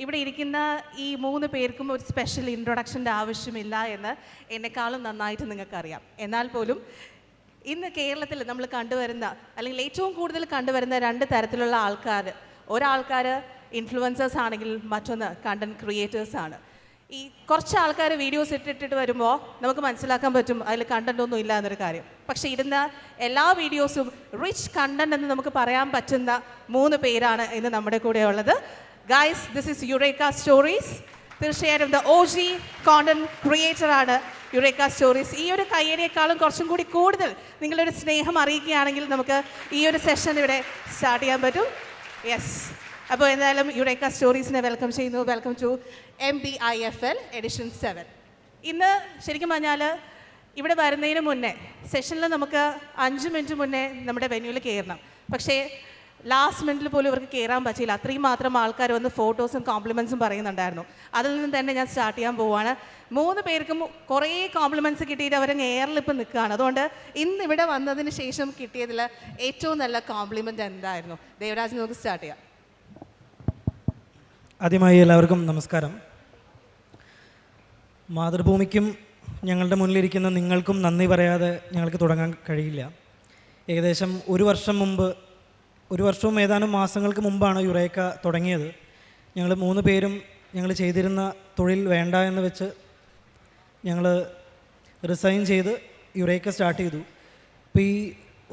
ഇവിടെ ഇരിക്കുന്ന ഈ 3 പേർക്കും ഒരു സ്പെഷ്യൽ ഇൻട്രൊഡക്ഷൻ്റെ ആവശ്യമില്ല എന്ന് എന്നെക്കാളും നന്നായിട്ട് നിങ്ങൾക്കറിയാം. എന്നാൽ പോലും ഇന്ന് കേരളത്തിൽ നമ്മൾ കണ്ടുവരുന്ന അല്ലെങ്കിൽ ഏറ്റവും കൂടുതൽ കണ്ടുവരുന്ന 2 തരത്തിലുള്ള ആൾക്കാർ, ഒരാൾക്കാർ ഇൻഫ്ലുവൻസേഴ്സ് ആണെങ്കിൽ മറ്റൊന്ന് കണ്ടൻറ് ക്രിയേറ്റേഴ്സാണ്. ഈ കുറച്ച് ആൾക്കാർ വീഡിയോസ് ഇട്ടിട്ട് വരുമ്പോൾ നമുക്ക് മനസ്സിലാക്കാൻ പറ്റും അതിൽ കണ്ടൻ്റ് ഒന്നും ഇല്ല എന്നൊരു കാര്യം. പക്ഷേ ഇടുന്ന എല്ലാ വീഡിയോസും റിച്ച് കണ്ടൻറ് എന്ന് നമുക്ക് പറയാൻ പറ്റുന്ന 3 പേരാണ് ഇന്ന് നമ്മുടെ കൂടെ ഉള്ളത്. Guys, this is Eureka stories. തീർച്ചയായിട്ടും ദ OG കോണ്ടന്റ് ക്രിയേറ്റർ ആണ് യുറേക്ക സ്റ്റോറീസ്. ഈ ഒരു കയ്യടിയേക്കാളും കുറച്ചും കൂടി കൂടുതൽ നിങ്ങളൊരു സ്നേഹം അറിയിക്കുകയാണെങ്കിൽ നമുക്ക് ഈ ഒരു സെഷൻ ഇവിടെ സ്റ്റാർട്ട് ചെയ്യാൻ പറ്റും. യെസ്, അപ്പോൾ എന്തായാലും യുറേക്ക സ്റ്റോറീസിനെ വെൽക്കം ചെയ്യുന്നു. Welcome to MBIFL edition 7. ഇന്ന് ശരിക്കും പറഞ്ഞാൽ ഇവിടെ വരുന്നതിന് മുന്നേ സെഷനിൽ നമുക്ക് 5 മിനിറ്റ് മുന്നേ നമ്മുടെ വെന്യൂവിൽ കയറണം. പക്ഷേ ലാസ്റ്റ് മിനിറ്റിൽ പോലും ഇവർക്ക് കയറാൻ പറ്റിയില്ല. അത്രയും മാത്രം ആൾക്കാർ വന്ന് ഫോട്ടോസും കോംപ്ലിമെൻറ്റ്സും പറയുന്നുണ്ടായിരുന്നു. അതിൽ നിന്ന് തന്നെ ഞാൻ സ്റ്റാർട്ട് ചെയ്യാൻ പോവുകയാണ്. 3 പേർക്കും കുറേ കോംപ്ലിമെൻറ്റ്സ് കിട്ടിയിട്ട് അവർ എയറിൽ ഇപ്പം നിൽക്കുകയാണ്. അതുകൊണ്ട് ഇന്ന് ഇവിടെ വന്നതിന് ശേഷം കിട്ടിയതിൽ ഏറ്റവും നല്ല കോംപ്ലിമെൻറ്റ് എന്തായിരുന്നു? ദേവരാജ്, നമുക്ക് സ്റ്റാർട്ട് ചെയ്യാം. ആദ്യമായി എല്ലാവർക്കും നമസ്കാരം. മാതൃഭൂമിക്കും ഞങ്ങളുടെ മുന്നിലിരിക്കുന്ന നിങ്ങൾക്കും നന്ദി പറയാതെ ഞങ്ങൾക്ക് തുടങ്ങാൻ കഴിയില്ല. ഏകദേശം ഒരു വർഷവും ഏതാനും മാസങ്ങൾക്ക് മുമ്പാണ് യുറേക്ക തുടങ്ങിയത്. ഞങ്ങൾ 3 പേരും ഞങ്ങൾ ചെയ്തിരുന്ന തൊഴിൽ വേണ്ട എന്ന് വെച്ച് ഞങ്ങൾ റിസൈൻ ചെയ്ത് യുറേക്ക സ്റ്റാർട്ട് ചെയ്തു. അപ്പോൾ ഈ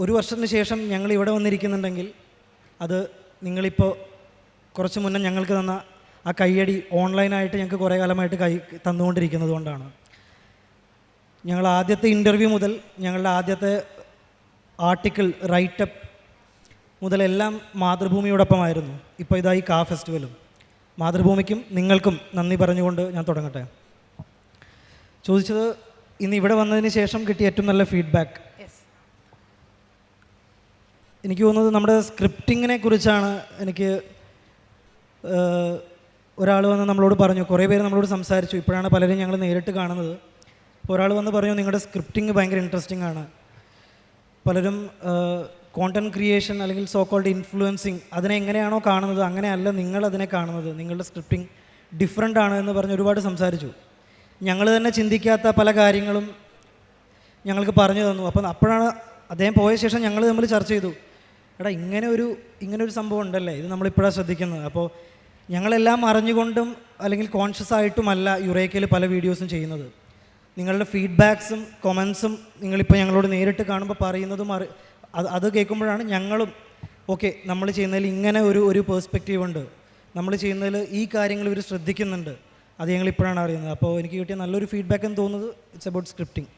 1 വർഷത്തിന് ശേഷം ഞങ്ങൾ ഇവിടെ വന്നിരിക്കുന്നുണ്ടെങ്കിൽ അത് നിങ്ങളിപ്പോൾ കുറച്ച് മുന്നേ ഞങ്ങൾക്ക് തന്ന ആ കയ്യടി ഓൺലൈനായിട്ട് ഞങ്ങൾക്ക് കുറേ കാലമായിട്ട് തന്നുകൊണ്ടിരിക്കുന്നത് കൊണ്ടാണ്. ഞങ്ങൾ ആദ്യത്തെ ഇൻ്റർവ്യൂ മുതൽ ഞങ്ങളുടെ ആദ്യത്തെ ആർട്ടിക്കിൾ റൈറ്റപ്പ് മുതലെല്ലാം മാതൃഭൂമിയോടൊപ്പമായിരുന്നു. ഇപ്പോൾ ഇതായി കാ ഫെസ്റ്റിവലും. മാതൃഭൂമിക്കും നിങ്ങൾക്കും നന്ദി പറഞ്ഞുകൊണ്ട് ഞാൻ തുടങ്ങട്ടെ. ചോദിച്ചത് ഇന്ന് ഇവിടെ വന്നതിന് ശേഷം കിട്ടിയ ഏറ്റവും നല്ല ഫീഡ്ബാക്ക്. എനിക്ക് തോന്നുന്നത് നമ്മുടെ സ്ക്രിപ്റ്റിങ്ങിനെ കുറിച്ചാണ്. എനിക്ക് ഒരാൾ വന്ന് നമ്മളോട് പറഞ്ഞു, കുറേ പേര് നമ്മളോട് സംസാരിച്ചു. ഇപ്പോഴാണ് പലരും ഞങ്ങൾ നേരിട്ട് കാണുന്നത്. അപ്പോൾ ഒരാൾ വന്ന് പറഞ്ഞു, നിങ്ങളുടെ സ്ക്രിപ്റ്റിംഗ് ഭയങ്കര ഇൻട്രസ്റ്റിംഗ് ആണ്. പലരും കോണ്ടൻറ് ക്രിയേഷൻ അല്ലെങ്കിൽ സോ കോൾഡ് ഇൻഫ്ലുവൻസിങ് അതിനെ എങ്ങനെയാണോ കാണുന്നത് അങ്ങനെയല്ല നിങ്ങളതിനെ കാണുന്നത്, നിങ്ങളുടെ സ്ക്രിപ്റ്റിംഗ് ഡിഫറെൻ്റ് ആണ് എന്ന് പറഞ്ഞ് ഒരുപാട് സംസാരിച്ചു. ഞങ്ങൾ തന്നെ ചിന്തിക്കാത്ത പല കാര്യങ്ങളും ഞങ്ങൾക്ക് പറഞ്ഞു തന്നു. അപ്പം അപ്പോഴാണ് അദ്ദേഹം പോയ ശേഷം ഞങ്ങൾ തമ്മിൽ ചർച്ച ചെയ്തു, എടാ ഇങ്ങനെ ഒരു സംഭവം ഉണ്ടല്ലേ, ഇത് നമ്മളിപ്പോഴാണ് ശ്രദ്ധിക്കുന്നത്. അപ്പോൾ ഞങ്ങളെല്ലാം അറിഞ്ഞുകൊണ്ടും അല്ലെങ്കിൽ കോൺഷ്യസ് ആയിട്ടുമല്ല യുറേക്കയിൽ പല വീഡിയോസും ചെയ്യുന്നത്. നിങ്ങളുടെ ഫീഡ്ബാക്സും കൊമൻസും നിങ്ങളിപ്പോൾ ഞങ്ങളോട് നേരിട്ട് കാണുമ്പോൾ പറയുന്നതും അത് കേൾക്കുമ്പോഴാണ് ഞങ്ങളും ഓക്കെ, നമ്മൾ ചെയ്യുന്നതിൽ ഇങ്ങനെ ഒരു പേഴ്സ്പെക്റ്റീവ് ഉണ്ട്, നമ്മൾ ചെയ്യുന്നതിൽ ഈ കാര്യങ്ങൾ ഇവർ ശ്രദ്ധിക്കുന്നുണ്ട്, അത് ഞങ്ങളിപ്പോഴാണ് അറിയുന്നത്. അപ്പോൾ എനിക്ക് കിട്ടിയ നല്ലൊരു ഫീഡ്ബാക്ക് എന്ന് തോന്നുന്നത് ഇറ്റ്സ് അബൌട്ട് സ്ക്രിപ്റ്റിംഗ്.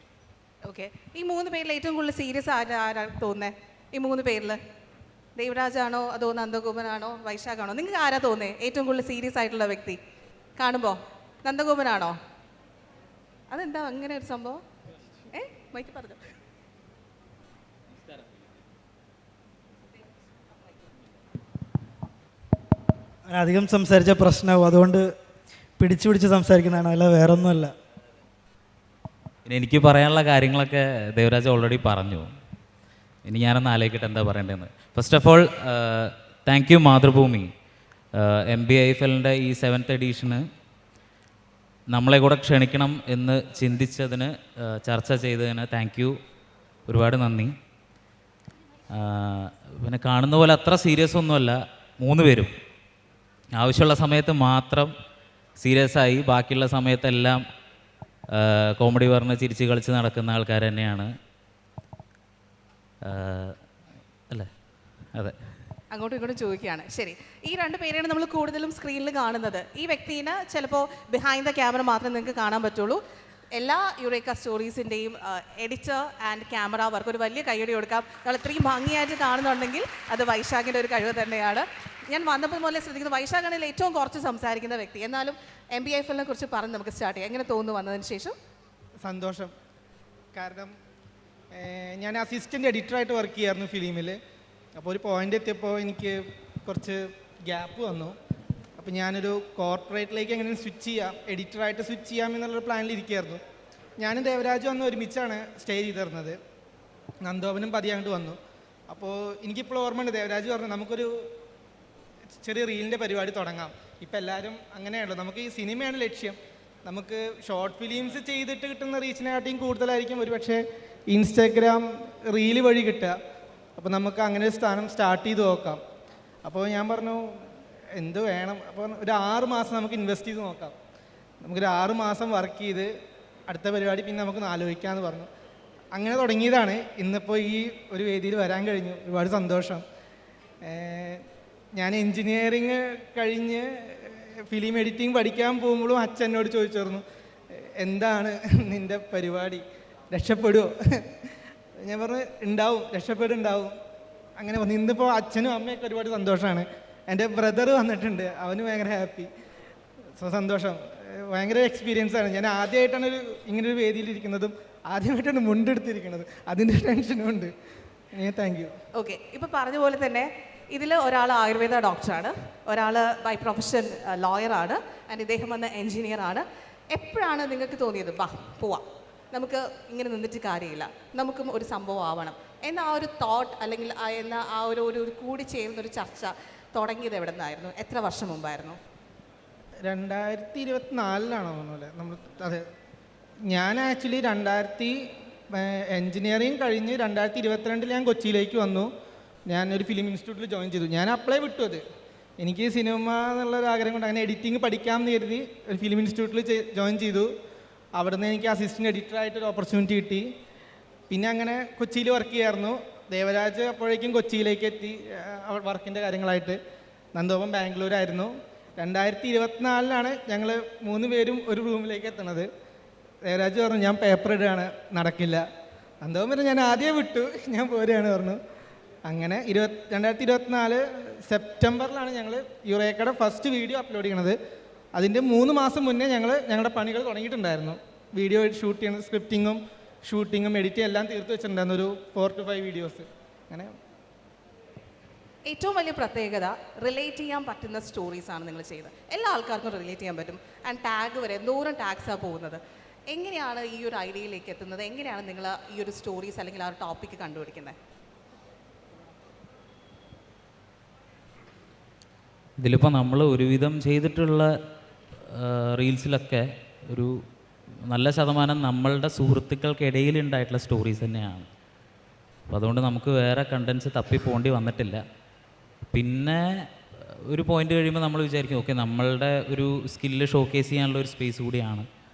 ഓക്കെ, ഈ 3 പേരിൽ ഏറ്റവും കൂടുതൽ സീരിയസ് ആരാ തോന്നുന്നത്? ഈ 3 പേരിൽ ദേവരാജാണോ അതോ നന്ദഗോപനാണോ വൈശാഖാണോ? നിങ്ങൾക്ക് ആരാ തോന്നേ ഏറ്റവും കൂടുതൽ സീരിയസ് ആയിട്ടുള്ള വ്യക്തി കാണുമ്പോൾ? നന്ദഗോപനാണോ? അതെന്താ അങ്ങനെ ഒരു സംഭവം? മൈക്ക് പറഞ്ഞു. അധികം സംസാരിച്ച പ്രശ്നമാവും, അതുകൊണ്ട് പിടിച്ച് സംസാരിക്കുന്നതാണ്, അല്ല വേറൊന്നുമല്ല. എനിക്ക് പറയാനുള്ള കാര്യങ്ങളൊക്കെ ദേവരാജ് ഓൾറെഡി പറഞ്ഞു. ഇനി ഞാനൊന്ന് ആലോചിക്കട്ടെ എന്താ പറയേണ്ടതെന്ന്. First of all thank you Mathrubhumi. MBIFLൻ്റെ ഈ 7th എഡീഷന് നമ്മളെ കൂടെ ക്ഷണിക്കണം എന്ന് ചിന്തിച്ചതിന്, ചർച്ച ചെയ്തതിന് താങ്ക് യു, ഒരുപാട് നന്ദി. പിന്നെ കാണുന്ന പോലെ അത്ര സീരിയസ് ഒന്നുമല്ല 3 പേരും. ആവശ്യമുള്ള സമയത്ത് മാത്രം സീരിയസ് ആയി, ബാക്കിയുള്ള സമയത്തെല്ലാം കോമഡി പറഞ്ഞ് ചിരിച്ച് കളിച്ച് നടക്കുന്ന ആൾക്കാർ തന്നെയാണ് അല്ലേ? അതെ, അങ്ങോട്ടും ഇങ്ങോട്ടും ചോദിക്കുകയാണ്. ശരി, ഈ 2 പേരെയാണ് നമ്മൾ കൂടുതലും സ്ക്രീനിൽ കാണുന്നത്. ഈ വ്യക്തിനെ ചിലപ്പോൾ ബിഹൈൻഡ് ദ ക്യാമറ മാത്രമേ നിങ്ങൾക്ക് കാണാൻ പറ്റുള്ളൂ. എല്ലാ യുറേക്ക സ്റ്റോറീസിൻ്റെയും എഡിറ്റർ ആൻഡ് ക്യാമറ വർക്ക് ഒരു വലിയ കൈയടി കൊടുക്കാം. നമ്മൾ ഇത്രയും ഭംഗിയായിട്ട് കാണുന്നുണ്ടെങ്കിൽ അത് വൈശാഖിൻ്റെ ഒരു കഴിവ് തന്നെയാണ്. ഞാൻ വന്നപ്പോൾ മുതലേ ശ്രദ്ധിക്കുന്നത് വൈശാഖാണിൽ ഏറ്റവും കുറച്ച് സംസാരിക്കുന്ന വ്യക്തി. എന്നാലും MBIFLനെ കുറിച്ച് പറഞ്ഞ് നമുക്ക് സ്റ്റാർട്ട് ചെയ്യാം. എങ്ങനെ തോന്നുന്നു വന്നതിന് ശേഷം? സന്തോഷം. കാരണം ഞാൻ അസിസ്റ്റൻ്റ് എഡിറ്ററായിട്ട് വർക്ക് ചെയ്യായിരുന്നു ഫിലിമിൽ. അപ്പോൾ ഒരു പോയിൻ്റ് എത്തിയപ്പോൾ എനിക്ക് കുറച്ച് ഗ്യാപ്പ് വന്നു. അപ്പോൾ ഞാനൊരു കോർപ്പറേറ്റിലേക്ക് എങ്ങനെ സ്വിച്ച് ചെയ്യാം, എഡിറ്ററായിട്ട് സ്വിച്ച് ചെയ്യാം എന്നുള്ളൊരു പ്ലാനിലിരിക്കുകയായിരുന്നു. ഞാനും ദേവരാജും അന്ന് ഒരുമിച്ചാണ് സ്റ്റേ ചെയ്തിരുന്നത്. നന്ദോപനും പതിയെ അങ്ങോട്ട് വന്നു. അപ്പോൾ എനിക്കിപ്പോൾ ഓർമ്മയുണ്ട്, ദേവരാജ് പറഞ്ഞു നമുക്കൊരു ചെറിയ റീലിൻ്റെ പരിപാടി തുടങ്ങാം, ഇപ്പം എല്ലാവരും അങ്ങനെയാണല്ലോ, നമുക്ക് ഈ സിനിമയാണ് ലക്ഷ്യം. നമുക്ക് ഷോർട്ട് ഫിലിംസ് ചെയ്തിട്ട് കിട്ടുന്ന റീച്ചിനെക്കാട്ടിയും കൂടുതലായിരിക്കും ഒരു പക്ഷേ ഇൻസ്റ്റാഗ്രാം റീല് വഴി കിട്ടുക. അപ്പോൾ നമുക്ക് അങ്ങനെ ഒരു സ്ഥാനം സ്റ്റാർട്ട് ചെയ്ത് നോക്കാം. അപ്പോൾ ഞാൻ പറഞ്ഞു എന്ത് വേണം, അപ്പോൾ ഒരു 6 മാസം നമുക്ക് ഇൻവെസ്റ്റ് ചെയ്ത് നോക്കാം. നമുക്കൊരു 6 മാസം വർക്ക് ചെയ്ത് അടുത്ത പരിപാടി പിന്നെ നമുക്ക് ആലോചിക്കാമെന്ന് പറഞ്ഞു. അങ്ങനെ തുടങ്ങിയതാണ്. ഇന്നിപ്പോൾ ഈ ഒരു വേദിയിൽ വരാൻ കഴിഞ്ഞു, ഒരുപാട് സന്തോഷം. ഞാൻ എൻജിനീയറിങ് കഴിഞ്ഞ് ഫിലിം എഡിറ്റിംഗ് പഠിക്കാൻ പോകുമ്പോഴും അച്ഛൻ എന്നോട് ചോദിച്ചിരുന്നു, എന്താണ് നിൻ്റെ പരിപാടി, രക്ഷപ്പെടുമോ? ഞാൻ പറഞ്ഞു ഉണ്ടാവും, രക്ഷപ്പെടുണ്ടാവും. അങ്ങനെ പറഞ്ഞു. ഇന്നിപ്പോൾ അച്ഛനും അമ്മയൊക്കെ ഒരുപാട് സന്തോഷമാണ്. എൻ്റെ ബ്രദർ വന്നിട്ടുണ്ട്, അവന് ഭയങ്കര ഹാപ്പി. സന്തോഷം, ഭയങ്കര എക്സ്പീരിയൻസ് ആണ്. ഞാൻ ആദ്യമായിട്ടാണ് ഇങ്ങനൊരു വേദിയിലിരിക്കുന്നതും ആദ്യമായിട്ടാണ് മുണ്ടെടുത്തിരിക്കുന്നത്, അതിൻ്റെ ടെൻഷനും ഉണ്ട്. Thank you. ഓക്കെ, ഇപ്പോൾ പറഞ്ഞ പോലെ തന്നെ ഇതിൽ ഒരാൾ ആയുർവേദ ഡോക്ടറാണ്, ഒരാൾ ബൈ പ്രൊഫഷൻ ലോയറാണ്, ആൻഡ് ഇദ്ദേഹം വന്ന എൻജിനീയറാണ്. എപ്പോഴാണ് നിങ്ങൾക്ക് തോന്നിയത് പോവാം, നമുക്ക് ഇങ്ങനെ നിന്നിട്ട് കാര്യമില്ല, നമുക്കും ഒരു സംഭവം ആവണം എന്ന ആ ഒരു തോട്ട്, അല്ലെങ്കിൽ എന്ന ആ ഒരു കൂടി ചേർന്നൊരു ചർച്ച തുടങ്ങിയത് എവിടെ നിന്നായിരുന്നു? എത്ര വർഷം മുമ്പായിരുന്നു? 2024 തോന്നുന്നല്ലേ നമ്മൾ. അതെ, ഞാൻ ആക്ച്വലി എൻജിനീയറിങ് കഴിഞ്ഞ് 2022 ഞാൻ കൊച്ചിയിലേക്ക് വന്നു. ഞാനൊരു ഫിലിം ഇൻസ്റ്റിറ്റ്യൂട്ടിൽ ജോയിൻ ചെയ്തു. ഞാൻ അപ്ലൈ വിട്ടു. അത് എനിക്ക് സിനിമ എന്നുള്ളൊരു ആഗ്രഹം കൊണ്ട് അങ്ങനെ എഡിറ്റിംഗ് പഠിക്കാമെന്ന് കരുതി ഒരു ഫിലിം ഇൻസ്റ്റിറ്റ്യൂട്ടിൽ ജോയിൻ ചെയ്തു. അവിടെ നിന്ന് എനിക്ക് അസിസ്റ്റൻറ്റ് എഡിറ്ററായിട്ടൊരു ഓപ്പർച്യൂണിറ്റി കിട്ടി. പിന്നെ അങ്ങനെ കൊച്ചിയിൽ വർക്ക് ചെയ്യായിരുന്നു. ദേവരാജ് അപ്പോഴേക്കും കൊച്ചിയിലേക്ക് എത്തി വർക്കിൻ്റെ കാര്യങ്ങളായിട്ട്. നന്ദോപം ബാംഗ്ലൂരായിരുന്നു. 2024 ഞങ്ങൾ 3 പേരും ഒരു റൂമിലേക്ക് എത്തുന്നത്. ദേവരാജ് പറഞ്ഞു ഞാൻ പേപ്പർ ഇടുകയാണ്, നടക്കില്ല. നന്ദോപം പറഞ്ഞു ഞാൻ ആദ്യം വിട്ടു, ഞാൻ പോരുകയാണ് പറഞ്ഞു. അങ്ങനെ 2024 സെപ്റ്റംബറിലാണ് ഞങ്ങൾ യുറേക്കയുടെ ഫസ്റ്റ് വീഡിയോ അപ്ലോഡ് ചെയ്യണത്. അതിൻ്റെ 3 മാസം മുന്നേ ഞങ്ങളുടെ പണികൾ തുടങ്ങിയിട്ടുണ്ടായിരുന്നു. വീഡിയോ ഷൂട്ട് ചെയ്യണം, സ്ക്രിപ്റ്റിങ്ങും ഷൂട്ടിങ്ങും എഡിറ്റിംഗ് എല്ലാം തീർത്ത് വെച്ചിട്ടുണ്ടായിരുന്നു, ഒരു 4 to 5 വീഡിയോസ്. അങ്ങനെ ഏറ്റവും വലിയ പ്രത്യേകത റിലേറ്റ് ചെയ്യാൻ പറ്റുന്ന സ്റ്റോറീസാണ് നിങ്ങൾ ചെയ്തത്. എല്ലാ ആൾക്കാർക്കും റിലേറ്റ് ചെയ്യാൻ പറ്റും. ആൻഡ് ടാഗ് വരെ എന്തോരം ടാഗ്സാണ് പോകുന്നത്. എങ്ങനെയാണ് ഈ ഒരു ഐഡിയയിലേക്ക് എത്തുന്നത്? എങ്ങനെയാണ് നിങ്ങൾ ഈ ഒരു സ്റ്റോറീസ് അല്ലെങ്കിൽ ആ ഒരു ടോപ്പിക്ക് കണ്ടുപിടിക്കുന്നത്? ഇതിലിപ്പോൾ നമ്മൾ ഒരുവിധം ചെയ്തിട്ടുള്ള റീൽസിലൊക്കെ ഒരു നല്ല ശതമാനം നമ്മളുടെ സുഹൃത്തുക്കൾക്കിടയിൽ ഉണ്ടായിട്ടുള്ള സ്റ്റോറീസ് തന്നെയാണ്. അപ്പോൾ അതുകൊണ്ട് നമുക്ക് വേറെ കണ്ടൻസ് തപ്പി പോകേണ്ടി വന്നിട്ടില്ല. പിന്നെ ഒരു പോയിന്റ് കഴിയുമ്പോൾ നമ്മൾ വിചാരിക്കും ഓക്കെ നമ്മളുടെ ഒരു സ്കില്ല് ഷോക്കേസ് ചെയ്യാനുള്ള ഒരു സ്പേസ് കൂടിയാണ്.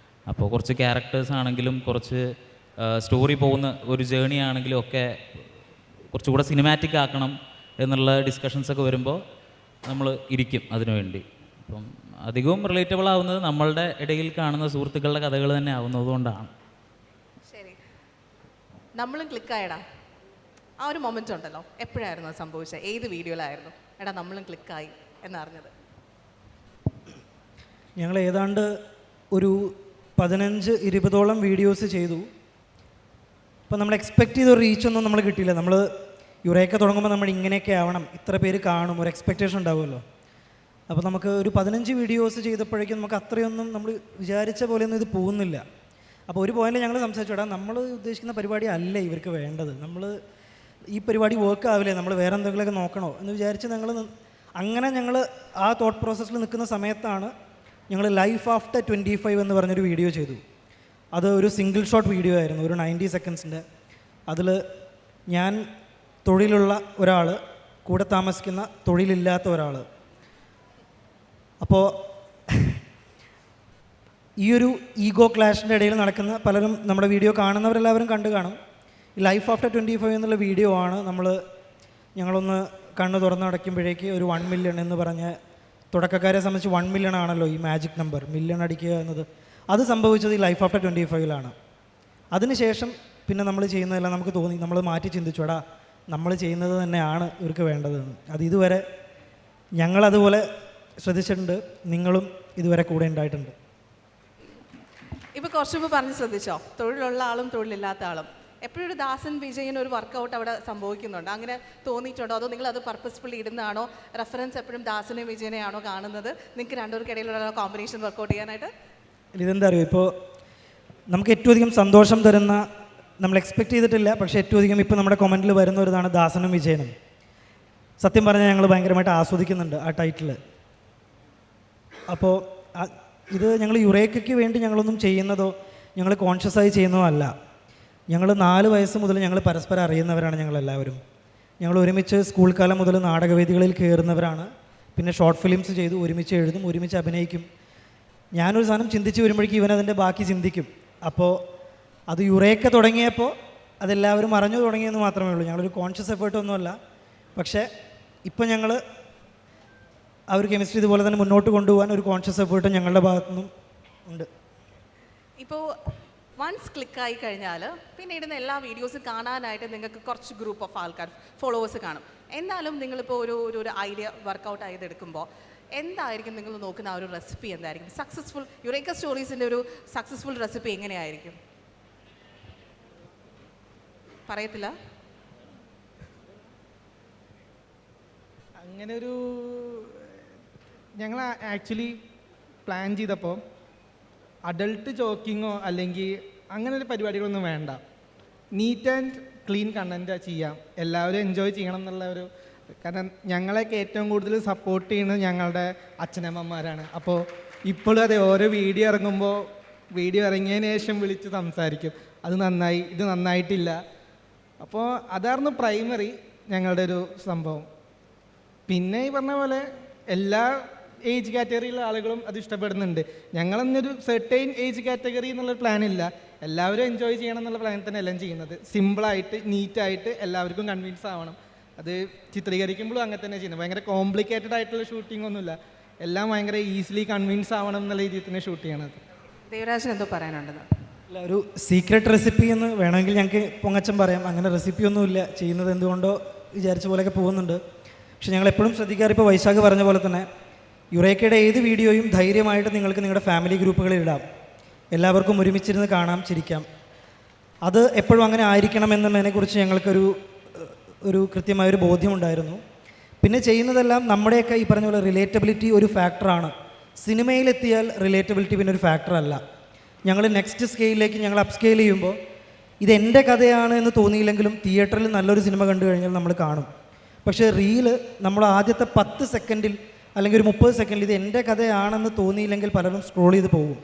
അപ്പോൾ കുറച്ച് ക്യാരക്ടേഴ്സ് ആണെങ്കിലും കുറച്ച് സ്റ്റോറി പോകുന്ന ഒരു ജേണി ആണെങ്കിലും ഒക്കെ കുറച്ചുകൂടെ സിനിമാറ്റിക് ആക്കണം എന്നുള്ള ഡിസ്കഷൻസൊക്കെ വരുമ്പോൾ നമ്മൾ ഇരിക്കും അതിനുവേണ്ടി. അപ്പം അധികവും റിലേറ്റബിൾ ആവുന്നത് നമ്മളുടെ ഇടയിൽ കാണുന്ന സുഹൃത്തുക്കളുടെ കഥകൾ തന്നെ ആവുന്നതുകൊണ്ടാണ്. ശരി, നമ്മളും ക്ലിക്കായടാ ആ ഒരു മൊമെൻ്റ് ഉണ്ടല്ലോ, എപ്പോഴായിരുന്നു അത് സംഭവിച്ചത്? ഏത് വീഡിയോയിലായിരുന്നു എടാ നമ്മളും ക്ലിക്കായി എന്നറിഞ്ഞത്? ഞങ്ങൾ ഏതാണ്ട് ഒരു 15-20ഓളം വീഡിയോസ് ചെയ്തു. അപ്പോൾ നമ്മൾ എക്സ്പെക്റ്റ് ചെയ്തൊരു റീച്ചൊന്നും നമ്മൾ കിട്ടിയില്ല. നമ്മൾ യുറേക്ക തുടങ്ങുമ്പോൾ നമ്മൾ ഇങ്ങനെയൊക്കെ ആവണം, ഇത്ര പേര് കാണും, ഒരു എക്സ്പെക്റ്റേഷൻ ഉണ്ടാവുമല്ലോ. അപ്പോൾ നമുക്ക് ഒരു 15 വീഡിയോസ് ചെയ്തപ്പോഴേക്കും നമുക്ക് അത്രയൊന്നും നമ്മൾ വിചാരിച്ച പോലെയൊന്നും ഇത് പോകുന്നില്ല. അപ്പോൾ ഒരു പോയിന്റ് ഞങ്ങൾ സംസാരിച്ചോടാ, നമ്മൾ ഉദ്ദേശിക്കുന്ന പരിപാടി അല്ല ഇവർക്ക് വേണ്ടത്, നമ്മൾ ഈ പരിപാടി വർക്ക് ആവില്ലേ, നമ്മൾ വേറെ എന്തെങ്കിലുമൊക്കെ നോക്കണോ എന്ന് വിചാരിച്ച് ഞങ്ങൾ ആ തോട്ട് പ്രോസസ്സിൽ നിൽക്കുന്ന സമയത്താണ് ഞങ്ങൾ ലൈഫ് ആഫ്റ്റർ 25 എന്ന് പറഞ്ഞൊരു വീഡിയോ ചെയ്തു. അത് ഒരു സിംഗിൾ ഷോട്ട് വീഡിയോ ആയിരുന്നു, ഒരു 90 സെക്കൻഡ്സിൻ്റെ. അതിൽ ഞാൻ തൊഴിലുള്ള ഒരാൾ, കൂടെ താമസിക്കുന്ന തൊഴിലില്ലാത്ത ഒരാൾ. അപ്പോൾ ഈ ഒരു ഈഗോ ക്ലാഷിൻ്റെ ഇടയിൽ നടക്കുന്ന പലരും നമ്മുടെ വീഡിയോ കാണുന്നവരെല്ലാവരും കണ്ടു കാണും. ഈ ലൈഫ് ആഫ്റ്റർ 25 എന്നുള്ള വീഡിയോ ആണ് ഞങ്ങളൊന്ന് കണ്ണ് തുറന്ന് അടയ്ക്കുമ്പോഴേക്ക് ഒരു 1 മില്യൺ എന്ന് പറഞ്ഞ്, തുടക്കക്കാരെ സംബന്ധിച്ച് 1 മില്യൺ ആണല്ലോ ഈ മാജിക് നമ്പർ, മില്യൺ അടിക്കുക എന്നത്. അത് സംഭവിച്ചത് ഈ ലൈഫ് ആഫ്റ്റർ 25 അതിനുശേഷം പിന്നെ നമ്മൾ ചെയ്യുന്നതെല്ലാം നമുക്ക് തോന്നി, നമ്മൾ മാറ്റി ചിന്തിച്ചോടാ നമ്മൾ ചെയ്യുന്നത് തന്നെയാണ് ഇവർക്ക് വേണ്ടതെന്ന്. അത് ഇതുവരെ ഞങ്ങളതുപോലെ ശ്രദ്ധിച്ചിട്ടുണ്ട്, നിങ്ങളും ഇതുവരെ കൂടെ ഉണ്ടായിട്ടുണ്ട്. ഇപ്പോൾ കുറച്ച് മുമ്പ് പറഞ്ഞ് ശ്രദ്ധിച്ചോ, തൊഴിലുള്ള ആളും തൊഴിലില്ലാത്ത ആളും. എപ്പോഴും ഒരു ദാസൻ വിജയൻ ഒരു വർക്കൗട്ട് അവിടെ സംഭവിക്കുന്നുണ്ട്, അങ്ങനെ തോന്നിയിട്ടുണ്ടോ? അതോ നിങ്ങൾ അത് പർപ്പസ്ഫുള്ളി ഇടുന്നതാണോ? റെഫറൻസ് എപ്പോഴും ദാസനെ വിജയനെയാണോ കാണുന്നത്? നിങ്ങൾക്ക് രണ്ടുപേർക്കിടയിലുള്ള കോമ്പിനേഷൻ വർക്കൗട്ട് ചെയ്യാനായിട്ട്? ഇതെന്താ അറിയോ, ഇപ്പോൾ നമുക്ക് ഏറ്റവും അധികം സന്തോഷം തരുന്ന, നമ്മൾ എക്സ്പെക്റ്റ് ചെയ്തിട്ടില്ല പക്ഷേ ഏറ്റവും അധികം ഇപ്പോൾ നമ്മുടെ കമൻറ്റിൽ വരുന്ന ഒരിതാണ് ദാസനും വിജയനും. സത്യം പറഞ്ഞാൽ ഞങ്ങൾ ഭയങ്കരമായിട്ട് ആസ്വദിക്കുന്നുണ്ട് ആ ടൈറ്റിൽ. അപ്പോൾ ഇത് ഞങ്ങൾ യുറേക്കയ്ക്ക് വേണ്ടി ഞങ്ങളൊന്നും ചെയ്യുന്നതോ ഞങ്ങൾ കോൺഷ്യസായി ചെയ്യുന്നതോ അല്ല. ഞങ്ങൾ 4 വയസ്സ് മുതൽ ഞങ്ങൾ പരസ്പരം അറിയുന്നവരാണ് ഞങ്ങളെല്ലാവരും. ഞങ്ങൾ ഒരുമിച്ച് സ്കൂൾ കാലം മുതൽ നാടകവേദികളിൽ കയറുന്നവരാണ്. പിന്നെ ഷോർട്ട് ഫിലിംസ് ചെയ്തു, ഒരുമിച്ച് എഴുതും, ഒരുമിച്ച് അഭിനയിക്കും. ഞാനൊരു സാധനം ചിന്തിച്ച് വരുമ്പോഴേക്കും ഇവനതിൻ്റെ ബാക്കി ചിന്തിക്കും. അപ്പോൾ അത് യുറേക്ക തുടങ്ങിയപ്പോൾ അതെല്ലാവരും അറിഞ്ഞു തുടങ്ങിയെന്ന് മാത്രമേ ഉള്ളൂ. ഞങ്ങളൊരു കോൺഷ്യസ് എഫേർട്ടൊന്നുമല്ല. പക്ഷേ ഇപ്പം ഞങ്ങൾ ആ ഒരു കെമിസ്ട്രി ഇതുപോലെ തന്നെ മുന്നോട്ട് കൊണ്ടുപോകാൻ ഒരു കോൺഷ്യസ് എഫേർട്ട് ഞങ്ങളുടെ ഭാഗത്തു നിന്നും ഉണ്ട്. ഇപ്പോൾ വൺസ് ക്ലിക്കായി കഴിഞ്ഞാൽ പിന്നെ ഇടുന്ന എല്ലാ വീഡിയോസും കാണാനായിട്ട് നിങ്ങൾക്ക് കുറച്ച് ഗ്രൂപ്പ് ഓഫ് ആൾക്കാർ ഫോളോവേഴ്സ് കാണും. എന്നാലും നിങ്ങളിപ്പോൾ ഒരു ഐഡിയ വർക്കൗട്ട് ചെയ്തെടുക്കുമ്പോൾ എന്തായിരിക്കും നിങ്ങൾ നോക്കുന്ന ആ ഒരു റെസിപ്പി? എന്തായിരിക്കും സക്സസ്ഫുൾ യുറേക്ക സ്റ്റോറീസിൻ്റെ ഒരു സക്സസ്ഫുൾ റെസിപ്പി എങ്ങനെയായിരിക്കും? പറയത്തില്ല? അങ്ങനെ ഒരു ഞങ്ങൾ ആക്ച്വലി പ്ലാൻ ചെയ്തപ്പോൾ അഡൾട്ട് ജോക്കിങ്ങോ അല്ലെങ്കിൽ അങ്ങനെ ഒരു പരിപാടികളൊന്നും വേണ്ട. നീറ്റ് ആൻഡ് ക്ലീൻ കണ്ടൻറ്റ് ചെയ്യാം, എല്ലാവരും എൻജോയ് ചെയ്യണം എന്നുള്ള ഒരു, കാരണം ഞങ്ങളെയൊക്കെ ഏറ്റവും കൂടുതൽ സപ്പോർട്ട് ചെയ്യുന്നത് ഞങ്ങളുടെ അച്ഛനമ്മമാരാണ്. അപ്പോൾ ഇപ്പോഴും അതെ, ഓരോ വീഡിയോ ഇറങ്ങുമ്പോൾ വീഡിയോ ഇറങ്ങിയതിന് ശേഷം വിളിച്ച് സംസാരിക്കും, അത് നന്നായി, ഇത് നന്നായിട്ടില്ല. അപ്പോൾ അതായിരുന്നു പ്രൈമറി ഞങ്ങളുടെ ഒരു സംഭവം. പിന്നെ ഈ പറഞ്ഞ പോലെ എല്ലാ ഏജ് കാറ്റഗറിയിലുള്ള ആളുകളും അത് ഇഷ്ടപ്പെടുന്നുണ്ട്. ഞങ്ങളെന്നൊരു സെർട്ടൈൻ ഏജ് കാറ്റഗറി എന്നുള്ള പ്ലാനില്ല, എല്ലാവരും എൻജോയ് ചെയ്യണം എന്നുള്ള പ്ലാൻ തന്നെ എല്ലാം ചെയ്യുന്നത്. സിമ്പിളായിട്ട് നീറ്റായിട്ട് എല്ലാവർക്കും കൺവിൻസ് ആവണം. അത് ചിത്രീകരിക്കുമ്പോഴും അങ്ങനെ തന്നെ ചെയ്യുന്നത്. ഭയങ്കര കോംപ്ലിക്കേറ്റഡ് ആയിട്ടുള്ള ഷൂട്ടിംഗ് ഒന്നുമില്ല, എല്ലാം ഭയങ്കര ഈസിലി കൺവിൻസ് ആവണം എന്നുള്ള രീതിയിൽ തന്നെ ഷൂട്ട് ചെയ്യണത്. ദേവരാജൻ എന്തോ പറയാനുണ്ടെന്ന്? അല്ല, ഒരു സീക്രട്ട് റെസിപ്പി എന്ന് വേണമെങ്കിൽ ഞങ്ങൾക്ക് പൊങ്ങച്ചം പറയാം. അങ്ങനെ റെസിപ്പി ഒന്നുമില്ല, ചെയ്യുന്നത് എന്തുകൊണ്ടോ വിചാരിച്ച പോലെയൊക്കെ പോകുന്നുണ്ട്. പക്ഷെ ഞങ്ങൾ എപ്പോഴും ശ്രദ്ധിക്കാറ്, ഇപ്പോൾ വൈശാഖ് പറഞ്ഞ പോലെ തന്നെ യുറേക്കയുടെ ഏത് വീഡിയോയും ധൈര്യമായിട്ട് നിങ്ങൾക്ക് നിങ്ങളുടെ ഫാമിലി ഗ്രൂപ്പുകളിൽ ഇടാം, എല്ലാവർക്കും ഒരുമിച്ചിരുന്ന് കാണാം, ചിരിക്കാം. അത് എപ്പോഴും അങ്ങനെ ആയിരിക്കണം എന്നതിനെക്കുറിച്ച് ഞങ്ങൾക്കൊരു കൃത്യമായൊരു ബോധ്യമുണ്ടായിരുന്നു. പിന്നെ ചെയ്യുന്നതെല്ലാം നമ്മുടെയൊക്കെ ഈ പറഞ്ഞ പോലെ റിലേറ്റബിലിറ്റി ഒരു ഫാക്ടറാണ്. സിനിമയിലെത്തിയാൽ റിലേറ്റബിലിറ്റി പിന്നെ ഒരു ഫാക്ടറല്ല. ഞങ്ങൾ നെക്സ്റ്റ് സ്കെയിലിലേക്ക് ഞങ്ങൾ അപ്പ് സ്കെയിൽ ചെയ്യുമ്പോൾ ഇതെൻ്റെ കഥയാണ് എന്ന് തോന്നിയില്ലെങ്കിലും തിയേറ്ററിൽ നല്ലൊരു സിനിമ കണ്ടു കഴിഞ്ഞാൽ നമ്മൾ കാണും. പക്ഷേ റീല് നമ്മൾ ആദ്യത്തെ 10 സെക്കൻഡിൽ അല്ലെങ്കിൽ ഒരു 30 സെക്കൻഡിൽ ഇത് എൻ്റെ കഥയാണെന്ന് തോന്നിയില്ലെങ്കിൽ പലരും സ്ക്രോൾ ചെയ്ത് പോകും.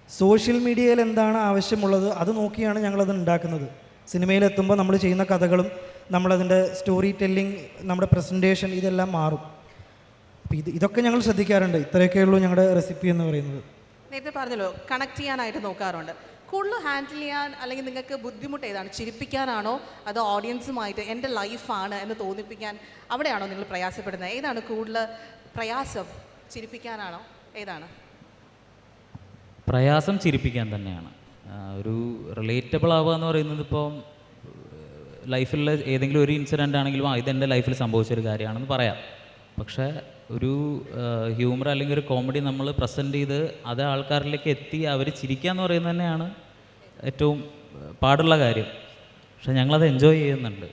സോഷ്യൽ മീഡിയയിൽ എന്താണ് ആവശ്യമുള്ളത് അത് നോക്കിയാണ് ഞങ്ങളത് ഉണ്ടാക്കുന്നത്. സിനിമയിലെത്തുമ്പോൾ നമ്മൾ ചെയ്യുന്ന കഥകളും നമ്മളതിൻ്റെ സ്റ്റോറി ടെല്ലിങ്, നമ്മുടെ പ്രസൻറ്റേഷൻ ഇതെല്ലാം മാറും. അപ്പോൾ ഇതൊക്കെ ഞങ്ങൾ ശ്രദ്ധിക്കാറുണ്ട്. ഇത്രയൊക്കെയുള്ളൂ ഞങ്ങളുടെ റെസിപ്പി എന്ന് പറയുന്നത്. നേരത്തെ പറഞ്ഞല്ലോ കണക്ട് ചെയ്യാനായിട്ട് നോക്കാറുണ്ട്. കൂടുതൽ ഹാൻഡിൽ ചെയ്യാൻ അല്ലെങ്കിൽ നിങ്ങൾക്ക് ബുദ്ധിമുട്ട് ഏതാണ്? ചിരിപ്പിക്കാനാണോ അതോ ഓഡിയൻസുമായിട്ട് എൻ്റെ ലൈഫാണ് എന്ന് തോന്നിപ്പിക്കാൻ അവിടെയാണോ നിങ്ങൾ പ്രയാസപ്പെടുന്നത്? ഏതാണ് കൂടുതൽ പ്രയാസം? ചിരിപ്പിക്കാനാണോ? ഏതാണ് പ്രയാസം? ചിരിപ്പിക്കാൻ തന്നെയാണ്. ഒരു റിലേറ്റബിൾ ആവുക എന്ന് പറയുന്നത് ഇപ്പോൾ ലൈഫിലുള്ള ഏതെങ്കിലും ഒരു ഇൻസിഡൻ്റ് ആണെങ്കിലും ഇതെൻ്റെ ലൈഫിൽ സംഭവിച്ചൊരു കാര്യമാണെന്ന് പറയാം. പക്ഷേ ഒരു ഹ്യൂമർ അല്ലെങ്കിൽ ഒരു കോമഡി നമ്മൾ പ്രസൻറ്റ് ചെയ്ത് അത് ആൾക്കാരിലേക്ക് എത്തി അവർ ചിരിക്കുക എന്ന് പറയുന്നത് തന്നെയാണ് ഏറ്റവും പാടുള്ള കാര്യം. പക്ഷെ ഞങ്ങളത് എൻജോയ് ചെയ്യുന്നുണ്ട്.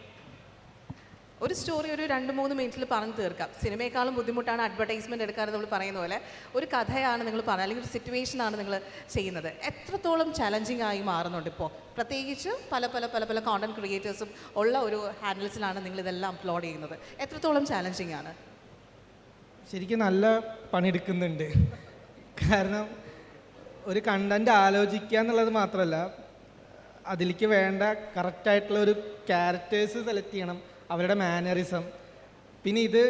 ഒരു സ്റ്റോറി ഒരു 2-3 മിനിറ്റിൽ പറഞ്ഞു തീർക്കാം. സിനിമയെക്കാളും ബുദ്ധിമുട്ടാണ് അഡ്വർടൈസ്മെൻറ്റ് എടുക്കാൻ നമ്മൾ പറയുന്ന പോലെ. ഒരു കഥയാണ് നിങ്ങൾ പറയുന്നത്, അല്ലെങ്കിൽ ഒരു സിറ്റുവേഷനാണ് നിങ്ങൾ ചെയ്യുന്നത്. എത്രത്തോളം ചലഞ്ചിങ് ആയി മാറുന്നുണ്ട് ഇപ്പോൾ, പ്രത്യേകിച്ച് പല പല പല പല കോണ്ടന്റ് ക്രിയേറ്റേഴ്സും ഉള്ള ഒരു ഹാൻഡിൽസിലാണ് നിങ്ങളിതെല്ലാം അപ്ലോഡ് ചെയ്യുന്നത്. എത്രത്തോളം ചാലഞ്ചിങ് ആണ്? ശരിക്കും നല്ല പണിയെടുക്കുന്നുണ്ട്. കാരണം ഒരു കണ്ടൻറ്റ് ആലോചിക്കുക എന്നുള്ളത് മാത്രമല്ല, അതിലേക്ക് വേണ്ട കറക്റ്റായിട്ടുള്ള ഒരു ക്യാരക്ടേഴ്സ് സെലക്ട് ചെയ്യണം, അവരുടെ മാനറിസം. പിന്നെ ഇത്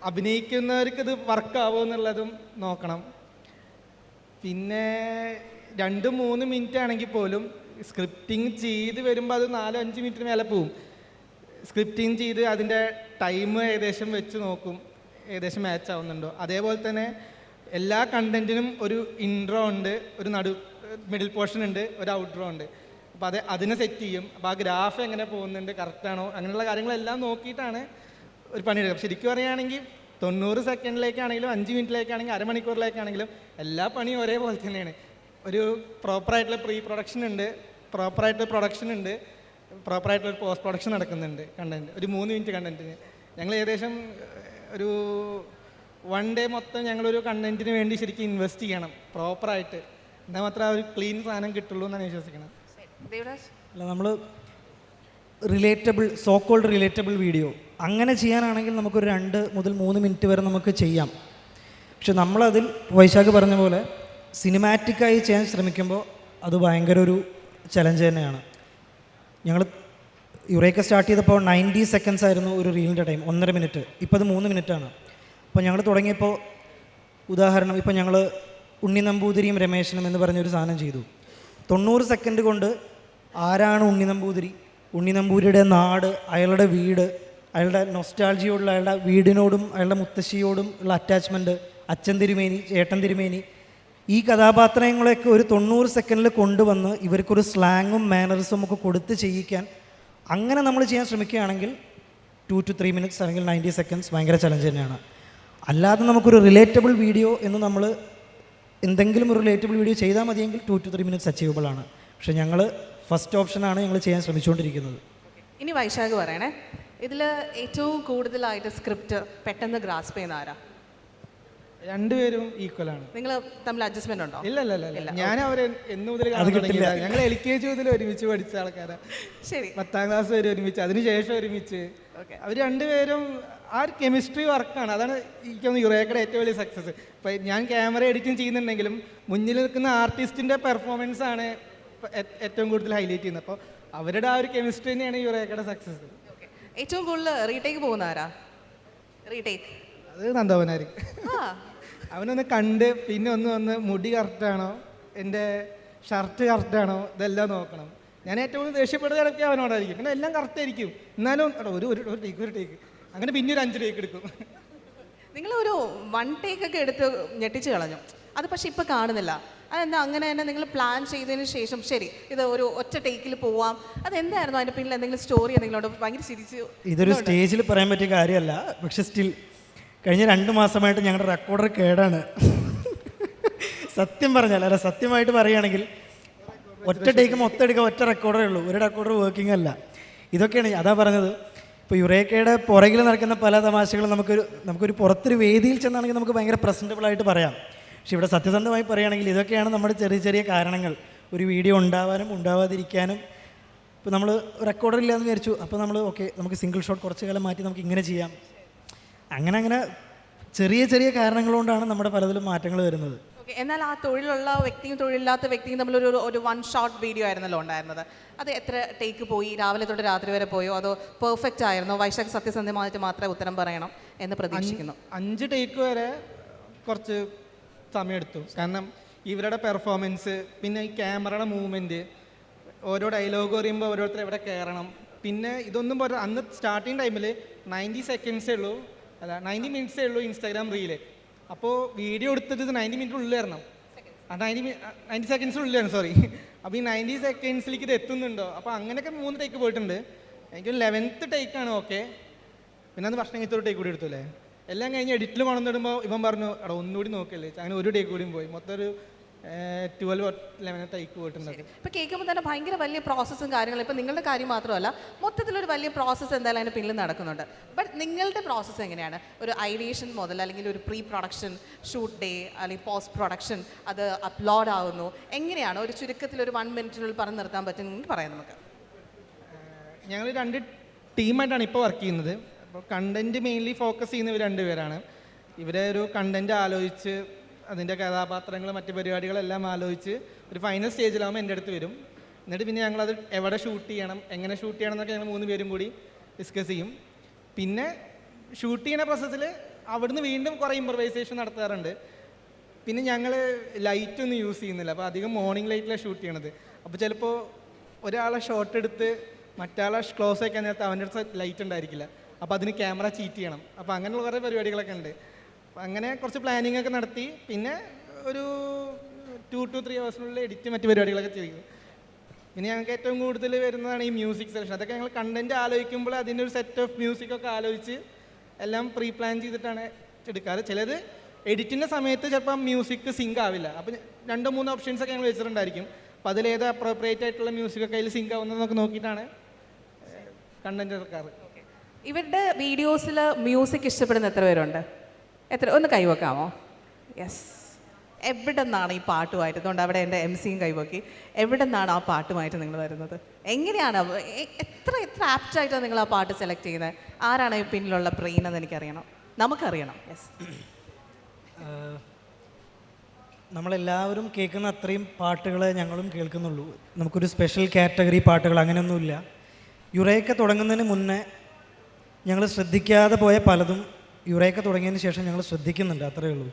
അഭിനയിക്കുന്നവർക്ക് ഇത് വർക്കാവോ എന്നുള്ളതും നോക്കണം. പിന്നെ 2-3 മിനിറ്റ് ആണെങ്കിൽ പോലും സ്ക്രിപ്റ്റിംഗ് ചെയ്ത് വരുമ്പോൾ അത് 4-5 മിനിറ്റിന് മേലെ പോവും. സ്ക്രിപ്റ്റിംഗ് ചെയ്ത് അതിൻ്റെ ടൈം ഏകദേശം വെച്ച് നോക്കും, ഏകദേശം മാച്ച് ആവുന്നുണ്ടോ. അതേപോലെ തന്നെ എല്ലാ കണ്ടൻറ്റിനും ഒരു ഇൻട്രോ ഉണ്ട്, ഒരു മിഡിൽ പോർഷൻ ഉണ്ട്, ഒരു ഔട്ട്രോ ഉണ്ട്. അപ്പോൾ അതിനെ സെറ്റ് ചെയ്യും. അപ്പോൾ ആ ഗ്രാഫ് എങ്ങനെ പോകുന്നുണ്ട്, കറക്റ്റാണോ, അങ്ങനെയുള്ള കാര്യങ്ങളെല്ലാം നോക്കിയിട്ടാണ് ഒരു പണിയെടുക്കുക. ശരിക്കും പറയുകയാണെങ്കിൽ 90 സെക്കൻഡിലേക്കാണെങ്കിലും 5 മിനിറ്റിലേക്കാണെങ്കിലും അരമണിക്കൂറിലേക്കാണെങ്കിലും എല്ലാ പണിയും ഒരേപോലെ തന്നെയാണ്. ഒരു പ്രോപ്പറായിട്ടുള്ള പ്രീ പ്രൊഡക്ഷൻ ഉണ്ട്, പ്രോപ്പറായിട്ടുള്ള പ്രൊഡക്ഷൻ ഉണ്ട്, പ്രോപ്പറായിട്ടുള്ള പോസ്റ്റ് പ്രൊഡക്ഷൻ നടക്കുന്നുണ്ട്. കണ്ടൻറ്റ് ഒരു 3 മിനിറ്റ് കണ്ടൻറ്റിന് ഞങ്ങൾ ഏകദേശം ഒരു 1 ഡേ മൊത്തം ഞങ്ങളൊരു കണ്ടൻറ്റിന് വേണ്ടി ശരിക്കും ഇൻവെസ്റ്റ് ചെയ്യണം പ്രോപ്പറായിട്ട്. എന്നാൽ മാത്രമേ ഒരു ക്ലീൻ സാധനം കിട്ടുള്ളൂ എന്നാണ് വിശ്വസിക്കുന്നത്. അല്ല, നമ്മൾ സോ കോൾഡ് റിലേറ്റബിൾ വീഡിയോ അങ്ങനെ ചെയ്യാനാണെങ്കിൽ നമുക്കൊരു 2 മുതൽ 3 മിനിറ്റ് വരെ നമുക്ക് ചെയ്യാം. പക്ഷെ നമ്മളതിൽ വൈശാഖ് പറഞ്ഞ പോലെ സിനിമാറ്റിക്കായി ചെയ്യാൻ ശ്രമിക്കുമ്പോൾ അത് ഭയങ്കര ഒരു ചലഞ്ച് തന്നെയാണ്. ഞങ്ങൾ യുറേക്ക സ്റ്റാർട്ട് ചെയ്തപ്പോൾ 90 സെക്കൻഡ്സ് ആയിരുന്നു ഒരു റീലിൻ്റെ ടൈം, 1.5 മിനിറ്റ്. ഇപ്പോൾ അത് 3 മിനിറ്റാണ്. അപ്പോൾ ഞങ്ങൾ തുടങ്ങിയപ്പോൾ ഉദാഹരണം ഇപ്പോൾ ഞങ്ങൾ ഉണ്ണി നമ്പൂതിരിയും രമേശനും എന്ന് പറഞ്ഞൊരു സാധനം ചെയ്തു. 90 സെക്കൻഡ് കൊണ്ട് ആരാണ് ഉണ്ണി നമ്പൂതിരി, ഉണ്ണി നമ്പൂതിരിയുടെ നാട്, അയാളുടെ വീട്, അയാളുടെ നൊസ്റ്റാൾജിയോടുള്ള അയാളുടെ വീടിനോടും അയാളുടെ മുത്തശ്ശിയോടും ഉള്ള അറ്റാച്ച്മെൻറ്റ്, അച്ഛൻ തിരുമേനി, ചേട്ടൻ തിരുമേനി, ഈ കഥാപാത്രങ്ങളെയൊക്കെ ഒരു 90 സെക്കൻഡിൽ കൊണ്ടുവന്ന് ഇവർക്കൊരു സ്ലാങ്ങും മാനറിസും ഒക്കെ കൊടുത്ത് ചെയ്യിക്കാൻ അങ്ങനെ നമ്മൾ ചെയ്യാൻ ശ്രമിക്കുകയാണെങ്കിൽ 2 to 3 മിനിറ്റ്സ് അല്ലെങ്കിൽ 90 സെക്കൻഡ്സ് ഭയങ്കര ചലഞ്ച് തന്നെയാണ്. അല്ലാതെ നമുക്കൊരു റിലേറ്റബിൾ വീഡിയോ എന്ന് നമ്മൾ എന്തെങ്കിലും ഒരു റിലേറ്റബിൾ വീഡിയോ ചെയ്താൽ മതിയെങ്കിൽ 2 to 3 മിനിറ്റ്സ് അച്ചീവബിൾ ആണ്. പക്ഷേ ഞങ്ങൾ ഫസ്റ്റ് ഓപ്ഷനാണ് ഞങ്ങൾ ചെയ്യാൻ ശ്രമിച്ചുകൊണ്ടിരിക്കുന്നത്. ഇനി വൈശാഖ് പറയണേ, ഇതിൽ ഏറ്റവും കൂടുതലായിട്ട് സ്ക്രിപ്റ്റ് പെട്ടെന്ന് ഗ്രാസ്പ് ചെയ്യുന്ന ആരാ? രണ്ടുപേരും ഈക്വലാണ്. നിങ്ങൾ തമ്മിൽ അഡ്ജസ്റ്റ്മെന്റ് ഉണ്ടോ? ഇല്ല. ഞാൻ അവരെ എന്ന് മുതൽ ഞങ്ങൾ LKG മുതൽ ഒരുമിച്ച് പഠിച്ച ആൾക്കാരാണ്. ശരി. 10ാം ക്ലാസ് വരെ ഒരുമിച്ച്, അതിനുശേഷം ഒരുമിച്ച്. അവർ രണ്ടുപേരും ആ ഒരു കെമിസ്ട്രി വർക്കാണ്. അതാണ് എനിക്കൊന്ന് യുറേക്കയുടെ ഏറ്റവും വലിയ സക്സസ്. ഇപ്പം ഞാൻ ക്യാമറ എഡിറ്റിംഗ് ചെയ്യുന്നുണ്ടെങ്കിലും മുന്നിൽ നിൽക്കുന്ന ആർട്ടിസ്റ്റിൻ്റെ പെർഫോമൻസ് ആണ് ഏറ്റവും കൂടുതൽ ഹൈലൈറ്റ് ചെയ്യുന്നത്. അപ്പോൾ അവരുടെ ആ ഒരു കെമിസ്ട്രി തന്നെയാണ് യുറേക്കയുടെ സക്സസ്. ഏറ്റവും കൂടുതൽ റീടേക്ക് പോകുന്ന ആരാ? റീടേക്ക് അത് നന്ദവനായിരിക്കും. അവനൊന്ന് കണ്ട് പിന്നെ ഒന്ന് മുടി കറക്റ്റാണോ, എൻ്റെ ഷർട്ട് കറക്റ്റാണോ, ഇതെല്ലാം നോക്കണം. ഞാൻ ഏറ്റവും കൂടുതൽ ദേഷ്യപ്പെടുന്നതൊക്കെ അവനോടായിരിക്കും. പിന്നെ എല്ലാം കറക്റ്റായിരിക്കും, എന്നാലും ഒരു ടേക്ക് അങ്ങനെ പിന്നെ ഒരു 5 ടേക്ക് എടുക്കും. നിങ്ങളൊരു 1 ടേക്ക് ഒക്കെ എടുത്ത് ഞെട്ടിച്ച് കളഞ്ഞു. അത് പക്ഷെ ഇപ്പം കാണുന്നില്ല. അതെന്താ അങ്ങനെ തന്നെ നിങ്ങൾ പ്ലാൻ ചെയ്തതിന് ശേഷം ശരി ഇത് ഒരു ഒറ്റ ടേക്കിൽ പോവാം, അതെന്തായിരുന്നു അതിൻ്റെ പിന്നിൽ എന്തെങ്കിലും സ്റ്റോറി എന്തെങ്കിലും ഭയങ്കര ചിരിച്ച്? ഇതൊരു സ്റ്റേജിൽ പറയാൻ പറ്റിയ കാര്യമല്ല, പക്ഷെ സ്റ്റിൽ കഴിഞ്ഞ 2 മാസമായിട്ട് ഞങ്ങളുടെ റെക്കോർഡർ കേടാണ്. സത്യം പറഞ്ഞാൽ അല്ല, സത്യമായിട്ട് പറയുകയാണെങ്കിൽ ഒറ്റ ടേക്ക് മൊത്തം എടുക്കുക, ഒറ്റ റെക്കോർഡറേ ഉള്ളൂ, ഒരു റെക്കോർഡർ വർക്കിംഗ് അല്ല. ഇതൊക്കെയാണ് അതാ പറഞ്ഞത്. ഇപ്പോൾ യുറേക്കയുടെ പുറകിൽ നടക്കുന്ന പല തമാശകളും നമുക്കൊരു പുറത്തൊരു വേദിയിൽ ചെന്നാണെങ്കിൽ നമുക്ക് ഭയങ്കര പ്രസൻറ്റബിളായിട്ട് പറയാം. പക്ഷെ ഇവിടെ സത്യസന്ധമായി പറയുകയാണെങ്കിൽ ഇതൊക്കെയാണ് നമ്മുടെ ചെറിയ ചെറിയ കാരണങ്ങൾ, ഒരു വീഡിയോ ഉണ്ടാവാനും ഉണ്ടാവാതിരിക്കാനും. ഇപ്പോൾ നമ്മൾ റെക്കോർഡർ ഇല്ലയെന്ന് വിചാരിച്ചു, അപ്പോൾ നമ്മൾ ഓക്കെ നമുക്ക് സിംഗിൾ ഷോട്ട് കുറച്ച് കാലം മാറ്റി നമുക്ക് ഇങ്ങനെ ചെയ്യാം. അങ്ങനെ ചെറിയ ചെറിയ കാരണങ്ങൾ കൊണ്ടാണ് നമ്മുടെ പലതിലും മാറ്റങ്ങൾ വരുന്നത്. ഓക്കെ, എന്നാൽ ആ തൊഴിലുള്ള വ്യക്തിയും തൊഴിലില്ലാത്ത വ്യക്തിയും തമ്മിലൊരു 1 ഷോട്ട് വീഡിയോ ആയിരുന്നല്ലോ ഉണ്ടായിരുന്നത്. അത് എത്ര ടേക്ക് പോയി? രാവിലെ തൊട്ട് രാത്രി വരെ പോയോ അതോ പെർഫെക്റ്റ് ആയിരുന്നോ? വൈശാഖ് സത്യസന്ധമായിട്ട് മാത്രമേ ഉത്തരം പറയണം എന്ന് പ്രതീക്ഷിക്കുന്നു. 5 ടേക്ക് വരെ കുറച്ച് സമയമെടുത്തു. കാരണം ഇവരുടെ പെർഫോമൻസ്, പിന്നെ ഈ ക്യാമറയുടെ മൂവ്മെൻറ്റ്, ഓരോ ഡയലോഗ് പറയുമ്പോൾ ഓരോരുത്തർ എവിടെ കയറണം, പിന്നെ ഇതൊന്നും പോരാ. അന്ന് സ്റ്റാർട്ടിങ് ടൈമിൽ 90 സെക്കൻഡ്സേ ഉള്ളൂ, 90 മിനിറ്റ്സേ ഉള്ളൂ ഇൻസ്റ്റാഗ്രാം റീല്. അപ്പോൾ വീഡിയോ എടുത്തത് 90 മിനിറ്റിനുള്ളിൽ വരണം. 90 സെക്കൻഡ്സിനുള്ളിലാണ്, സോറി. അപ്പോൾ ഈ 90 സെക്കൻഡ്സിലേക്ക് ഇത് എത്തുന്നുണ്ടോ? അപ്പോൾ അങ്ങനെയൊക്കെ 3 ടേക്ക് പോയിട്ടുണ്ട്. എനിക്ക് 11th ടേക്കാണ് ഓക്കെ. പിന്നെ അത് ഭക്ഷണം കഴിച്ചൊരു ടേക്ക് കൂടി എടുത്തു അല്ലേ. എല്ലാം കഴിഞ്ഞ് എഡിറ്റിൽ കൊണ്ടുവന്നിടുമ്പോൾ ഇവൻ പറഞ്ഞു എടാ ഒന്നുകൂടി നോക്കല്ലേ, അങ്ങനെ ഒരു ടേക്ക് കൂടിയും പോയി. മൊത്തം ഒരു 12-11 ടേക്ക് പോയിട്ടുണ്ട്. ഇപ്പോൾ കേൾക്കുമ്പോൾ തന്നെ ഭയങ്കര വലിയ പ്രോസസ്സും കാര്യങ്ങളും. ഇപ്പോൾ നിങ്ങളുടെ കാര്യം മാത്രമല്ല, മൊത്തത്തിലൊരു വലിയ പ്രോസസ്സ് എന്തായാലും അതിന് പിന്നിൽ നടക്കുന്നുണ്ട്. ബട്ട് നിങ്ങളുടെ പ്രോസസ്സ് എങ്ങനെയാണ്? ഒരു ഐഡിയേഷൻ മുതൽ അല്ലെങ്കിൽ ഒരു പ്രീ പ്രൊഡക്ഷൻ, ഷൂട്ട് ഡേ അല്ലെങ്കിൽ പോസ്റ്റ് പ്രൊഡക്ഷൻ, അത് അപ്ലോഡ് ആവുന്നു, എങ്ങനെയാണ് ഒരു ചുരുക്കത്തിൽ ഒരു 1 മിനിറ്റിനുള്ളിൽ പറഞ്ഞു നിർത്താൻ പറ്റുമെങ്കിൽ പറയാം നമുക്ക്. ഞങ്ങൾ 2 ടീമായിട്ടാണ് ഇപ്പോൾ വർക്ക് ചെയ്യുന്നത്. അപ്പോൾ കണ്ടൻറ്റ് മെയിൻലി ഫോക്കസ് ചെയ്യുന്നവർ 2 പേരാണ്. ഇവരെ ഒരു കണ്ടൻറ്റ് ആലോചിച്ച് അതിൻ്റെ കഥാപാത്രങ്ങൾ മറ്റ് പരിപാടികളെല്ലാം ആലോചിച്ച് ഒരു ഫൈനൽ സ്റ്റേജിലാകുമ്പോൾ എൻ്റെ അടുത്ത് വരും. എന്നിട്ട് പിന്നെ ഞങ്ങളത് എവിടെ ഷൂട്ട് ചെയ്യണം, എങ്ങനെ ഷൂട്ട് ചെയ്യണം എന്നൊക്കെ ഞങ്ങൾ 3 പേരും കൂടി ഡിസ്കസ് ചെയ്യും. പിന്നെ ഷൂട്ട് ചെയ്യുന്ന പ്രോസസ്സിൽ അവിടുന്ന് വീണ്ടും കുറേ ഇമ്പ്രവൈസേഷൻ നടത്താറുണ്ട്. പിന്നെ ഞങ്ങൾ ലൈറ്റൊന്നും യൂസ് ചെയ്യുന്നില്ല, അപ്പോൾ അധികം മോർണിംഗ് ലൈറ്റിലാണ് ഷൂട്ട് ചെയ്യണത്. അപ്പോൾ ചിലപ്പോൾ ഒരാളെ ഷോട്ട് എടുത്ത് മറ്റാളെ ക്ലോസ് വയ്ക്കാൻ നേരത്തെ അവൻ്റെ അടുത്ത് ലൈറ്റ് ഉണ്ടായിരിക്കില്ല, അപ്പോൾ അതിന് ക്യാമറ ചീറ്റ് ചെയ്യണം. അപ്പോൾ അങ്ങനെയുള്ള കുറേ പരിപാടികളൊക്കെ ഉണ്ട്. അപ്പോൾ അങ്ങനെ കുറച്ച് പ്ലാനിങ് ഒക്കെ നടത്തി പിന്നെ ഒരു 2 to 3 ഹവേഴ്സിനുള്ളിൽ എഡിറ്റ് മറ്റ് പരിപാടികളൊക്കെ ചെയ്യും. പിന്നെ ഞങ്ങൾക്ക് ഏറ്റവും കൂടുതൽ വരുന്നതാണ് ഈ മ്യൂസിക് സെലക്ഷൻ. അതൊക്കെ ഞങ്ങൾ കണ്ടൻറ്റ് ആലോചിക്കുമ്പോൾ അതിൻ്റെ ഒരു സെറ്റ് ഓഫ് മ്യൂസിക്കൊക്കെ ആലോചിച്ച് എല്ലാം പ്രീ പ്ലാൻ ചെയ്തിട്ടാണ് എടുക്കാറ്. ചിലത് എഡിറ്റിൻ്റെ സമയത്ത് ചിലപ്പം മ്യൂസിക് സിങ്ക് ആവില്ല, അപ്പോൾ 2-3 ഓപ്ഷൻസൊക്കെ ഞങ്ങൾ വെച്ചിട്ടുണ്ടായിരിക്കും. അപ്പോൾ അതിലേത് അപ്രോപ്രിയേറ്റ് ആയിട്ടുള്ള മ്യൂസിക്കൊക്കെ അതിൽ സിങ്ക് ആവുന്നതെന്നൊക്കെ നോക്കിയിട്ടാണ് കണ്ടൻറ്റ് എടുക്കാറ്. ഇവരുടെ വീഡിയോസിൽ മ്യൂസിക് ഇഷ്ടപ്പെടുന്ന എത്ര പേരുണ്ട്? ഒന്ന് കൈവെക്കാമോ? യെസ്. എവിടെ നിന്നാണ് ഈ പാട്ടുമായിട്ട്? അതുകൊണ്ട് അവിടെ എൻ്റെ MC കൈവക്കി. എവിടെ നിന്നാണ് ആ പാട്ടുമായിട്ട് നിങ്ങൾ വരുന്നത്? എങ്ങനെയാണ് എത്ര ആപ്റ്റായിട്ടാണ് നിങ്ങൾ ആ പാട്ട് സെലക്ട് ചെയ്യുന്നത്? ആരാണ് ഈ പിന്നിലുള്ള ബ്രെയിൻ എന്ന് എനിക്കറിയണം, നമുക്കറിയണം. യെസ്. നമ്മളെല്ലാവരും കേൾക്കുന്ന അത്രയും പാട്ടുകളെ ഞങ്ങളും കേൾക്കുന്നുള്ളൂ. നമുക്കൊരു സ്പെഷ്യൽ കാറ്റഗറി പാട്ടുകൾ അങ്ങനെയൊന്നുമില്ല. യുറേക്ക തുടങ്ങുന്നതിന് മുന്നേ ഞങ്ങൾ ശ്രദ്ധിക്കാതെ പോയ പലതും യുറേക്ക തുടങ്ങിയതിന് ശേഷം ഞങ്ങൾ ശ്രദ്ധിക്കുന്നുണ്ട്, അത്രയേ ഉള്ളൂ.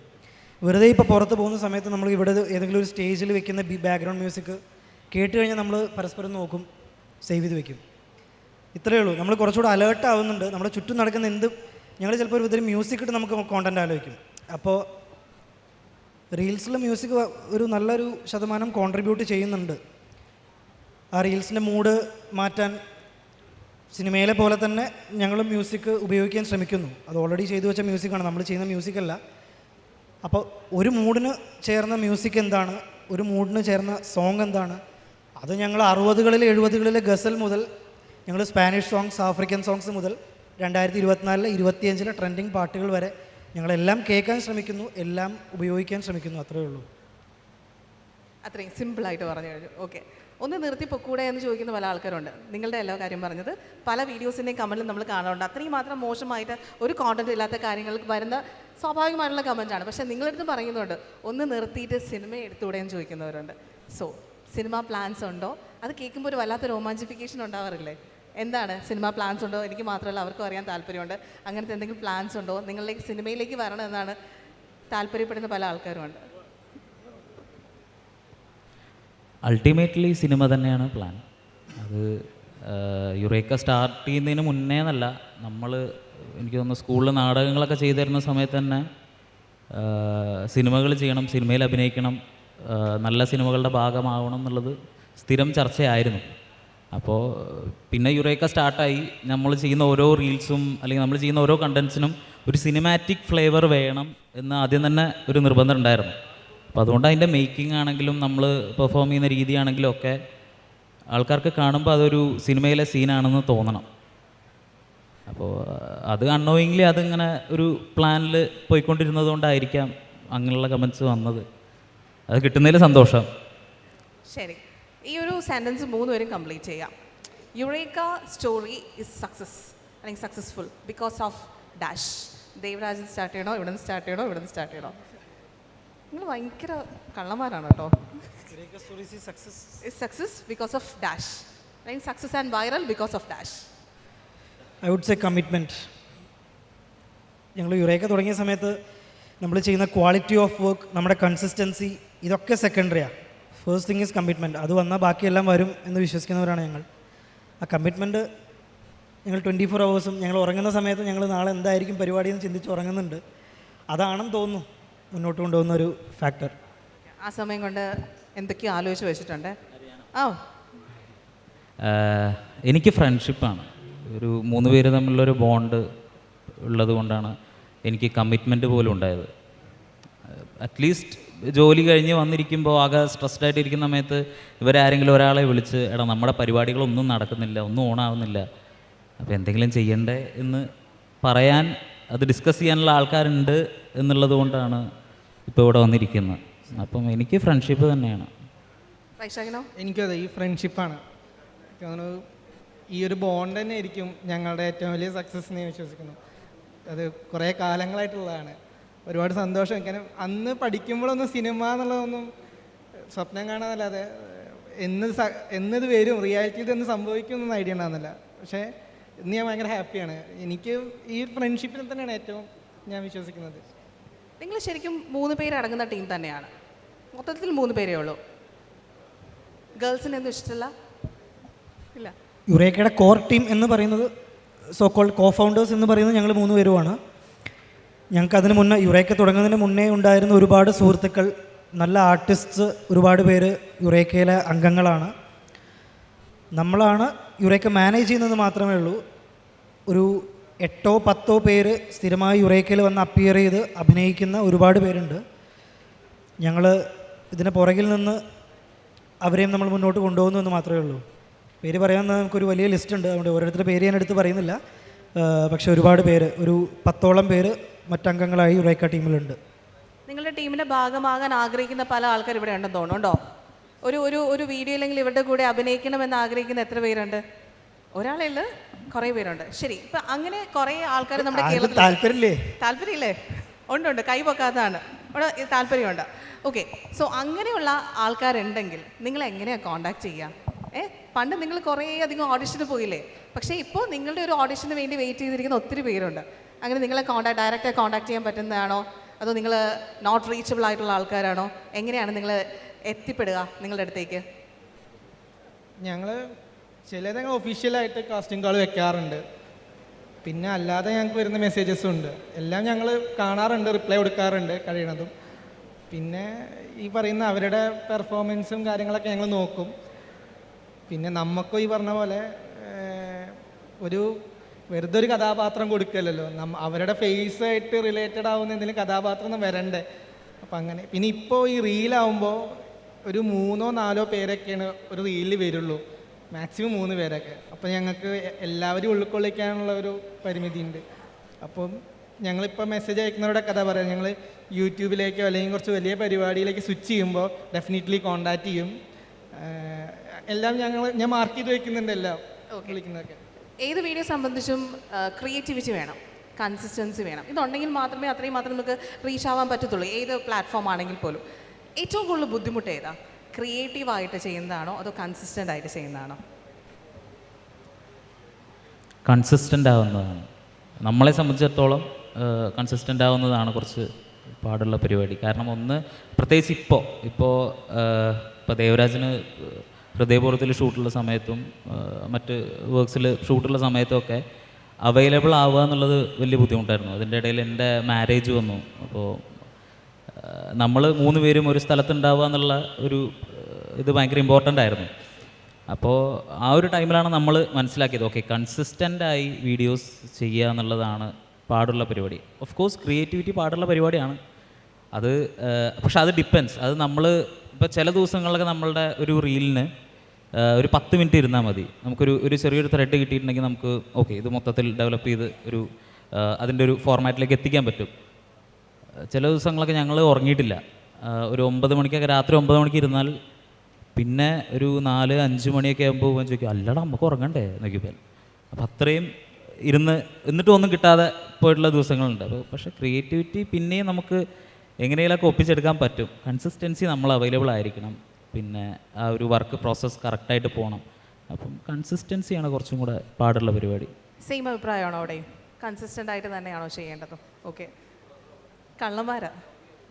വെറുതെ ഇപ്പോൾ പുറത്ത് പോകുന്ന സമയത്ത് നമ്മൾ ഇവിടെ ഏതെങ്കിലും ഒരു സ്റ്റേജിൽ വെക്കുന്ന ബാക്ക്ഗ്രൗണ്ട് മ്യൂസിക് കേട്ട് കഴിഞ്ഞാൽ നമ്മൾ പരസ്പരം നോക്കും, സേവ് ചെയ്ത് വെക്കും. ഇത്രയേ ഉള്ളൂ. നമ്മൾ കുറച്ചുകൂടെ അലേർട്ട് ആവുന്നുണ്ട്. നമ്മുടെ ചുറ്റും നടക്കുന്ന ഞങ്ങൾ ചിലപ്പോൾ ഒരു വിധത്തിൽ മ്യൂസിക് ഇട്ട് നമുക്ക് കോണ്ടൻറ്റ് ആലോചിക്കും. അപ്പോൾ റീൽസിൽ മ്യൂസിക് ഒരു നല്ലൊരു ശതമാനം കോൺട്രിബ്യൂട്ട് ചെയ്യുന്നുണ്ട്. ആ റീൽസിൻ്റെ മൂഡ് മാറ്റാൻ സിനിമയിലെ പോലെ തന്നെ ഞങ്ങൾ മ്യൂസിക് ഉപയോഗിക്കാൻ ശ്രമിക്കുന്നു. അത് ഓൾറെഡി ചെയ്തു വെച്ച മ്യൂസിക്കാണ്, നമ്മൾ ചെയ്യുന്ന മ്യൂസിക്കല്ല. അപ്പോൾ ഒരു മൂഡിന് ചേർന്ന മ്യൂസിക് എന്താണ്, ഒരു മൂഡിന് ചേർന്ന സോങ് എന്താണ്, അത് ഞങ്ങൾ 60കളിൽ 70കളിലെ ഗസൽ മുതൽ ഞങ്ങൾ സ്പാനിഷ് സോങ്സ്, ആഫ്രിക്കൻ സോങ്സ് മുതൽ 2024 25 ട്രെൻഡിങ് പാട്ടുകൾ വരെ ഞങ്ങളെല്ലാം കേൾക്കാൻ ശ്രമിക്കുന്നു, എല്ലാം ഉപയോഗിക്കാൻ ശ്രമിക്കുന്നു, അത്രയേ ഉള്ളൂ. അത്രയും സിമ്പിളായിട്ട് പറഞ്ഞു കഴിഞ്ഞു. ഓക്കെ, ഒന്ന് നിർത്തി പൊക്കൂടെ എന്ന് ചോദിക്കുന്ന പല ആൾക്കാരുണ്ട്. നിങ്ങളുടെ എല്ലാ കാര്യം പറഞ്ഞത് പല വീഡിയോസിൻ്റെയും കമൻറ്റിൽ നമ്മൾ കാണാറുണ്ട്. അത്രയും മാത്രം മോശമായിട്ട് ഒരു കോണ്ടൻറ്റ് ഇല്ലാത്ത കാര്യങ്ങൾക്ക് വരുന്ന സ്വാഭാവികമായിട്ടുള്ള കമൻറ്റാണ്. പക്ഷേ നിങ്ങളടുത്ത് പറയുന്നുണ്ട് ഒന്ന് നിർത്തിയിട്ട് സിനിമ എടുത്തുകൂടെ എന്ന് ചോദിക്കുന്നവരുണ്ട്. സോ സിനിമ പ്ലാൻസ് ഉണ്ടോ? അത് കേൾക്കുമ്പോൾ ഒരു വല്ലാത്ത റൊമാൻറ്റിഫിക്കേഷൻ ഉണ്ടാവാറില്ലേ? എന്താണ് സിനിമ പ്ലാൻസ് ഉണ്ടോ? എനിക്ക് മാത്രമല്ല, അവർക്കും അറിയാൻ താല്പര്യമുണ്ട്. അങ്ങനത്തെ എന്തെങ്കിലും പ്ലാൻസ് ഉണ്ടോ? നിങ്ങളിലേക്ക് സിനിമയിലേക്ക് വരണം എന്നാണ് താല്പര്യപ്പെടുന്ന പല ആൾക്കാരുമുണ്ട്. അൾട്ടിമേറ്റ്ലി സിനിമ തന്നെയാണ് പ്ലാൻ. അത് യുറേക്ക സ്റ്റാർട്ട് ചെയ്യുന്നതിന് മുന്നേ എന്നല്ല, നമ്മൾ എനിക്ക് തോന്നുന്നു സ്കൂളിൽ നാടകങ്ങളൊക്കെ ചെയ്തു തരുന്ന സമയത്ത് തന്നെ സിനിമകൾ ചെയ്യണം, സിനിമയിൽ അഭിനയിക്കണം, നല്ല സിനിമകളുടെ ഭാഗമാവണം എന്നുള്ളത് സ്ഥിരം ചർച്ചയായിരുന്നു. അപ്പോൾ പിന്നെ യുറേക്ക സ്റ്റാർട്ടായി, നമ്മൾ ചെയ്യുന്ന ഓരോ റീൽസും അല്ലെങ്കിൽ നമ്മൾ ചെയ്യുന്ന ഓരോ കണ്ടൻസിനും ഒരു സിനിമാറ്റിക് ഫ്ലേവർ വേണം എന്ന് ആദ്യം തന്നെ ഒരു നിർബന്ധം ഉണ്ടായിരുന്നു. അപ്പോൾ അതുകൊണ്ട് അതിൻ്റെ മേക്കിംഗ് ആണെങ്കിലും നമ്മൾ പെർഫോം ചെയ്യുന്ന രീതിയാണെങ്കിലും ഒക്കെ ആൾക്കാർക്ക് കാണുമ്പോൾ അതൊരു സിനിമയിലെ സീനാണെന്ന് തോന്നണം. അപ്പോൾ അത് അൺനോയിങ്ലി അതിങ്ങനെ ഒരു പ്ലാനിൽ പോയിക്കൊണ്ടിരുന്നത് കൊണ്ടായിരിക്കാം അങ്ങനെയുള്ള കമൻസ് വന്നത്. അത് കിട്ടുന്നതിൽ സന്തോഷം. ശരി, ഈ ഒരു സെൻറ്റൻസ് 3 പേരും കംപ്ലീറ്റ് ചെയ്യാം. യുറേക്ക സ്റ്റോറി ഇസ് സക്സസ് അല്ലെങ്കിൽ successful because of dash. Devarajan start ചെയ്യണോ, ഇവിടെ നിന്ന് സ്റ്റാർട്ട് ചെയ്യണോ, ഇവിടെ നിന്ന് സ്റ്റാർട്ട് ചെയ്യണോ? നിങ്ങൾ ഭയങ്കര കള്ളന്മാരാണ് കേട്ടോ. സക്സസ് ബിക്കോസ് ഓഫ് ഡാഷ് അല്ലെങ്കിൽ success and viral because of dash. I would say commitment. ഞങ്ങൾ യുറേക്ക തുടങ്ങിയ സമയത്ത് നമ്മൾ ചെയ്യുന്ന ക്വാളിറ്റി ഓഫ് വർക്ക്, നമ്മുടെ കൺസിസ്റ്റൻസി, ഇതൊക്കെ സെക്കൻഡറിയാണ്. First thing is commitment. അത് വന്നാൽ ബാക്കിയെല്ലാം വരും എന്ന് വിശ്വസിക്കുന്നവരാണ് ഞങ്ങൾ. ആ കമ്മിറ്റ്മെൻറ്റ് ഞങ്ങൾ 24 hours ഞങ്ങൾ ഉറങ്ങുന്ന സമയത്ത് ഞങ്ങൾ നാളെ എന്തായിരിക്കും പരിപാടി എന്ന് ചിന്തിച്ച് ഉറങ്ങുന്നുണ്ട്. അതാണെന്ന് തോന്നുന്നു മുന്നോട്ട് കൊണ്ടുപോകുന്ന ഒരു ഫാക്ടർ. ആ സമയം കൊണ്ട് എന്തൊക്കെയോ ആലോചിച്ച് വെച്ചിട്ടുണ്ട്. ആ എനിക്ക് ഫ്രണ്ട്ഷിപ്പാണ്. ഒരു 3 പേര് തമ്മിലുള്ളൊരു ബോണ്ട് ഉള്ളത് കൊണ്ടാണ് എനിക്ക് കമ്മിറ്റ്മെൻറ്റ് പോലും ഉണ്ടായത്. അറ്റ്ലീസ്റ്റ് ജോലി കഴിഞ്ഞ് വന്നിരിക്കുമ്പോൾ ആകെ സ്ട്രെസ്ഡ് ആയിട്ടിരിക്കുന്ന സമയത്ത് ഇവരാരെങ്കിലും ഒരാളെ വിളിച്ച് എടാ നമ്മുടെ പരിപാടികളൊന്നും നടക്കുന്നില്ല, ഒന്നും ഓണാവുന്നില്ല, അപ്പോൾ എന്തെങ്കിലും ചെയ്യണ്ടേ എന്ന് പറയാൻ, അത് ഡിസ്കസ് ചെയ്യാനുള്ള ആൾക്കാരുണ്ട് എന്നുള്ളത് കൊണ്ടാണ് ഇപ്പോൾ ഇവിടെ വന്നിരിക്കുന്നത്. അപ്പം എനിക്ക് ഫ്രണ്ട്ഷിപ്പ് തന്നെയാണ്. എനിക്കത് ഈ ഫ്രണ്ട്ഷിപ്പാണ് തോന്നുന്നു. ഈ ഒരു ബോണ്ട് തന്നെ ആയിരിക്കും ഞങ്ങളുടെ ഏറ്റവും വലിയ സക്സസ് എന്ന് വിശ്വസിക്കുന്നു. അത് കുറേ കാലങ്ങളായിട്ടുള്ളതാണ്. ഒരുപാട് സന്തോഷം. കാരണം അന്ന് പഠിക്കുമ്പോഴൊന്നും സിനിമ എന്നുള്ളതൊന്നും സ്വപ്നം കാണാനല്ലാതെ എന്നത് വരും, റിയാലിറ്റി ഇതെന്ന് സംഭവിക്കുമെന്നൊന്നും ഐഡിയ ഉണ്ടാകുന്നില്ല. പക്ഷേ ഇന്ന് ഞാൻ ഭയങ്കര ഹാപ്പിയാണ്. എനിക്ക് ഈ ഫ്രണ്ട്ഷിപ്പിൽ തന്നെയാണ് ഏറ്റവും ഞാൻ വിശ്വസിക്കുന്നത്. നിങ്ങൾ ശരിക്കും 3 പേര് അടങ്ങുന്ന ടീം തന്നെയാണ്. മൊത്തത്തിൽ 3 പേരേ ഉള്ളൂ. ഗേൾസിന് എന്തും ഇഷ്ടമല്ല? ഇല്ല. യുറേക്കയുടെ കോർ ടീം എന്ന് പറയുന്നത്, സോ കോൾഡ് കോ ഫൗണ്ടേഴ്സ് എന്ന് പറയുന്നത് ഞങ്ങൾ 3 പേരുമാണ്. ഞങ്ങൾക്ക് അതിന് മുന്നേ, യുറേക്ക തുടങ്ങുന്നതിന് മുന്നേ ഉണ്ടായിരുന്ന ഒരുപാട് സുഹൃത്തുക്കൾ, നല്ല ആർട്ടിസ്റ്റ്സ് ഒരുപാട് പേര് യുറേക്കയിലെ അംഗങ്ങളാണ്. നമ്മളാണ് യുറേക്ക മാനേജ് ചെയ്യുന്നത് മാത്രമേ ഉള്ളൂ. ഒരു 8-10 പേര് സ്ഥിരമായി യുറേക്കയിൽ വന്ന് അപ്പിയർ ചെയ്ത് അഭിനയിക്കുന്ന ഒരുപാട് പേരുണ്ട്. ഞങ്ങൾ ഇതിന് പുറകിൽ നിന്ന് അവരെയും നമ്മൾ മുന്നോട്ട് കൊണ്ടുപോകുന്നു എന്ന് മാത്രമേ ഉള്ളൂ. പേര് പറയാമെന്ന് നമുക്കൊരു വലിയ ലിസ്റ്റ് ഉണ്ട്, അതുകൊണ്ട് ഓരോരുത്തരുടെ പേര് ഞാൻ എടുത്ത് പറയുന്നില്ല. പക്ഷേ ഒരുപാട് പേര്, ഒരു 10ഓളം പേര് മറ്റംഗങ്ങളായി യുറേക്ക ടീമിലുണ്ട്. നിങ്ങളുടെ ടീമിൻ്റെ ഭാഗമാകാൻ ആഗ്രഹിക്കുന്ന പല ആൾക്കാർ ഇവിടെ ഉണ്ടെന്ന് തോന്നുന്നുണ്ടോ? ഒരു വീഡിയോ അല്ലെങ്കിൽ ഇവരുടെ കൂടെ അഭിനയിക്കണമെന്ന് ആഗ്രഹിക്കുന്ന എത്ര പേരുണ്ട്? ഒരാളുള്ള കുറേ പേരുണ്ട്. ശരി, ഇപ്പം അങ്ങനെ കുറേ ആൾക്കാർ നമ്മുടെ കേരളത്തിൽ താല്പര്യമില്ലേ? താല്പര്യമില്ലേ? ഉണ്ട്, കൈ പൊക്കാത്തതാണ്. അവിടെ താല്പര്യമുണ്ട്. ഓക്കെ, സോ അങ്ങനെയുള്ള ആൾക്കാരുണ്ടെങ്കിൽ നിങ്ങൾ എങ്ങനെയാണ് കോൺടാക്ട് ചെയ്യുക? പണ്ട് നിങ്ങൾ കുറേ അധികം ഓഡിഷന് പോയില്ലേ, പക്ഷേ ഇപ്പോൾ നിങ്ങളുടെ ഒരു ഓഡിഷന് വേണ്ടി വെയിറ്റ് ചെയ്തിരിക്കുന്ന ഒത്തിരി പേരുണ്ട്. അങ്ങനെ നിങ്ങളെ ഡയറക്റ്റായി കോൺടാക്ട് ചെയ്യാൻ പറ്റുന്നതാണോ, അതോ നിങ്ങൾ നോട്ട് റീച്ചബിൾ ആയിട്ടുള്ള ആൾക്കാരാണോ? എങ്ങനെയാണ് നിങ്ങൾ എത്തിപ്പെടുക നിങ്ങളുടെ അടുത്തേക്ക്? ഞങ്ങൾ ചിലതങ്ങൾ ഒഫീഷ്യലായിട്ട് കാസ്റ്റിംഗ് കാൾ വെക്കാറുണ്ട്, പിന്നെ അല്ലാതെ ഞങ്ങൾക്ക് വരുന്ന മെസ്സേജസും ഉണ്ട്. എല്ലാം ഞങ്ങൾ കാണാറുണ്ട്, റിപ്ലൈ കൊടുക്കാറുണ്ട് കഴിയണതും. പിന്നെ ഈ പറയുന്ന അവരുടെ പെർഫോമൻസും കാര്യങ്ങളൊക്കെ ഞങ്ങൾ നോക്കും. പിന്നെ നമുക്കും ഈ പറഞ്ഞ പോലെ ഒരു വെറുതെ ഒരു കഥാപാത്രം കൊടുക്കല്ലോ, അവരുടെ ഫേസായിട്ട് റിലേറ്റഡ് ആവുന്ന എന്തെങ്കിലും കഥാപാത്രം വരണ്ടേ. അപ്പം അങ്ങനെ. പിന്നെ ഇപ്പോൾ ഈ റീലാവുമ്പോൾ ഒരു 3-4 പേരൊക്കെയാണ് ഒരു റീലിൽ വരുള്ളൂ, മാക്സിമം 3 പേരൊക്കെ. അപ്പോൾ ഞങ്ങൾക്ക് എല്ലാവരും ഉൾക്കൊള്ളിക്കാനുള്ള ഒരു പരിമിതി ഉണ്ട്. അപ്പം ഞങ്ങളിപ്പോൾ മെസ്സേജ് അയക്കുന്നവരുടെ കഥ പറയാം, ഞങ്ങൾ യൂട്യൂബിലേക്കോ അല്ലെങ്കിൽ കുറച്ച് വലിയ പരിപാടിയിലേക്ക് സ്വിച്ച് ചെയ്യുമ്പോൾ ഡെഫിനറ്റ്ലി കോൺടാക്റ്റ് ചെയ്യും. എല്ലാം ഞാൻ മാർക്ക് ചെയ്ത് വയ്ക്കുന്നുണ്ട് എല്ലാം വിളിക്കുന്നതൊക്കെ. ഏത് വീഡിയോ സംബന്ധിച്ചും ക്രിയേറ്റിവിറ്റി വേണം, കൺസിസ്റ്റൻസി വേണം. ഇതുണ്ടെങ്കിൽ മാത്രമേ അത്രയും മാത്രം നമുക്ക് റീച്ച് ആവാൻ പറ്റത്തുള്ളൂ, ഏത് പ്ലാറ്റ്ഫോം ആണെങ്കിൽ പോലും. ഏറ്റവും കൂടുതൽ ബുദ്ധിമുട്ട് ഏതാ? ക്രിയേറ്റീവായിട്ട് ചെയ്യുന്നതാണോ അതോ കൺസിസ്റ്റൻ്റ് ആയിട്ട് ചെയ്യുന്നതാണോ? കൺസിസ്റ്റൻ്റ് ആവുന്നതാണ് നമ്മളെ സംബന്ധിച്ചിടത്തോളം. കൺസിസ്റ്റൻ്റ് ആവുന്നതാണ് കുറച്ച് പാടുള്ള പരിപാടി. കാരണം ഒന്ന്, പ്രത്യേകിച്ച് ഇപ്പോൾ ദേവരാജിന് ഹൃദയപൂർവ്വത്തിൽ ഷൂട്ടുള്ള സമയത്തും മറ്റ് വർക്ക്സിൽ ഷൂട്ടുള്ള സമയത്തും ഒക്കെ അവൈലബിൾ ആവുക എന്നുള്ളത് വലിയ ബുദ്ധിമുട്ടായിരുന്നു. അതിൻ്റെ ഇടയിൽ എൻ്റെ മാരേജ് വന്നു. അപ്പോൾ നമ്മൾ 3 പേരും ഒരു സ്ഥലത്തുണ്ടാവുക എന്നുള്ള ഒരു ഇത് ഭയങ്കര ഇമ്പോർട്ടൻ്റ് ആയിരുന്നു. അപ്പോൾ ആ ഒരു ടൈമിലാണ് നമ്മൾ മനസ്സിലാക്കിയത്, ഓക്കെ, കൺസിസ്റ്റൻ്റായി വീഡിയോസ് ചെയ്യുക എന്നുള്ളതാണ് പാടുള്ള പരിപാടി. ഓഫ് കോഴ്സ് ക്രിയേറ്റിവിറ്റി പാടുള്ള പരിപാടിയാണ് അത്. പക്ഷെ അത് ഡിപ്പെൻസ്. അത് നമ്മൾ ഇപ്പോൾ ചില ദിവസങ്ങളിലൊക്കെ നമ്മളുടെ ഒരു റീലിന് ഒരു 10 മിനിറ്റ് ഇരുന്നാൽ മതി. നമുക്കൊരു ചെറിയൊരു ത്രെഡ് കിട്ടിയിട്ടുണ്ടെങ്കിൽ നമുക്ക് ഓക്കെ ഇത് മൊത്തത്തിൽ ഡെവലപ്പ് ചെയ്ത് അതിൻ്റെ ഒരു ഫോർമാറ്റിലേക്ക് എത്തിക്കാൻ പറ്റും. ചില ദിവസങ്ങളൊക്കെ ഞങ്ങൾ ഉറങ്ങിയിട്ടില്ല. ഒരു 9 മണിക്കൊക്കെ, രാത്രി 9 മണിക്ക് ഇരുന്നാൽ പിന്നെ ഒരു 4-5 മണിയൊക്കെ ആകുമ്പോൾ ചോദിക്കും, അല്ലടാ നമുക്ക് ഉറങ്ങണ്ടേ നോക്കിയപ്പോൾ. അപ്പോൾ അത്രയും എന്നിട്ടും ഒന്നും കിട്ടാതെ പോയിട്ടുള്ള ദിവസങ്ങളുണ്ട്. അപ്പോൾ പക്ഷേ ക്രിയേറ്റിവിറ്റി പിന്നെയും നമുക്ക് എങ്ങനെയെങ്കിലൊക്കെ ഒപ്പിച്ചെടുക്കാൻ പറ്റും. കൺസിസ്റ്റൻസി നമ്മൾ അവൈലബിൾ ആയിരിക്കണം. പിന്നെ ആ ഒരു വർക്ക് പ്രോസസ്സ് കറക്റ്റായിട്ട് പോകണം. അപ്പം കൺസിസ്റ്റൻസിയാണ് കുറച്ചും കൂടെ പാടുള്ള പരിപാടി. സെയിം അഭിപ്രായമാണോ അവിടെ? കൺസിസ്റ്റൻ്റ് ആയിട്ട് തന്നെയാണോ ചെയ്യേണ്ടത്? ഓക്കെ, കള്ളന്മാരാ.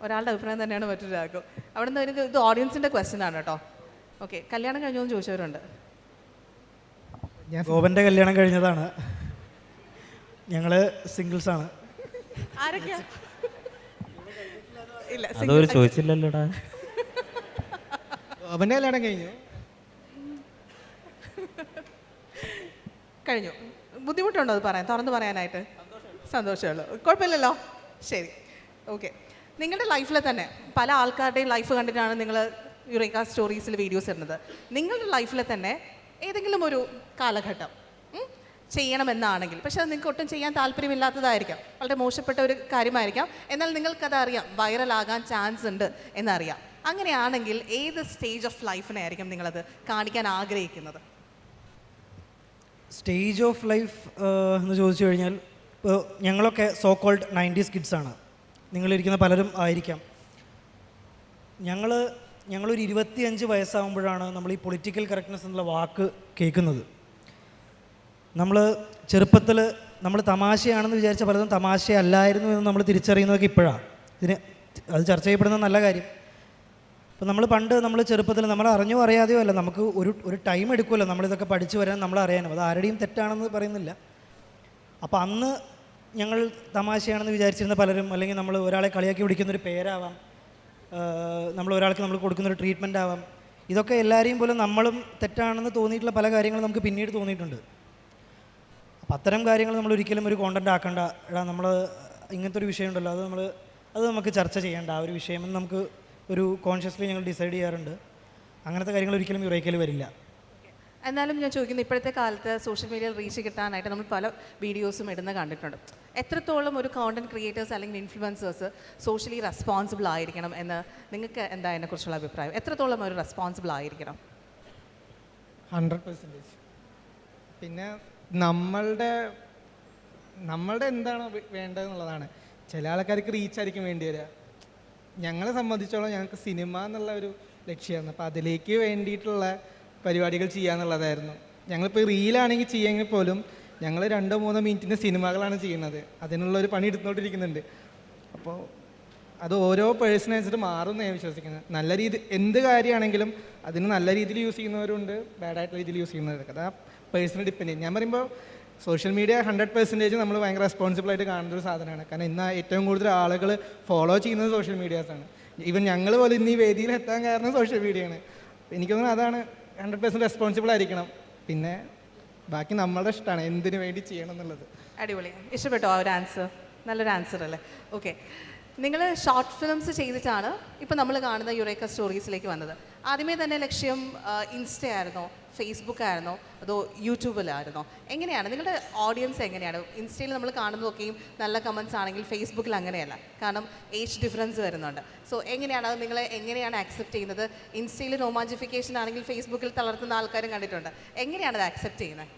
ഒരാളുടെ അഭിപ്രായം തന്നെയാണ് മറ്റൊരാൾക്കും. അവിടെ നിന്ന് ഇത് ഓഡിയൻസിൻ്റെ ക്വസ്റ്റ്യൻ ആണ് കേട്ടോ. ഓക്കെ, കല്യാണം കഴിഞ്ഞോ എന്ന് ചോദിച്ചവരുണ്ട്. ഗോപൻ്റെ കല്യാണം കഴിഞ്ഞതാണ്, ഞങ്ങൾ സിംഗിൾസാണ്. ആരൊക്കെയാ? ഇല്ല, അതൊരു ചോദിച്ചില്ലല്ലോടാ. അവൻ്റെ കല്യാണം കഴിഞ്ഞു. ബുദ്ധിമുട്ടുണ്ടോ അത് പറയാൻ, തുറന്ന് പറയാനായിട്ട്? സന്തോഷമുള്ളൂ, കുഴപ്പമില്ലല്ലോ. ശരി, ഓക്കെ. നിങ്ങളുടെ ലൈഫിൽ തന്നെ പല ആൾക്കാരുടെയും ലൈഫ് കണ്ടിട്ടാണ് നിങ്ങൾ യുറേക്ക സ്റ്റോറീസിൽ വീഡിയോസ് ഇടുന്നത്. നിങ്ങളുടെ ലൈഫിൽ തന്നെ ഏതെങ്കിലും ഒരു കാലഘട്ടം ചെയ്യണമെന്നാണെങ്കിൽ, പക്ഷെ അത് നിങ്ങൾക്ക് ഒട്ടും ചെയ്യാൻ താല്പര്യമില്ലാത്തതായിരിക്കാം, വളരെ മോശപ്പെട്ട ഒരു കാര്യമായിരിക്കാം, എന്നാൽ നിങ്ങൾക്കത് അറിയാം, വൈറലാകാൻ ചാൻസ് ഉണ്ട് എന്നറിയാം. അങ്ങനെയാണെങ്കിൽ ഏത് സ്റ്റേജ് ഓഫ് ലൈഫിനെ ആയിരിക്കും നിങ്ങളത് കാണിക്കാൻ ആഗ്രഹിക്കുന്നത്? സ്റ്റേജ് ഓഫ് ലൈഫ് എന്ന് ചോദിച്ചു കഴിഞ്ഞാൽ, ഇപ്പോൾ ഞങ്ങളൊക്കെ സോ കോൾഡ് 90s കിഡ്സാണ്. നിങ്ങളിരിക്കുന്ന പലരും ആയിരിക്കാം. ഞങ്ങളൊരു 25 വയസ്സാകുമ്പോഴാണ് നമ്മൾ ഈ പൊളിറ്റിക്കൽ കറക്റ്റ്നെസ് എന്നുള്ള വാക്ക് കേൾക്കുന്നത്. നമ്മൾ ചെറുപ്പത്തിൽ നമ്മൾ തമാശയാണെന്ന് വിചാരിച്ച പലതും തമാശയല്ലായിരുന്നു എന്ന് നമ്മൾ തിരിച്ചറിയുന്നതൊക്കെ ഇപ്പോഴാണ്. അത് ചർച്ച ചെയ്യപ്പെടുന്ന നല്ല കാര്യം. അപ്പോൾ നമ്മൾ ചെറുപ്പത്തിൽ നമ്മൾ അറിഞ്ഞോ അറിയാതെയോ അല്ല, നമുക്ക് ഒരു ടൈം എടുക്കുമല്ലോ നമ്മളിതൊക്കെ പഠിച്ചു വരാൻ, നമ്മൾ അറിയാനും. അത് ആരുടെയും തെറ്റാണെന്ന് പറയുന്നില്ല. അപ്പോൾ അന്ന് ഞങ്ങൾ തമാശയാണെന്ന് വിചാരിച്ചിരുന്ന പലരും, അല്ലെങ്കിൽ നമ്മൾ ഒരാളെ കളിയാക്കി വിളിക്കുന്നൊരു പേരാവാം, നമ്മൾ ഒരാൾക്ക് നമ്മൾ കൊടുക്കുന്നൊരു ട്രീറ്റ്മെൻ്റ് ആവാം, ഇതൊക്കെ എല്ലാവരെയും പോലെ നമ്മളും തെറ്റാണെന്ന് തോന്നിയിട്ടുള്ള പല കാര്യങ്ങളും നമുക്ക് പിന്നീട് തോന്നിയിട്ടുണ്ട്. അപ്പം അത്തരം കാര്യങ്ങൾ നമ്മൾ ഒരിക്കലും ഒരു കോണ്ടൻറ്റ് ആക്കണ്ട. നമ്മൾ ഇങ്ങനത്തെ ഒരു വിഷയം ഉണ്ടല്ലോ, അത് നമുക്ക് ചർച്ച ചെയ്യേണ്ട ആ ഒരു വിഷയമെന്ന് നമുക്ക് ഒരു കോൺഷ്യസ്ലി ഞങ്ങൾ ഡിസൈഡ് ചെയ്യാറുണ്ട്. അങ്ങനത്തെ കാര്യങ്ങൾ ഒരിക്കലും യുറേക്കയിൽ വരില്ല. എന്നാലും ഞാൻ ചോദിക്കുന്നത്, ഇപ്പോഴത്തെ കാലത്ത് സോഷ്യൽ മീഡിയയിൽ റീച്ച് കിട്ടാനായിട്ട് നമ്മൾ പല വീഡിയോസും ഇടുന്ന കണ്ടിട്ടുണ്ട്. എത്രത്തോളം ഒരു കോണ്ടന്റ് ക്രിയേറ്റേഴ്സ് അല്ലെങ്കിൽ ഇൻഫ്ലുവൻസേഴ്സ് സോഷ്യലി റെസ്പോൺസിബിൾ ആയിരിക്കണം എന്ന് നിങ്ങൾക്ക് എന്താ അതിനെക്കുറിച്ചുള്ള അഭിപ്രായം? എത്രത്തോളം ഒരു റെസ്പോൺസിബിൾ ആയിരിക്കണം? 100%. പിന്നെ നമ്മളുടെ എന്താണ് വേണ്ടതെന്നുള്ളതാണ്. ചില ആൾക്കാർക്ക് റീച്ചായിരിക്കും വേണ്ടി വരിക. ഞങ്ങളെ സംബന്ധിച്ചോളം ഞങ്ങൾക്ക് സിനിമ എന്നുള്ള ഒരു ലക്ഷ്യമായിരുന്നു. അപ്പോൾ അതിലേക്ക് വേണ്ടിയിട്ടുള്ള പരിപാടികൾ ചെയ്യാന്നുള്ളതായിരുന്നു. ഞങ്ങളിപ്പോൾ റീലാണെങ്കിൽ ചെയ്യുമെങ്കിൽ പോലും ഞങ്ങൾ 2-3 മിനിറ്റിൻ്റെ സിനിമകളാണ് ചെയ്യുന്നത്. അതിനുള്ളൊരു പണി എടുത്തുകൊണ്ടിരിക്കുന്നുണ്ട്. അപ്പോൾ അത് ഓരോ പേഴ്സണനുസരിച്ച് മാറുമെന്ന് ഞാൻ വിശ്വസിക്കുന്നത്. നല്ല രീതി എന്ത് കാര്യമാണെങ്കിലും അതിന് നല്ല രീതിയിൽ യൂസ് ചെയ്യുന്നവരുണ്ട്, ബാഡായിട്ടുള്ള രീതിയിൽ യൂസ് ചെയ്യുന്നവരൊക്കെ. അത് ആ പേഴ്സണൽ ഡിപ്പെൻഡ് ചെയ്യും. ഞാൻ പറയുമ്പോൾ സോഷ്യൽ മീഡിയ 100% നമ്മൾ ഭയങ്കര റെസ്പോൺസിബിളായിട്ട് കാണുന്ന ഒരു സാധനമാണ്. കാരണം ഇന്ന് ഏറ്റവും കൂടുതൽ ആളുകൾ ഫോളോ ചെയ്യുന്നത് സോഷ്യൽ മീഡിയാസാണ്. ഈവൻ ഞങ്ങൾ പോലും ഇന്ന് ഈ വേദിയിൽ എത്താൻ കാരണം സോഷ്യൽ മീഡിയയാണ്. എനിക്ക് തോന്നുന്നു അതാണ് 100% റെസ്പോൺസിബിൾ ആയിരിക്കണം. പിന്നെ ബാക്കി നമ്മളുടെ ഇഷ്ടമാണ് എന്തിനു വേണ്ടി ചെയ്യണം എന്നുള്ളത്. അടിപൊളി, ഇഷ്ടപ്പെട്ടോ ആ ഒരു ആൻസർ? നല്ലൊരു ആൻസർ അല്ലേ? ഓക്കെ, നിങ്ങൾ ഷോർട്ട് ഫിലിംസ് ചെയ്തിട്ടാണ് ഇപ്പോൾ നമ്മൾ കാണുന്ന യുറേക്ക സ്റ്റോറീസിലേക്ക് വന്നത്. ആദ്യമേ തന്നെ ലക്ഷ്യം ഇൻസ്റ്റ ആയിരുന്നോ, ഫേസ്ബുക്ക് ആയിരുന്നോ, അതോ യൂട്യൂബിലായിരുന്നോ? എങ്ങനെയാണ് നിങ്ങളുടെ ഓഡിയൻസ്? എങ്ങനെയാണ് ഇൻസ്റ്റയിൽ നമ്മൾ കാണുന്നതൊക്കെയും നല്ല കമൻസ് ആണെങ്കിൽ ഫേസ്ബുക്കിൽ അങ്ങനെയല്ല, കാരണം ഏജ് ഡിഫറൻസ് വരുന്നുണ്ട്. സോ എങ്ങനെയാണ് അത് നിങ്ങൾ എങ്ങനെയാണ് ആക്സെപ്റ്റ് ചെയ്യുന്നത്? ഇൻസ്റ്റയിൽ റൊമാൻറ്റിഫിക്കേഷൻ ആണെങ്കിൽ ഫേസ്ബുക്കിൽ തളർത്തുന്ന ആൾക്കാരും കണ്ടിട്ടുണ്ട്. എങ്ങനെയാണ് അത് ആക്സെപ്റ്റ് ചെയ്യുന്നത്?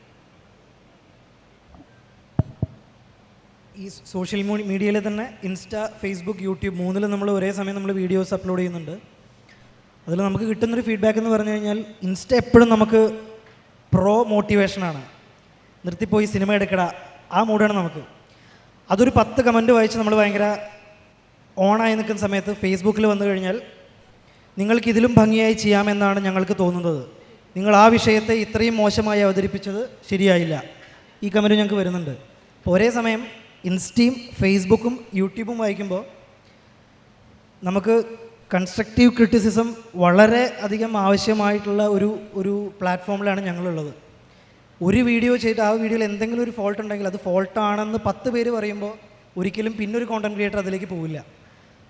ഈ സോഷ്യൽ മീഡിയയിൽ തന്നെ ഇൻസ്റ്റ, ഫേസ്ബുക്ക്, യൂട്യൂബ് മൂന്നിലും നമ്മൾ ഒരേ സമയം നമ്മൾ വീഡിയോസ് അപ്ലോഡ് ചെയ്യുന്നുണ്ട്. അതിൽ നമുക്ക് കിട്ടുന്നൊരു ഫീഡ്ബാക്ക് എന്ന് പറഞ്ഞു കഴിഞ്ഞാൽ ഇൻസ്റ്റ എപ്പോഴും നമുക്ക് പ്രോ മോട്ടിവേഷനാണ്. നിർത്തിപ്പോയി സിനിമ എടുക്കട, ആ മൂഡാണ് നമുക്ക്. അതൊരു 10 കമൻറ്റ് വായിച്ച് നമ്മൾ ഭയങ്കര ഓണായി നിൽക്കുന്ന സമയത്ത് ഫേസ്ബുക്കിൽ വന്നു കഴിഞ്ഞാൽ നിങ്ങൾക്കിതിലും ഭംഗിയായി ചെയ്യാമെന്നാണ് ഞങ്ങൾക്ക് തോന്നുന്നത്, നിങ്ങൾ ആ വിഷയത്തെ ഇത്രയും മോശമായി അവതരിപ്പിച്ചത് ശരിയായില്ല, ഈ കമൻറ്റ് ഞങ്ങൾക്ക് വരുന്നുണ്ട്. അപ്പോൾ ഒരേ സമയം ഇൻസ്റ്റയും ഫേസ്ബുക്കും യൂട്യൂബും വായിക്കുമ്പോൾ നമുക്ക് കൺസ്ട്രക്റ്റീവ് ക്രിറ്റിസിസം വളരെ അധികം ആവശ്യമായിട്ടുള്ള ഒരു പ്ലാറ്റ്ഫോമിലാണ് ഞങ്ങളുള്ളത്. ഒരു വീഡിയോ ചെയ്തിട്ട് ആ വീഡിയോയിൽ എന്തെങ്കിലും ഒരു ഫോൾട്ട് ഉണ്ടെങ്കിൽ അത് ഫോൾട്ടാണെന്ന് 10 പേര് പറയുമ്പോൾ ഒരിക്കലും പിന്നൊരു കോണ്ടൻറ് ക്രിയേറ്റർ അതിലേക്ക് പോവില്ല.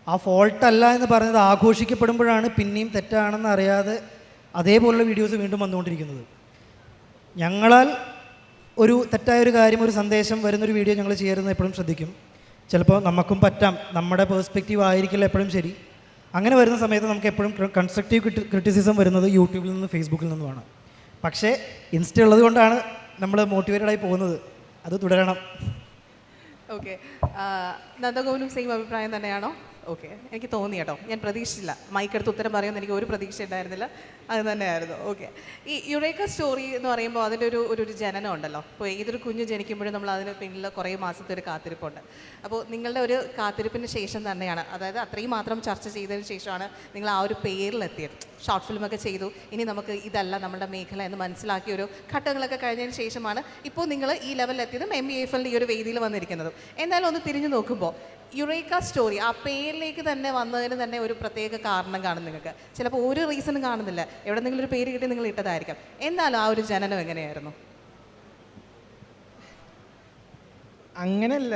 ആ ഫോൾട്ടല്ല എന്ന് പറഞ്ഞത് ആഘോഷിക്കപ്പെടുമ്പോഴാണ് പിന്നെയും തെറ്റാണെന്ന് അറിയാതെ അതേപോലുള്ള വീഡിയോസ് വീണ്ടും വന്നുകൊണ്ടിരിക്കുന്നത്. ഞങ്ങളാൽ ഒരു തെറ്റായൊരു കാര്യം, ഒരു സന്ദേശം വരുന്നൊരു വീഡിയോ ഞങ്ങൾ ചെയ്യരുതെന്ന് എപ്പോഴും ശ്രദ്ധിക്കും. ചിലപ്പോൾ നമുക്കും പറ്റാം, നമ്മുടെ പേഴ്സ്പെക്റ്റീവ് ആയിരിക്കില്ല എപ്പോഴും ശരി. അങ്ങനെ വരുന്ന സമയത്ത് നമുക്ക് എപ്പോഴും കൺസ്ട്രക്റ്റീവ് ക്രിറ്റിസിസം വരുന്നത് യൂട്യൂബിൽ നിന്ന് ഫേസ്ബുക്കിൽ നിന്നുമാണ്. പക്ഷേ ഇൻസ്റ്റ ഉള്ളത് കൊണ്ടാണ് നമ്മൾ മോട്ടിവേറ്റഡായി പോകുന്നത്. അത് തുടരണം. ഓക്കെ, നന്ദഗോപനും സെയിം അഭിപ്രായം തന്നെയാണോ? ഓക്കെ, എനിക്ക് തോന്നി കേട്ടോ, ഞാൻ പ്രതീക്ഷിച്ചില്ല മൈക്കെടുത്ത് ഉത്തരം പറയുമെന്ന് എനിക്ക് ഒരു പ്രതീക്ഷ ഉണ്ടായിരുന്നില്ല. അത് തന്നെയായിരുന്നു. ഓക്കെ, ഈ യുറേക്ക സ്റ്റോറി എന്ന് പറയുമ്പോൾ അതിൻ്റെ ഒരു ജനനം ഉണ്ടല്ലോ. ഇപ്പോൾ ഏതൊരു കുഞ്ഞ് ജനിക്കുമ്പോഴും നമ്മൾ അതിന് പിന്നിൽ കുറേ മാസത്തെ ഒരു കാത്തിരിപ്പുണ്ട്. അപ്പോൾ നിങ്ങളുടെ ഒരു കാത്തിരിപ്പിന് ശേഷം തന്നെയാണ്, അതായത് അത്രയും മാത്രം ചർച്ച ചെയ്തതിന് ശേഷമാണ് നിങ്ങൾ ആ ഒരു പേരിലെത്തിയത്. ഷോർട്ട് ഫിലിമൊക്കെ ചെയ്തു, ഇനി നമുക്ക് ഇതല്ല നമ്മുടെ മേഖല എന്ന് മനസ്സിലാക്കിയ ഒരു ഘട്ടങ്ങളൊക്കെ കഴിഞ്ഞതിന് ശേഷമാണ് ഇപ്പോൾ നിങ്ങൾ ഈ ലെവലിലെത്തിയതും MBAFL ഈ ഒരു വേദിയിൽ വന്നിരിക്കുന്നതും. എന്തായാലും ഒന്ന് തിരിഞ്ഞു നോക്കുമ്പോൾ യുറേക്ക സ്റ്റോറി ആ പേരിലേക്ക് തന്നെ വന്നതിന് തന്നെ ഒരു പ്രത്യേക കാരണം കാണും നിങ്ങൾക്ക്. ചിലപ്പോൾ ഒരു റീസണും കാണുന്നില്ല, എവിടെന്നെങ്കിലും ഒരു പേര് കിട്ടി നിങ്ങൾ ഇട്ടതായിരിക്കാം. എന്നാലും ആ ഒരു ജനനം എങ്ങനെയായിരുന്നു? അങ്ങനെയല്ല,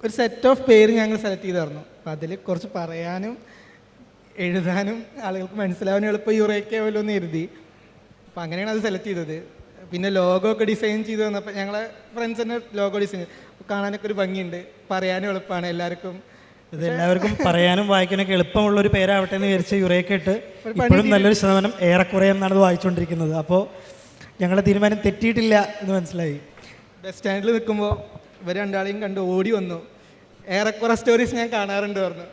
ഒരു സെറ്റ് ഓഫ് പേര് ഞങ്ങൾ സെലക്ട് ചെയ്തായിരുന്നു. അപ്പം അതിൽ കുറച്ച് പറയാനും എഴുതാനും ആളുകൾക്ക് മനസ്സിലാവാനും എളുപ്പം യുറേക്കയാവല്ലോ എന്ന് എഴുതി. അപ്പം അങ്ങനെയാണ് അത് സെലക്ട് ചെയ്തത്. പിന്നെ ലോഗോ ഒക്കെ ഡിസൈൻ ചെയ്ത് വന്നപ്പോൾ ഞങ്ങളെ ഫ്രണ്ട്സ് തന്നെ ലോഗോ ഡിസൈൻ, കാണാനൊക്കെ ഒരു ഭംഗിയുണ്ട്, പറയാനും എളുപ്പമാണ് എല്ലാവർക്കും. ഇതെല്ലാവർക്കും പറയാനും വായിക്കാനൊക്കെ എളുപ്പമുള്ളൊരു പേരാവട്ടെ എന്ന് വിചാരിച്ച് യുറേക്ക ഇട്ട് ഇപ്പോഴും നല്ലൊരു ശതമാനം ഏറെക്കുറെ എന്നാണ് ഇത് വായിച്ചുകൊണ്ടിരിക്കുന്നത്. അപ്പോൾ ഞങ്ങളുടെ തീരുമാനം തെറ്റിയിട്ടില്ല എന്ന് മനസ്സിലായി. ബസ് സ്റ്റാൻഡിൽ നിൽക്കുമ്പോൾ ഇവർ രണ്ടാളെയും കണ്ട് ഓടി വന്നു, ഏറെക്കുറെ സ്റ്റോറീസ് ഞാൻ കാണാറുണ്ട് പറഞ്ഞു.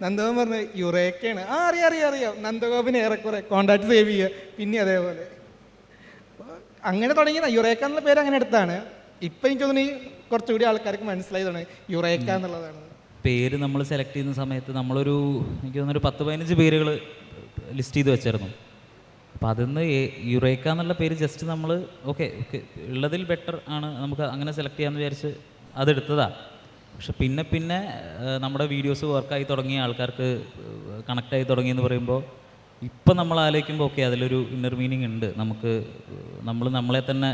നന്ദഗോപൻ പറഞ്ഞു യുറേക്കയാണ്. ആ അറിയാം നന്ദഗോപന് ഏറെക്കുറെ കോണ്ടാക്ട് സേവ് ചെയ്യുക. പിന്നെ അതേപോലെ അങ്ങനെ തുടങ്ങിയ യുറേക്ക എന്നുള്ള പേര് അങ്ങനെ എടുത്താണ്. ഇപ്പം എനിക്ക് തോന്നുന്നു കുറച്ചുകൂടി ആൾക്കാർക്ക് മനസ്സിലായി തുടങ്ങി യുറേക്ക എന്നുള്ളതാണ്. പേര് നമ്മൾ സെലക്ട് ചെയ്യുന്ന സമയത്ത് നമ്മളൊരു എനിക്ക് തോന്നുന്നൊരു 10-15 പേരുകൾ ലിസ്റ്റ് ചെയ്ത് വെച്ചായിരുന്നു. അപ്പോൾ അതിന്ന് യുറേക്ക എന്നുള്ള പേര് ജസ്റ്റ് നമ്മൾ ഓക്കെ ഉള്ളതിൽ ബെറ്റർ ആണ്, നമുക്ക് അങ്ങനെ സെലക്ട് ചെയ്യാമെന്ന് വിചാരിച്ച് അതെടുത്തതാണ്. പക്ഷെ പിന്നെ നമ്മുടെ വീഡിയോസ് വർക്കായി തുടങ്ങിയ ആൾക്കാർക്ക് കണക്റ്റായി തുടങ്ങിയെന്ന് പറയുമ്പോൾ ഇപ്പം നമ്മൾ ആലോചിക്കുമ്പോൾ ഓക്കെ അതിലൊരു ഇന്നർ മീനിങ് ഉണ്ട്, നമുക്ക് നമ്മളെ തന്നെ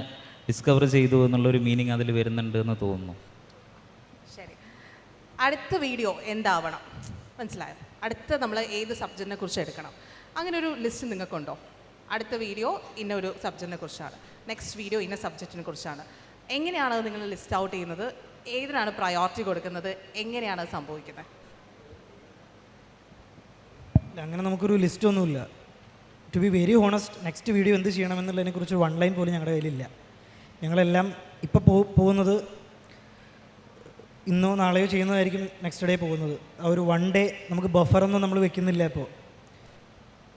ഡിസ്കവർ ചെയ്തു എന്നുള്ളൊരു മീനിങ് അതിൽ വരുന്നുണ്ട് എന്ന് തോന്നുന്നു. ശരി, അടുത്ത വീഡിയോ എന്താവണം മനസ്സിലായോ? അടുത്ത നമ്മൾ ഏത് സബ്ജക്റ്റിനെ കുറിച്ച് എടുക്കണം, അങ്ങനെ ഒരു ലിസ്റ്റ് നിങ്ങൾക്കുണ്ടോ? അടുത്ത വീഡിയോ ഇന്ന ഒരു സബ്ജക്റ്റിനെ കുറിച്ചാണ്, നെക്സ്റ്റ് വീഡിയോ ഇന്ന സബ്ജക്റ്റിനെ കുറിച്ചാണ്. എങ്ങനെയാണ് അത് നിങ്ങൾ ലിസ്റ്റ് ഔട്ട് ചെയ്യുന്നത്? ഏതിനാണ് പ്രയോറിറ്റി കൊടുക്കുന്നത്? എങ്ങനെയാണ് അത് സംഭവിക്കുന്നത്? അങ്ങനെ നമുക്കൊരു ലിസ്റ്റൊന്നുമില്ല. To be very honest, next video എന്ത് ചെയ്യണമെന്നുള്ളതിനെക്കുറിച്ച് 1 ലൈൻ പോലും ഞങ്ങളുടെ കയ്യിലില്ല. ഞങ്ങളെല്ലാം ഇപ്പോൾ പോകുന്നത് ഇന്നോ നാളെയോ ചെയ്യുന്നതായിരിക്കും നെക്സ്റ്റ് ഡേ പോകുന്നത്. ആ ഒരു വൺ ഡേ നമുക്ക് ബഫറൊന്നും നമ്മൾ വെക്കുന്നില്ല ഇപ്പോൾ.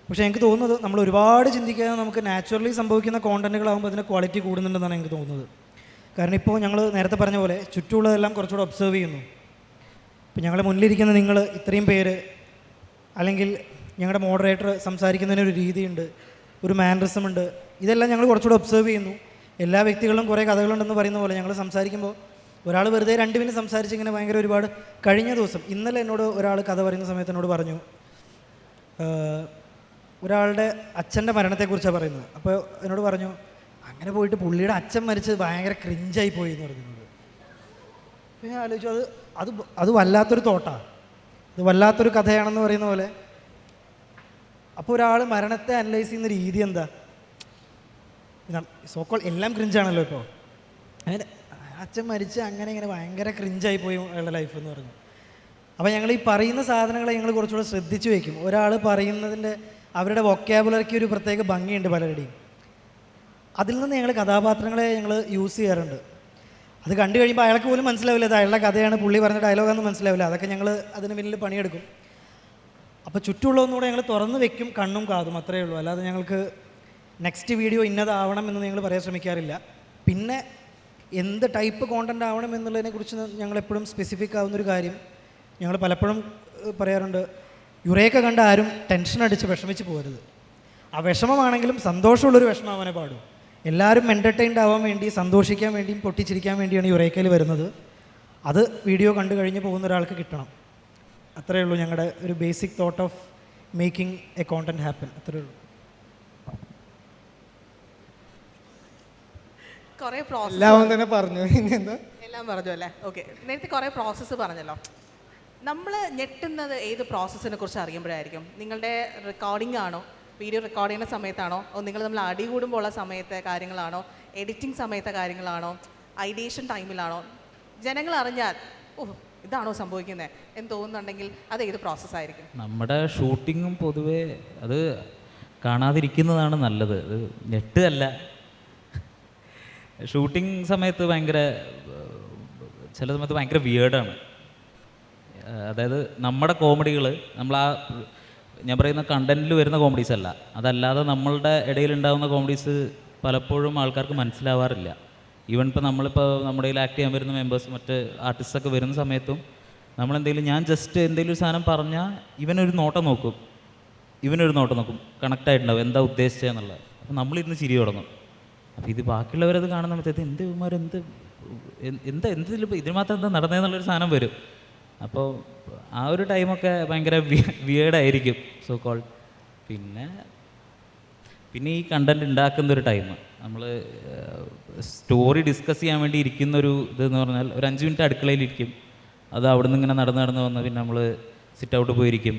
പക്ഷേ എനിക്ക് തോന്നുന്നത് നമ്മൾ ഒരുപാട് ചിന്തിക്കാതെ നമുക്ക് നാച്ചുറലി സംഭവിക്കുന്ന കോണ്ടൻറ്റുകളാകുമ്പോൾ അതിൻ്റെ ക്വാളിറ്റി കൂടുന്നുണ്ടെന്നാണ് എനിക്ക് തോന്നുന്നത്. കാരണം ഇപ്പോൾ ഞങ്ങൾ നേരത്തെ പറഞ്ഞ പോലെ ചുറ്റുമുള്ളതെല്ലാം കുറച്ചുകൂടെ ഒബ്സർവ് ചെയ്യുന്നു. ഇപ്പോൾ ഞങ്ങളുടെ മുന്നിലിരിക്കുന്ന നിങ്ങൾ ഇത്രയും പേര്, അല്ലെങ്കിൽ ഞങ്ങളുടെ മോഡറേറ്റർ സംസാരിക്കുന്നതിനൊരു രീതിയുണ്ട്, ഒരു മാനറിസം ഉണ്ട്, ഇതെല്ലാം ഞങ്ങൾ കുറച്ചുകൂടെ ഒബ്സർവ് ചെയ്യുന്നു. എല്ലാ വ്യക്തികളിലും കുറേ കഥകളുണ്ടെന്ന് പറയുന്ന പോലെ ഞങ്ങൾ സംസാരിക്കുമ്പോൾ ഒരാൾ വെറുതെ 2 മിനിറ്റ് സംസാരിച്ച് ഇങ്ങനെ ഭയങ്കര ഒരുപാട്. കഴിഞ്ഞ ദിവസം ഇന്നലെ എന്നോട് ഒരാൾ കഥ പറയുന്ന സമയത്ത് എന്നോട് പറഞ്ഞു, ഒരാളുടെ അച്ഛൻ്റെ മരണത്തെക്കുറിച്ചാണ് പറയുന്നത്. അപ്പോൾ എന്നോട് പറഞ്ഞു, അങ്ങനെ പോയിട്ട് പുള്ളിയുടെ അച്ഛൻ മരിച്ചത് ഭയങ്കര ക്രിഞ്ചായി പോയി എന്ന് പറഞ്ഞു. അപ്പോൾ ഞാൻ ആലോചിച്ചു, അത് വല്ലാത്തൊരു തോട്ടാണ്, അത് വല്ലാത്തൊരു കഥയാണെന്ന് പറയുന്ന പോലെ. അപ്പോൾ ഒരാൾ മരണത്തെ അനലൈസ് ചെയ്യുന്ന രീതി എന്താ? സോക്കോൾ എല്ലാം ക്രിഞ്ചാണല്ലോ ഇപ്പോൾ. അങ്ങനെ അച്ഛൻ മരിച്ച് അങ്ങനെ ഇങ്ങനെ ഭയങ്കര ക്രിഞ്ചായി പോയി അയാളുടെ ലൈഫ് എന്ന് പറഞ്ഞു. അപ്പോൾ ഞങ്ങൾ ഈ പറയുന്ന സാധനങ്ങളെ ഞങ്ങൾ കുറച്ചുകൂടെ ശ്രദ്ധിച്ച് വയ്ക്കും. ഒരാൾ പറയുന്നതിൻ്റെ അവരുടെ വൊക്കാബുലറിക്ക് ഒരു പ്രത്യേക ഭംഗിയുണ്ട് പലരുടെയും. അതിൽ നിന്ന് ഞങ്ങൾ കഥാപാത്രങ്ങളെ ഞങ്ങൾ യൂസ് ചെയ്യാറുണ്ട്. അത് കണ്ടു കഴിയുമ്പോൾ അയാൾക്ക് പോലും മനസ്സിലാവില്ല അത് അയാളുടെ കഥയാണ്, പുള്ളി പറഞ്ഞ ഡയലോഗാണെന്ന് മനസ്സിലാവില്ല. അതൊക്കെ ഞങ്ങൾ അതിന് പിന്നിൽ പണിയെടുക്കും. അപ്പോൾ ചുറ്റുമുള്ളതൊന്നുകൂടെ ഞങ്ങൾ തുറന്ന് വെക്കും, കണ്ണും കാതും, അത്രയേ ഉള്ളൂ. അല്ലാതെ ഞങ്ങൾക്ക് നെക്സ്റ്റ് വീഡിയോ ഇന്നതാവണം എന്ന് ഞങ്ങൾ പറയാൻ ശ്രമിക്കാറില്ല. പിന്നെ എന്ത് ടൈപ്പ് കോണ്ടൻ്റ് ആവണം എന്നുള്ളതിനെക്കുറിച്ച് ഞങ്ങളെപ്പോഴും സ്പെസിഫിക് ആവുന്നൊരു കാര്യം ഞങ്ങൾ പലപ്പോഴും പറയാറുണ്ട്, യുറേക്ക കണ്ട ആരും ടെൻഷൻ അടിച്ച് വിഷമിച്ച് പോകരുത്. ആ വിഷമമാണെങ്കിലും സന്തോഷമുള്ളൊരു വിഷമമാവാനേ പാടും. എല്ലാവരും എൻ്റർടൈൻഡ് ആവാൻ വേണ്ടി, സന്തോഷിക്കാൻ വേണ്ടിയും പൊട്ടിച്ചിരിക്കാൻ വേണ്ടിയാണ് യുറേക്കയിൽ വരുന്നത്. അത് വീഡിയോ കണ്ടു കഴിഞ്ഞ് പോകുന്ന ഒരാൾക്ക് കിട്ടണം. അത്രയേ ഉള്ളൂ ഞങ്ങളുടെ ഒരു basic thought of making A content happen. അത്രയേ ഉള്ളൂ. കുറേ പ്രോസസ്സ് എല്ലാം തന്നെ പറഞ്ഞു. എന്താ എല്ലാം പറഞ്ഞു അല്ലേ? ഓക്കെ, നേരത്തെ കുറേ പ്രോസസ്സ് പറഞ്ഞല്ലോ. നമ്മൾ ഞെട്ടുന്നത് ഏത് പ്രോസസ്സിനെ കുറിച്ച് അറിയുമ്പോഴായിരിക്കും? നിങ്ങളുടെ റെക്കോർഡിംഗ് ആണോ, വീഡിയോ റെക്കോർഡ് ചെയ്യുന്ന സമയത്താണോ, നിങ്ങൾ നമ്മൾ അടി കൂടുമ്പോൾ ഉള്ള സമയത്തെ കാര്യങ്ങളാണോ, എഡിറ്റിംഗ് സമയത്തെ കാര്യങ്ങളാണോ, ഐഡിയേഷൻ ടൈമിലാണോ? ജനങ്ങൾ അറിഞ്ഞാൽ ഇതാണോ സംഭവിക്കുന്നത് എന്ന് തോന്നുന്നുണ്ടെങ്കിൽ അത് ഏത് പ്രോസസ്സായിരിക്കും? നമ്മുടെ ഷൂട്ടിങ്ങും പൊതുവേ അത് കാണാതിരിക്കുന്നതാണ് നല്ലത്. അത് ഞെട്ടല്ല. ഷൂട്ടിംഗ് സമയത്ത് ചില സമയത്ത് ഭയങ്കര വിയേർഡാണ്. അതായത് നമ്മുടെ കോമഡികൾ ഞാൻ പറയുന്ന കണ്ടൻറ്റിൽ വരുന്ന കോമഡീസ് അല്ല, അതല്ലാതെ നമ്മളുടെ ഇടയിലുണ്ടാകുന്ന കോമഡീസ് പലപ്പോഴും ആൾക്കാർക്ക് മനസ്സിലാവാറില്ല. ഈവൻ ഇപ്പോൾ നമ്മുടെ ഇടയിൽ ആക്ട് ചെയ്യാൻ വരുന്ന മെമ്പേഴ്സ്, മറ്റ് ആർട്ടിസ്റ്റൊക്കെ വരുന്ന സമയത്തും ഞാൻ ജസ്റ്റ് എന്തെങ്കിലും ഒരു സാധനം പറഞ്ഞാൽ ഇവനൊരു നോട്ടം നോക്കും, കണക്റ്റ് ആയിട്ടുണ്ടാവും എന്താ ഉദ്ദേശിച്ചതെന്നുള്ളത്. അപ്പോൾ നമ്മളിരുന്ന് ചിരി തുടങ്ങും. അപ്പോൾ ഇത് ബാക്കിയുള്ളവരത് കാണുന്ന സമയത്ത് ഇതിന് മാത്രം എന്താ നടന്നതെന്നുള്ളൊരു സാധനം വരും. അപ്പോൾ ആ ഒരു ടൈമൊക്കെ ഭയങ്കര വിയേർഡായിരിക്കും സോ കോൾ. പിന്നെ ഈ കണ്ടൻറ് ഉണ്ടാക്കുന്നൊരു ടൈം, നമ്മൾ സ്റ്റോറി ഡിസ്കസ് ചെയ്യാൻ വേണ്ടി ഇരിക്കുന്നൊരു ഇതെന്ന് പറഞ്ഞാൽ ഒരു 5 മിനിറ്റ് അടുക്കളയിലിരിക്കും. അത് അവിടെ നിന്ന് ഇങ്ങനെ നടന്ന് വന്ന് പിന്നെ നമ്മൾ സിറ്റ് ഔട്ട് പോയിരിക്കും.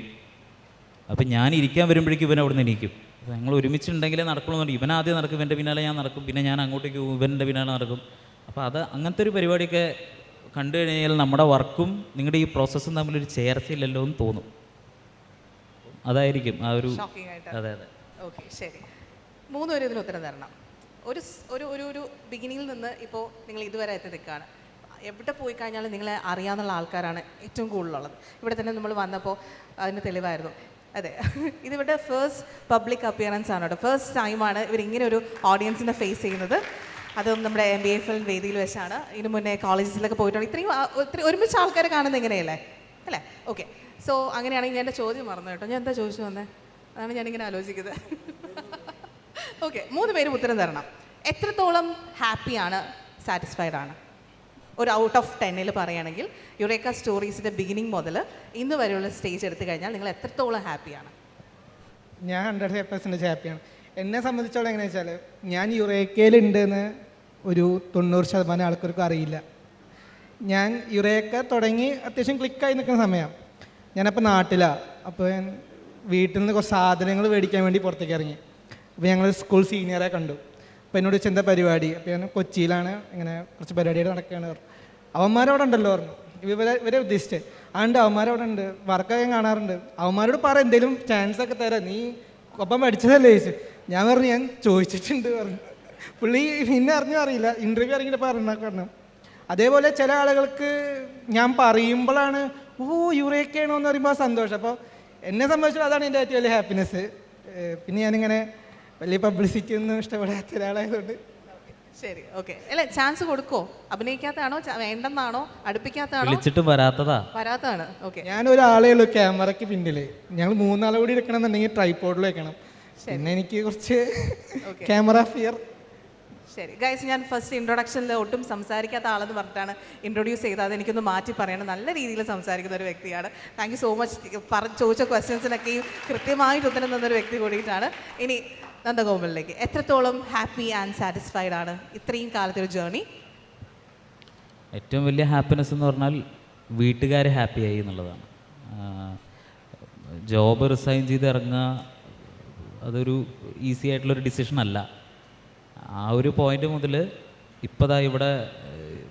അപ്പം ഞാൻ ഇരിക്കാൻ വരുമ്പോഴേക്കും ഇവൻ അവിടെ നിന്ന് ഇരിക്കും. അപ്പോൾ ഞങ്ങൾ ഒരുമിച്ചുണ്ടെങ്കിലേ നടക്കണമെന്നുണ്ട്. ഇവൻ ആദ്യം നടക്കും, ഇവൻ്റെ പിന്നാലെ ഞാൻ നടക്കും, പിന്നെ ഞാൻ അങ്ങോട്ടേക്ക് ഇവൻ്റെ പിന്നാലെ നടക്കും. അപ്പോൾ അങ്ങനത്തെ ഒരു പരിപാടിയൊക്കെ കണ്ടു കഴിഞ്ഞാൽ നമ്മുടെ വർക്കും നിങ്ങളുടെ ഈ പ്രോസസ്സും തമ്മിലൊരു ചേർച്ചയില്ലല്ലോ എന്ന് തോന്നും. അതായിരിക്കും ആ ഒരു. അതെ. ഓക്കെ, ശരി. 3 പേരും ഇതിന് ഉത്തരം തരണം. ഒരു ബിഗിനിങ്ങിൽ നിന്ന് ഇപ്പോൾ നിങ്ങൾ ഇതുവരെ എത്തി നിൽക്കുകയാണ്. എവിടെ പോയി കഴിഞ്ഞാലും നിങ്ങളെ അറിയാവുന്ന ആൾക്കാരാണ് ഏറ്റവും കൂടുതലുള്ളത്. ഇവിടെ തന്നെ നമ്മൾ വന്നപ്പോൾ അതിന് തെളിവായിരുന്നു. അതെ, ഇതിവിടെ ഫസ്റ്റ് പബ്ലിക് അപ്പിയറൻസ് ആണ് കേട്ടോ. ഫസ്റ്റ് ടൈമാണ് ഇവരിങ്ങനെ ഒരു ഓഡിയൻസിനെ ഫേസ് ചെയ്യുന്നത്. അതും നമ്മുടെ MBAFL വേദിയിൽ വെച്ചാണ്. ഇതിന് മുന്നേ കോളേജസിലൊക്കെ പോയിട്ടുണ്ട്. ഇത്രയും ഒരുമിച്ച് ആൾക്കാരെ കാണുന്നത് ഇങ്ങനെയല്ലേ അല്ലേ? ഓക്കെ, സോ അങ്ങനെയാണെങ്കിൽ ഞാൻ എൻ്റെ ചോദ്യം മറന്നു കേട്ടോ. ഞാൻ എന്താ ചോദിച്ചു വന്നത്? അതാണ് ഞാനിങ്ങനെ ആലോചിക്കുന്നത്. ഓക്കെ, 3 പേരും ഉത്തരം തരണം. എത്രത്തോളം ഹാപ്പിയാണ്, സാറ്റിസ്ഫൈഡ് ആണ്? ഒരു ഔട്ട് ഓഫ് 10 പറയുകയാണെങ്കിൽ യുറേക്ക സ്റ്റോറീസിൻ്റെ ബിഗിനിങ് മുതൽ ഇന്ന് വരെയുള്ള സ്റ്റേജ് എടുത്തു കഴിഞ്ഞാൽ നിങ്ങൾ എത്രത്തോളം ഹാപ്പിയാണ്? ഞാൻ 100% ഹാപ്പിയാണ്. എന്നെ സംബന്ധിച്ചോളം എങ്ങനെയാ വെച്ചാൽ, ഞാൻ യുറേക്കയിലുണ്ടെന്ന് ഒരു 90% ആൾക്കാർക്കും അറിയില്ല. ഞാൻ യുറേക്ക തുടങ്ങി അത്യാവശ്യം ക്ലിക്കായി നിൽക്കുന്ന സമയമാണ്. ഞാനപ്പോൾ നാട്ടിലാണ്. അപ്പോൾ ഞാൻ വീട്ടിൽ നിന്ന് കുറച്ച് സാധനങ്ങൾ മേടിക്കാൻ വേണ്ടി പുറത്തേക്ക് ഇറങ്ങി. അപ്പോൾ ഞങ്ങൾ സ്കൂൾ സീനിയറെ കണ്ടു. അപ്പോൾ എന്നോട് ചോദിച്ചാൽ എന്താ പരിപാടി? അപ്പോൾ ഞാൻ കൊച്ചിയിലാണ്, ഇങ്ങനെ കുറച്ച് പരിപാടികൾ നടക്കുകയാണ് പറഞ്ഞു. അവന്മാരവിടെ ഉണ്ടല്ലോ പറഞ്ഞു. ഇവരെ ഉദ്ദേശിച്ച് അതുകൊണ്ട് അവന്മാരവിടെ ഉണ്ട്, വർക്കൊക്കെ കാണാറുണ്ട്, അവന്മാരോട് പറ എന്തെങ്കിലും ചാൻസ് ഒക്കെ തരാം, നീ ഒപ്പം പഠിച്ചതല്ലേ ചോദിച്ചു. ഞാൻ പറഞ്ഞു ഞാൻ ചോദിച്ചിട്ടുണ്ട് പറഞ്ഞു. പുള്ളി പിന്നെ അറിഞ്ഞോ അറിയില്ല, ഇൻ്റർവ്യൂ ഇറങ്ങിയിട്ട് പറഞ്ഞു. അതേപോലെ ചില ആളുകൾക്ക് ഞാൻ പറയുമ്പോഴാണ് യുറേക്കയാണോ എന്ന് പറയുമ്പോൾ സന്തോഷം. അപ്പോൾ എന്നെ സംബന്ധിച്ചും അതാണ് എൻ്റെ ഏറ്റവും വലിയ ഹാപ്പിനെസ്. പിന്നെ ഞാനിങ്ങനെ വലിയ പബ്ലിസിറ്റി ഒന്നും ഇഷ്ടപ്പെടാത്ത ഒരാളായതുകൊണ്ട്. ശരി, ഓക്കെ. അല്ലേ, ചാൻസ് കൊടുക്കോ? അഭിനയിക്കാത്തതാണോ, വേണ്ടെന്നാണോ, അടുപ്പിക്കാത്തതാണോ? വിളിച്ചിട്ടും വരാത്തതാണ്. ഓക്കെ. ഞാൻ ഒരാളേ ഉള്ളൂ ക്യാമറയ്ക്ക് പിന്നിൽ. ഞങ്ങൾ 3 ആളെ കൂടി എടുക്കണം എന്നുണ്ടെങ്കിൽ ട്രൈപോഡിൽ വെക്കണം. പിന്നെ എനിക്ക് കുറച്ച് ക്യാമറ ഫിയർ. ശരി ഗൈസ്, ഞാൻ ഫസ്റ്റ് ഇൻട്രൊഡക്ഷനിൽ ഒട്ടും സംസാരിക്കാത്ത ആളെന്ന് പറഞ്ഞിട്ടാണ് ഇൻട്രൊഡ്യൂസ് ചെയ്തത്. അതെനിക്കൊന്ന് മാറ്റി പറയണം. നല്ല രീതിയിൽ സംസാരിക്കുന്ന ഒരു വ്യക്തിയാണ്. Thank you so much. ചോദിച്ച ക്വസ്റ്റ്യൻസിനൊക്കെയും കൃത്യമായിട്ട് ഉത്തരം തന്നൊരു വ്യക്തി കൂടിയിട്ടാണ്. ഇനി നന്ദഗോപാലിലേക്ക്, എത്രത്തോളം ഹാപ്പി ആൻഡ് സാറ്റിസ്ഫൈഡ് ആണ് ഇത്രയും കാലത്തെ ഒരു ജേർണി? ഏറ്റവും വലിയ ഹാപ്പിനെസ് എന്ന് പറഞ്ഞാൽ വീട്ടുകാർ ഹാപ്പിയായി എന്നുള്ളതാണ്. ജോബ് റിസൈൻ ചെയ്ത് ഇറങ്ങുക അതൊരു ഈസി ആയിട്ടുള്ളൊരു ഡിസിഷൻ അല്ല. ആ ഒരു പോയിന്റ് മുതൽ ഇപ്പോൾ ദാ ഇവിടെ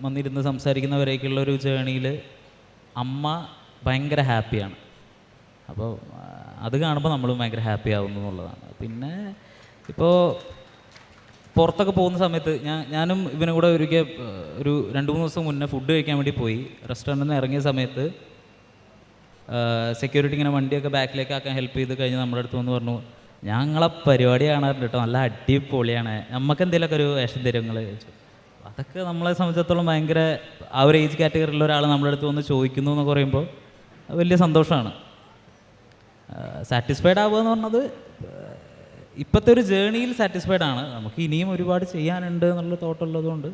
വന്നിരുന്ന് സംസാരിക്കുന്നവരേക്കുള്ള ഒരു ജേണിയിൽ അമ്മ ഭയങ്കര ഹാപ്പിയാണ്. അപ്പോൾ അത് കാണുമ്പോൾ നമ്മൾ ഭയങ്കര ഹാപ്പി ആവുന്നു എന്നുള്ളതാണ്. പിന്നെ ഇപ്പോൾ പുറത്തൊക്കെ പോകുന്ന സമയത്ത് ഞാനും ഇവനും കൂടെ ഒരു 2-3 ദിവസം മുന്നേ ഫുഡ് കഴിക്കാൻ വേണ്ടി പോയി. റെസ്റ്റോറൻറ്റിൽ നിന്ന് ഇറങ്ങിയ സമയത്ത് സെക്യൂരിറ്റി ഇങ്ങനെ വണ്ടിയൊക്കെ ബാക്കിലേക്ക് ആക്കാൻ ഹെൽപ്പ് ചെയ്ത് കഴിഞ്ഞ് നമ്മുടെ അടുത്ത് വന്ന് പറഞ്ഞു, ഞങ്ങളെ പരിപാടി കാണാറുണ്ട് കേട്ടോ, നല്ല അടിപൊളിയാണ്, നമുക്ക് എന്തെങ്കിലുമൊക്കെ ഒരു വേഷം തരും നിങ്ങൾ ചോദിച്ചു. അതൊക്കെ നമ്മളെ സംബന്ധിച്ചിടത്തോളം ഭയങ്കര ആ ഒരു ഏജ് കാറ്റഗറിയിലുള്ള ഒരാൾ നമ്മുടെ അടുത്ത് വന്ന് ചോദിക്കുന്നു എന്ന് പറയുമ്പോൾ വലിയ സന്തോഷമാണ്. സാറ്റിസ്ഫൈഡ് ആവുക എന്ന് പറഞ്ഞത് ഇപ്പോഴത്തെ ഒരു ജേണിയിൽ സാറ്റിസ്ഫൈഡ് ആണ്. നമുക്ക് ഇനിയും ഒരുപാട് ചെയ്യാനുണ്ട് എന്നുള്ള തോട്ടുള്ളത് കൊണ്ട്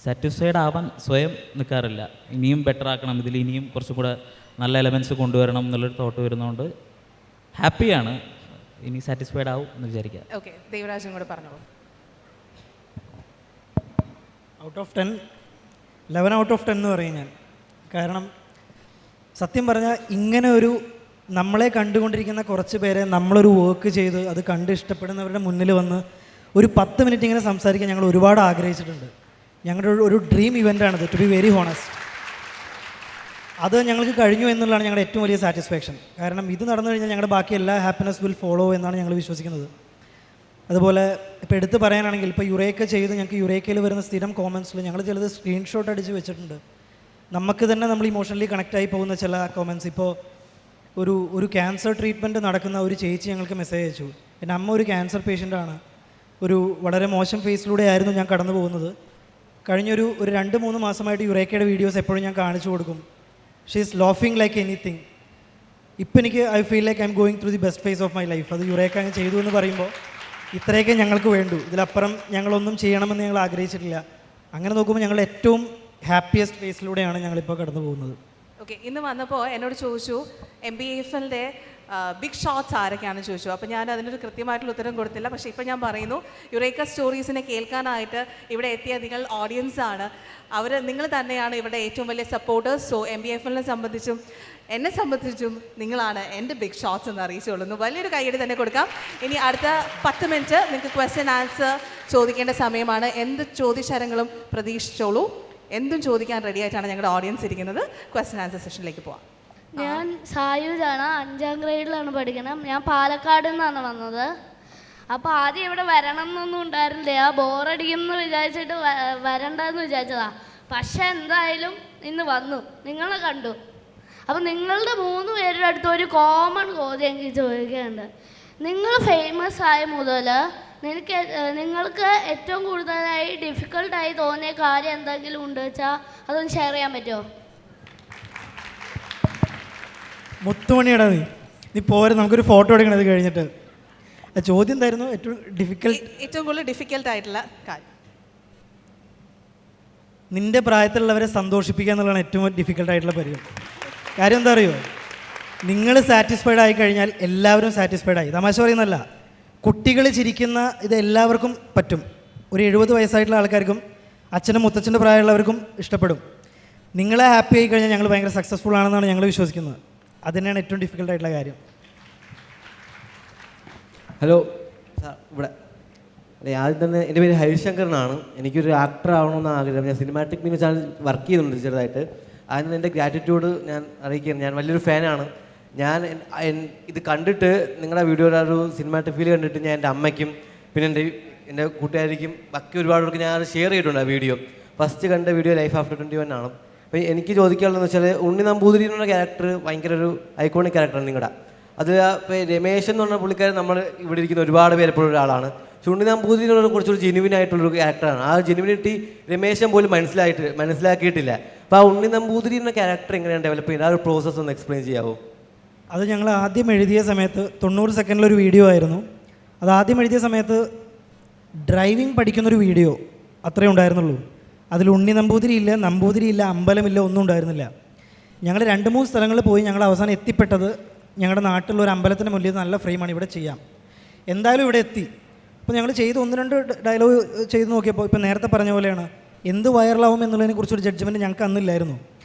സാറ്റിസ്ഫൈഡ് ആവാൻ സ്വയം നിൽക്കാറില്ല. ഇനിയും ബെറ്റർ ആക്കണം, ഇതിൽ ഇനിയും കുറച്ചും കൂടെ നല്ല എലമെൻറ്റ്സ് കൊണ്ടുവരണം എന്നുള്ളൊരു തോട്ട് വരുന്നതുകൊണ്ട് ഹാപ്പിയാണ്. ഇനി സാറ്റിസ്ഫൈഡ് ആവും എന്ന് വിചാരിക്കാം. ഓക്കെ, ദേവരാജും കൂടെ പറഞ്ഞോളൂ. ഔട്ട് ഓഫ് 10 11 ഔട്ട് ഓഫ് 10 എന്ന് പറയും ഞാൻ. കാരണം സത്യം പറഞ്ഞാൽ ഇങ്ങനെ ഒരു നമ്മളെ കണ്ടുകൊണ്ടിരിക്കുന്ന കുറച്ച് പേരെ നമ്മളൊരു വർക്ക് ചെയ്ത് അത് കണ്ട് ഇഷ്ടപ്പെടുന്നവരുടെ മുന്നിൽ വന്ന് ഒരു 10 മിനിറ്റ് ഇങ്ങനെ സംസാരിക്കാൻ ഞങ്ങൾ ഒരുപാട് ആഗ്രഹിച്ചിട്ടുണ്ട്. ഞങ്ങളുടെ ഒരു ഡ്രീം ഇവൻ്റാണിത്, ടു ബി വെരി ഹോണസ്റ്റ്. അത് ഞങ്ങൾക്ക് കഴിഞ്ഞു എന്നുള്ളതാണ് ഞങ്ങളുടെ ഏറ്റവും വലിയ സാറ്റിസ്ഫാക്ഷൻ. കാരണം ഇത് നടന്നു കഴിഞ്ഞാൽ ഞങ്ങളുടെ ബാക്കി എല്ലാ ഹാപ്പിനെസ് വിൽ ഫോളോ എന്നാണ് ഞങ്ങൾ വിശ്വസിക്കുന്നത്. അതുപോലെ ഇപ്പോൾ എടുത്ത് പറയാനാണെങ്കിൽ ഇപ്പോൾ യുറേക്ക ചെയ്ത് ഞങ്ങൾക്ക് യുറേക്കയിൽ വരുന്ന സ്ഥിരം കോമൻസിൽ ഞങ്ങൾ ചിലത് സ്ക്രീൻഷോട്ട് അടിച്ച് വെച്ചിട്ടുണ്ട്. നമുക്ക് തന്നെ നമ്മൾ ഇമോഷണലി കണക്റ്റായി പോകുന്ന ചില കോമൻസ്. ഇപ്പോൾ ഒരു ക്യാൻസർ ട്രീറ്റ്മെൻറ്റ് നടക്കുന്ന ഒരു ചേച്ചി ഞങ്ങൾക്ക് മെസ്സേജ് അയച്ചു. എൻ്റെ അമ്മ ഒരു ക്യാൻസർ പേഷ്യൻ്റാണ്. വളരെ മോശം ഫേസിലൂടെ ആയിരുന്നു ഞാൻ കടന്നു പോകുന്നത്. കഴിഞ്ഞൊരു 2-3 മാസമായിട്ട് യുറേക്കയുടെ വീഡിയോസ് എപ്പോഴും ഞാൻ കാണിച്ചു കൊടുക്കും. ഷീ ഈസ് ലോഫിങ് ലൈക്ക് എനിത്തിങ്. ഇപ്പം എനിക്ക് I feel like I'm going through the best phase of my life. അത് യുറേക്ക അങ്ങ് ചെയ്തു എന്ന് പറയുമ്പോൾ ഇത്രയൊക്കെ ഞങ്ങൾക്ക് വേണ്ടു. ഇതിലപ്പുറം ഞങ്ങളൊന്നും ചെയ്യണമെന്ന് ഞങ്ങൾ ആഗ്രഹിച്ചിട്ടില്ല. അങ്ങനെ നോക്കുമ്പോൾ ഞങ്ങൾ ഏറ്റവും ഹാപ്പിയസ്റ്റ് ഫേസിലൂടെയാണ് ഞങ്ങളിപ്പോൾ കടന്നു പോകുന്നത്. ഓക്കെ, ഇന്ന് വന്നപ്പോൾ എന്നോട് ചോദിച്ചു MBFLൻ്റെ ബിഗ് ഷോട്ട്സ് ആരൊക്കെയാണെന്ന് ചോദിച്ചു. അപ്പോൾ ഞാൻ അതിനൊരു കൃത്യമായിട്ടുള്ള ഉത്തരം കൊടുത്തില്ല. പക്ഷേ ഇപ്പം ഞാൻ പറയുന്നു, യുറേക്ക സ്റ്റോറീസിനെ കേൾക്കാനായിട്ട് ഇവിടെ എത്തിയ നിങ്ങൾ ഓഡിയൻസാണ്. നിങ്ങൾ തന്നെയാണ് ഇവിടെ ഏറ്റവും വലിയ സപ്പോർട്ടേഴ്സ്. സോ MBFLനെ സംബന്ധിച്ചും എന്നെ സംബന്ധിച്ചും നിങ്ങളാണ് എൻ്റെ ബിഗ് ഷോട്ട്സ് എന്ന് അറിയിച്ചുകൊള്ളുന്നു. വലിയൊരു കൈയ്യടി തന്നെ കൊടുക്കാം. ഇനി അടുത്ത 10 മിനിറ്റ് നിങ്ങൾക്ക് ക്വസ്റ്റ്യൻ ആൻസർ ചോദിക്കേണ്ട സമയമാണ്. എന്ത് ചോദ്യശരങ്ങളും പ്രതീക്ഷിച്ചോളൂ. എന്തും ചോദിക്കാൻ റെഡി ആയിട്ടാണ് ഞങ്ങളുടെ ഓഡിയൻസ് ഇരിക്കുന്നത്. ക്വസ്റ്റ്യൻ ആൻസർ സെഷനിലേക്ക് പോവാം. ഞാൻ സായൂജാണ്, 5ാം ഗ്രേഡിലാണ് പഠിക്കണം. ഞാൻ പാലക്കാട് നിന്നാണ് വന്നത്. അപ്പോൾ ആദ്യം ഇവിടെ വരണം എന്നൊന്നും ഉണ്ടായിരുന്നില്ല. ബോറടിക്കുമെന്ന് വിചാരിച്ചിട്ട് വരണ്ടെന്ന് വിചാരിച്ചതാ. പക്ഷെ എന്തായാലും ഇന്ന് വന്നു, നിങ്ങളെ കണ്ടു. അപ്പം നിങ്ങളുടെ 3 പേരുടെ അടുത്ത് ഒരു കോമൺ ചോദ്യം എനിക്ക് ചോദിക്കാനുണ്ട്. നിങ്ങൾ ഫേമസ് ആയ മുതൽ നിങ്ങൾക്ക് ഏറ്റവും കൂടുതലായി ഡിഫിക്കൽട്ടായി തോന്നിയ കാര്യം എന്തെങ്കിലും ഉണ്ട് വെച്ചാൽ അതൊന്ന് ഷെയർ ചെയ്യാൻ പറ്റുമോ? മുത്തുമണിയുടെ നീ പോരെ, നമുക്കൊരു ഫോട്ടോ എടുക്കണത് കഴിഞ്ഞിട്ട്. ചോദ്യം എന്തായിരുന്നു? ഏറ്റവും കൂടുതൽ ഡിഫിക്കൽട്ട് ആയിട്ടുള്ള കാര്യം. നിൻ്റെ പ്രായത്തിലുള്ളവരെ സന്തോഷിപ്പിക്കുക എന്നുള്ളതാണ് ഏറ്റവും ഡിഫിക്കൽട്ടായിട്ടുള്ള കാര്യം. എന്താ അറിയുമോ? നിങ്ങൾ സാറ്റിസ്ഫൈഡ് ആയി കഴിഞ്ഞാൽ എല്ലാവരും സാറ്റിസ്ഫൈഡ് ആയി. തമാശ പറയുന്നല്ല, കുട്ടികൾ ചിരിക്കുന്ന ഇത് എല്ലാവർക്കും പറ്റും. ഒരു 70 വയസ്സായിട്ടുള്ള ആൾക്കാർക്കും അച്ഛനും മുത്തച്ഛൻ്റെ പ്രായമുള്ളവർക്കും ഇഷ്ടപ്പെടും. നിങ്ങളെ ഹാപ്പി ആയി കഴിഞ്ഞാൽ ഞങ്ങൾ ഭയങ്കര സക്സസ്ഫുൾ ആണെന്നാണ് ഞങ്ങൾ വിശ്വസിക്കുന്നത്. അത് തന്നെയാണ് ഏറ്റവും ഡിഫിക്കൽട്ടായിട്ടുള്ള കാര്യം. ഹലോ സാർ, ഇവിടെ ആദ്യം തന്നെ എൻ്റെ പേര് ഹരിശങ്കർ എന്നാണ്. എനിക്കൊരു ആക്ടർ ആവണമെന്ന് ആഗ്രഹം. ഞാൻ സിനിമാറ്റിക് ന്യൂസ് ചാനൽ വർക്ക് ചെയ്യുന്നുണ്ട് ചെറുതായിട്ട്. അതിന് എൻ്റെ ഗ്രാറ്റിറ്റ്യൂഡ് ഞാൻ അറിയിക്കുകയാണ്. ഞാൻ വലിയൊരു ഫാനാണ്. ഞാൻ ഇത് കണ്ടിട്ട് നിങ്ങളുടെ വീഡിയോയുടെ ഒരു സിനിമാറ്റിക് ഫീൽ കണ്ടിട്ട് ഞാൻ എൻ്റെ അമ്മയ്ക്കും പിന്നെ എൻ്റെ കൂട്ടുകാരിക്കും ബാക്കി ഒരുപാട് പേർക്ക് ഞാൻ അത് ഷെയർ ചെയ്തിട്ടുണ്ട് ആ വീഡിയോ. ഫസ്റ്റ് കണ്ട വീഡിയോ ലൈഫ് ആഫ്റ്റർ 21 ആണ്. അപ്പോൾ എനിക്ക് ചോദിക്കാനുള്ളതെന്ന് വെച്ചാൽ ഉണ്ണി നമ്പൂതിരി എന്നുള്ള ക്യാരക്ടർ ഭയങ്കര ഒരു ഐക്കോണിക് ക്യാരക്ടറാണ് നിങ്ങളുടെ. അത് ഇപ്പോൾ രമേശൻ എന്ന് പറഞ്ഞ പുള്ളിക്കാരൻ നമ്മൾ ഇവിടെ ഇരിക്കുന്ന ഒരുപാട് പേരെപ്പോഴും ഒരാളാണ്. പക്ഷെ ഉണ്ണി നമ്പൂതിരിനെ കുറച്ചൊരു ജെനുവിൻ ആയിട്ടുള്ളൊരു ക്യാരക്ടറാണ്. ആ ജെനുവിനിറ്റി രമേശൻ പോലും മനസ്സിലാക്കിയിട്ടില്ല. അപ്പോൾ ആ ഉണ്ണി നമ്പൂതിരി എന്ന ക്യാരക്ടർ എങ്ങനെയാണ് ഡെവലപ്പ് ചെയ്യുന്നത്? ആ ഒരു പ്രോസസ്സ് ഒന്ന് എക്സ്പ്ലെയിൻ ചെയ്യാമോ? അത് ഞങ്ങൾ ആദ്യം എഴുതിയ സമയത്ത് 90 സെക്കൻഡിലൊരു വീഡിയോ ആയിരുന്നു. അത് ആദ്യം എഴുതിയ സമയത്ത് ഡ്രൈവിംഗ് പഠിക്കുന്നൊരു വീഡിയോ അത്രേ ഉണ്ടായിരുന്നുള്ളൂ. അതിൽ ഉണ്ണി നമ്പൂതിരി ഇല്ല, നമ്പൂതിരി ഇല്ല, അമ്പലമില്ല, ഒന്നും ഉണ്ടായിരുന്നില്ല. ഞങ്ങൾ 2-3 സ്ഥലങ്ങളിൽ പോയി ഞങ്ങൾ അവസാനം എത്തിപ്പെട്ടത് ഞങ്ങളുടെ നാട്ടിലുള്ള ഒരു അമ്പലത്തിൻ്റെ മുന്നിൽ നല്ല ഫ്രെയിമാണ്, ഇവിടെ ചെയ്യാം, എന്തായാലും ഇവിടെ എത്തി. അപ്പോൾ ഞങ്ങൾ ചെയ്ത് 1-2 ഡയലോഗ് ചെയ്ത് നോക്കിയപ്പോൾ ഇപ്പോൾ നേരത്തെ പറഞ്ഞ പോലെയാണ്, എന്ത് വൈറലാവും എന്നുള്ളതിനെ കുറിച്ചൊരു ജഡ്ജ്മെൻറ്റ് ഞങ്ങൾക്ക് അന്നില്ലായിരുന്നു.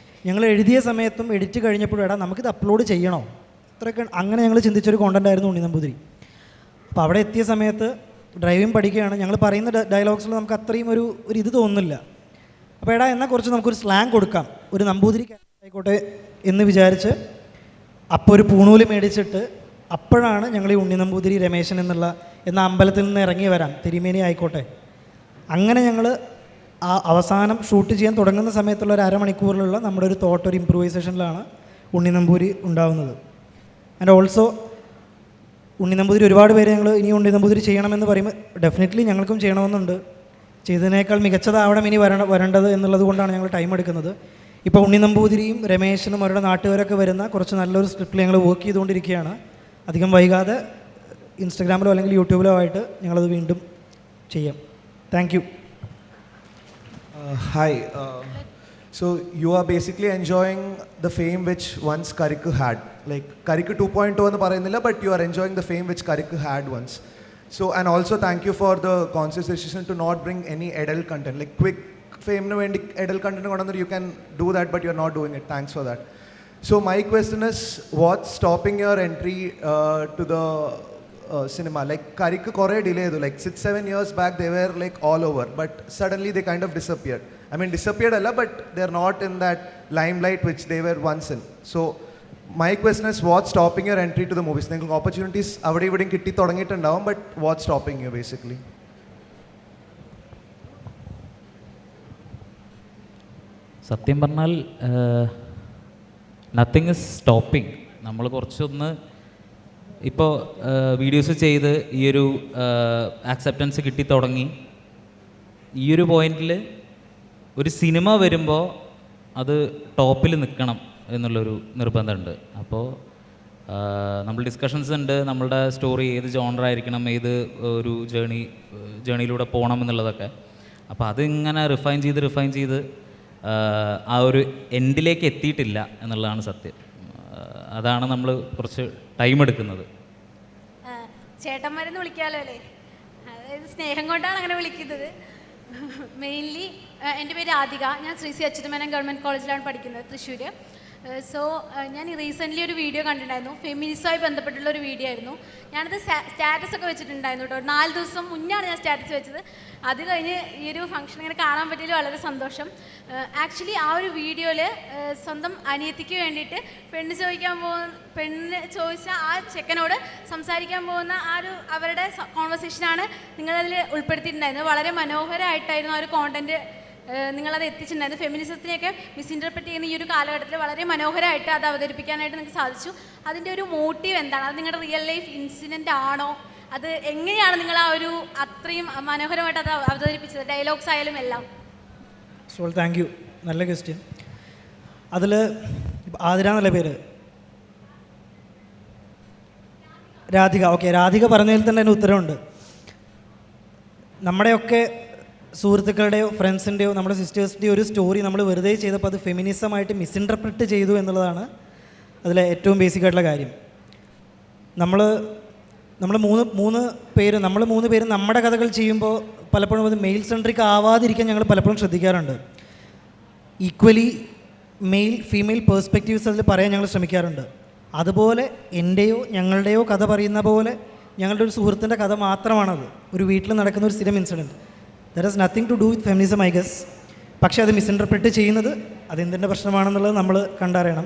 ഞങ്ങൾ എഴുതിയ സമയത്തും എഡിറ്റ് കഴിഞ്ഞപ്പോഴും എടാ നമുക്കിത് അപ്ലോഡ് ചെയ്യണോ, അത്രയൊക്കെ അങ്ങനെ ഞങ്ങൾ ചിന്തിച്ചൊരു കോണ്ടൻ്റ് ആയിരുന്നു ഉണ്ണി നമ്പൂതിരി. അപ്പോൾ അവിടെ എത്തിയ സമയത്ത് ഡ്രൈവിംഗ് പഠിക്കുകയാണ്. ഞങ്ങൾ പറയുന്ന ഡയലോഗ്സിൽ നമുക്ക് അത്രയും ഒരു ഇത് തോന്നുന്നില്ല. അപ്പോൾ എടാ എന്നാൽ കുറച്ച് നമുക്കൊരു സ്ലാങ് കൊടുക്കാം, ഒരു നമ്പൂതിരി ആയിക്കോട്ടെ എന്ന് വിചാരിച്ച് അപ്പോൾ ഒരു പൂണൂല് മേടിച്ചിട്ട് അപ്പോഴാണ് ഞങ്ങൾ ഈ ഉണ്ണി നമ്പൂതിരി രമേശൻ എന്ന അമ്പലത്തിൽ നിന്ന് ഇറങ്ങി വരാം, തിരുമേനി ആയിക്കോട്ടെ. അങ്ങനെ ഞങ്ങൾ ആ അവസാനം ഷൂട്ട് ചെയ്യാൻ തുടങ്ങുന്ന സമയത്തുള്ള ഒരു അരമണിക്കൂറിലുള്ള നമ്മുടെ ഒരു തോട്ട്, ഒരു ഇമ്പ്രൂവൈസേഷനിലാണ് ഉണ്ണി നമ്പൂതിരി ഉണ്ടാകുന്നത്. ആൻഡ് ഓൾസോ ഉണ്ണി നമ്പൂതിരി ഒരുപാട് പേര് ഞങ്ങൾ ഇനി ഉണ്ണി നമ്പൂതിരി ചെയ്യണമെന്ന് പറയുമ്പോൾ ഡെഫിനറ്റ്ലി ഞങ്ങൾക്കും ചെയ്യണമെന്നുണ്ട്. ചെയ്തതിനേക്കാൾ മികച്ചതാവണം ഇനി വരേണ്ടത് എന്നുള്ളത് കൊണ്ടാണ് ഞങ്ങൾ ടൈം എടുക്കുന്നത്. ഇപ്പോൾ ഉണ്ണി നമ്പൂതിരിയും രമേശനും അവരുടെ നാട്ടുകാരൊക്കെ വരുന്ന കുറച്ച് നല്ലൊരു സ്ക്രിപ്റ്റിൽ ഞങ്ങൾ വർക്ക് ചെയ്തുകൊണ്ടിരിക്കുകയാണ്. അധികം വൈകാതെ ഇൻസ്റ്റഗ്രാമിലോ അല്ലെങ്കിൽ യൂട്യൂബിലോ ആയിട്ട് ഞങ്ങളത് വീണ്ടും ചെയ്യാം. Thank you. Hi. So you are basically enjoying the fame which once Karikku had. Like Karikku 2.0 എന്ന് പറയുന്നില്ല, but you are enjoying the fame which Karikku had once. So and also thank you for the conscious decision to not bring any adult content. Like quick fame nu vendi adult content kondannu you can do that, but you are not doing it. Thanks for that. So my question is, what's stopping your entry to the cinema? Like Karikku kore delay edu, like 6-7 years back they were like all over, but suddenly they kind of disappeared. I mean disappeared alla, but they're not in that limelight which they were once in. So my question is, what's stopping your entry to the movies? Ningalku opportunities avade ivideyum kitti thodangittundavam, but what's stopping you basically? സത്യം പറഞ്ഞാൽ nothing is stopping. നമ്മൾ കുറച്ചൊന്ന് ഇപ്പോൾ videos ചെയ്ത് ഈ ഒരു acceptance കിട്ടി തുടങ്ങി. ഈ ഒരു പോയിന്റിൽ ഒരു സിനിമ വരുമ്പോൾ അത് ടോപ്പിൽ നിൽക്കണം എന്നുള്ളൊരു നിർബന്ധമുണ്ട്. അപ്പോൾ നമ്മൾ ഡിസ്കഷൻസ് ഉണ്ട്, നമ്മളുടെ സ്റ്റോറി ഏത് ജോണറായിരിക്കണം, ഏത് ഒരു ജേണിയിലൂടെ പോകണം എന്നുള്ളതൊക്കെ. അപ്പോൾ അതിങ്ങനെ റിഫൈൻ ചെയ്ത് ആ ഒരു എൻഡിലേക്ക് എത്തിയിട്ടില്ല എന്നുള്ളതാണ് സത്യം. അതാണ് നമ്മൾ കുറച്ച് ടൈം എടുക്കുന്നത്. ചേട്ടന്മാരെന്ന് വിളിക്കാമല്ലോ അല്ലേ, അതായത് സ്നേഹം കൊണ്ടാണ് അങ്ങനെ വിളിക്കുന്നത്. മെയിൻലി എൻ്റെ പേര് രാധിക, ഞാൻ ശ്രീ സി അച്യുതമേനോൻ ഗവൺമെൻറ് കോളേജിലാണ് പഠിക്കുന്നത്, തൃശ്ശൂർ. സോ ഞാൻ റീസെൻ്റ്ലി ഒരു വീഡിയോ കണ്ടിട്ടുണ്ടായിരുന്നു, ഫെമിനിസവുമായി ബന്ധപ്പെട്ടുള്ള ഒരു വീഡിയോ ആയിരുന്നു. ഞാനത് സ്റ്റാറ്റസ് ഒക്കെ വെച്ചിട്ടുണ്ടായിരുന്നു കേട്ടോ. 4 ദിവസം മുന്നാണ് ഞാൻ സ്റ്റാറ്റസ് വെച്ചത്. അത് കഴിഞ്ഞ് ഈ ഒരു ഫംഗ്ഷൻ ഇങ്ങനെ കാണാൻ പറ്റിയതിൽ വളരെ സന്തോഷം. ആക്ച്വലി ആ ഒരു വീഡിയോയിൽ സ്വന്തം അനിയത്തിക്ക് വേണ്ടിയിട്ട് പെണ്ണ് ചോദിച്ച ആ ചെക്കനോട് സംസാരിക്കാൻ പോകുന്ന ആ ഒരു അവരുടെ കോൺവെർസേഷനാണ് നിങ്ങളതിൽ ഉൾപ്പെടുത്തിയിട്ടുണ്ടായിരുന്നത്. വളരെ മനോഹരമായിട്ടായിരുന്നു ആ ഒരു കോണ്ടൻറ്റ് നിങ്ങളത് എത്തിച്ചിട്ടുണ്ടായിരുന്നു. ഫെമിനിസത്തിനെയൊക്കെ മിസ്ഇൻ്റർപ്രറ്റ് ചെയ്യുന്ന ഈ ഒരു കാലഘട്ടത്തിൽ വളരെ മനോഹരമായിട്ട് അത് അവതരിപ്പിക്കാനായിട്ട് നിങ്ങൾക്ക് സാധിച്ചു. അതിൻ്റെ ഒരു മോട്ടീവ് എന്താണ്? അത് നിങ്ങളുടെ റിയൽ ലൈഫ് ഇൻസിഡൻ്റ് ആണോ? അത് എങ്ങനെയാണ് നിങ്ങൾ ആ ഒരു അത്രയും മനോഹരമായിട്ട് അത് അവതരിപ്പിച്ചത്, ഡയലോഗ്സ് ആയാലും എല്ലാം? സോ താങ്ക് യു, നല്ല ക്വസ്റ്റ്യൻ. അതിൽ ആതിര എന്നല്ല പേര്, രാധിക. ഓക്കെ, രാധിക പറഞ്ഞതിൽ തന്നെ അതിന് ഉത്തരവുണ്ട്. നമ്മുടെയൊക്കെ സുഹൃത്തുക്കളുടെയോ ഫ്രണ്ട്സിൻ്റെയോ നമ്മുടെ സിസ്റ്റേഴ്സിൻ്റെയോ ഒരു സ്റ്റോറി നമ്മൾ വെറുതെ ചെയ്തപ്പോൾ അത് ഫെമിനിസമായിട്ട് മിസ്ഇൻ്റർപ്രറ്റ് ചെയ്തു എന്നുള്ളതാണ് അതിലെ ഏറ്റവും ബേസിക് ആയിട്ടുള്ള കാര്യം. നമ്മൾ മൂന്ന് പേര് നമ്മുടെ കഥകൾ ചെയ്യുമ്പോൾ പലപ്പോഴും അത് മെയിൽ സെൻട്രിക് ആവാതിരിക്കാൻ ഞങ്ങൾ പലപ്പോഴും ശ്രദ്ധിക്കാറുണ്ട്. ഈക്വലി മെയിൽ ഫീമെയിൽ പേഴ്സ്പെക്റ്റീവ്സ് അതിൽ പറയാൻ ഞങ്ങൾ ശ്രമിക്കാറുണ്ട്. അതുപോലെ എൻ്റെയോ ഞങ്ങളുടെയോ കഥ പറയുന്ന പോലെ ഞങ്ങളുടെ ഒരു സുഹൃത്തിൻ്റെ കഥ മാത്രമാണത്, ഒരു വീട്ടിൽ നടക്കുന്ന ഒരു സ്ഥിരം incident. There is nothing to do with feminism I guess. പക്ഷേ അത് മിസ്ഇൻ്റർപ്രറ്റ് ചെയ്യുന്നത് അതെന്തിൻ്റെ പ്രശ്നമാണെന്നുള്ളത് നമ്മൾ കണ്ടറിയണം.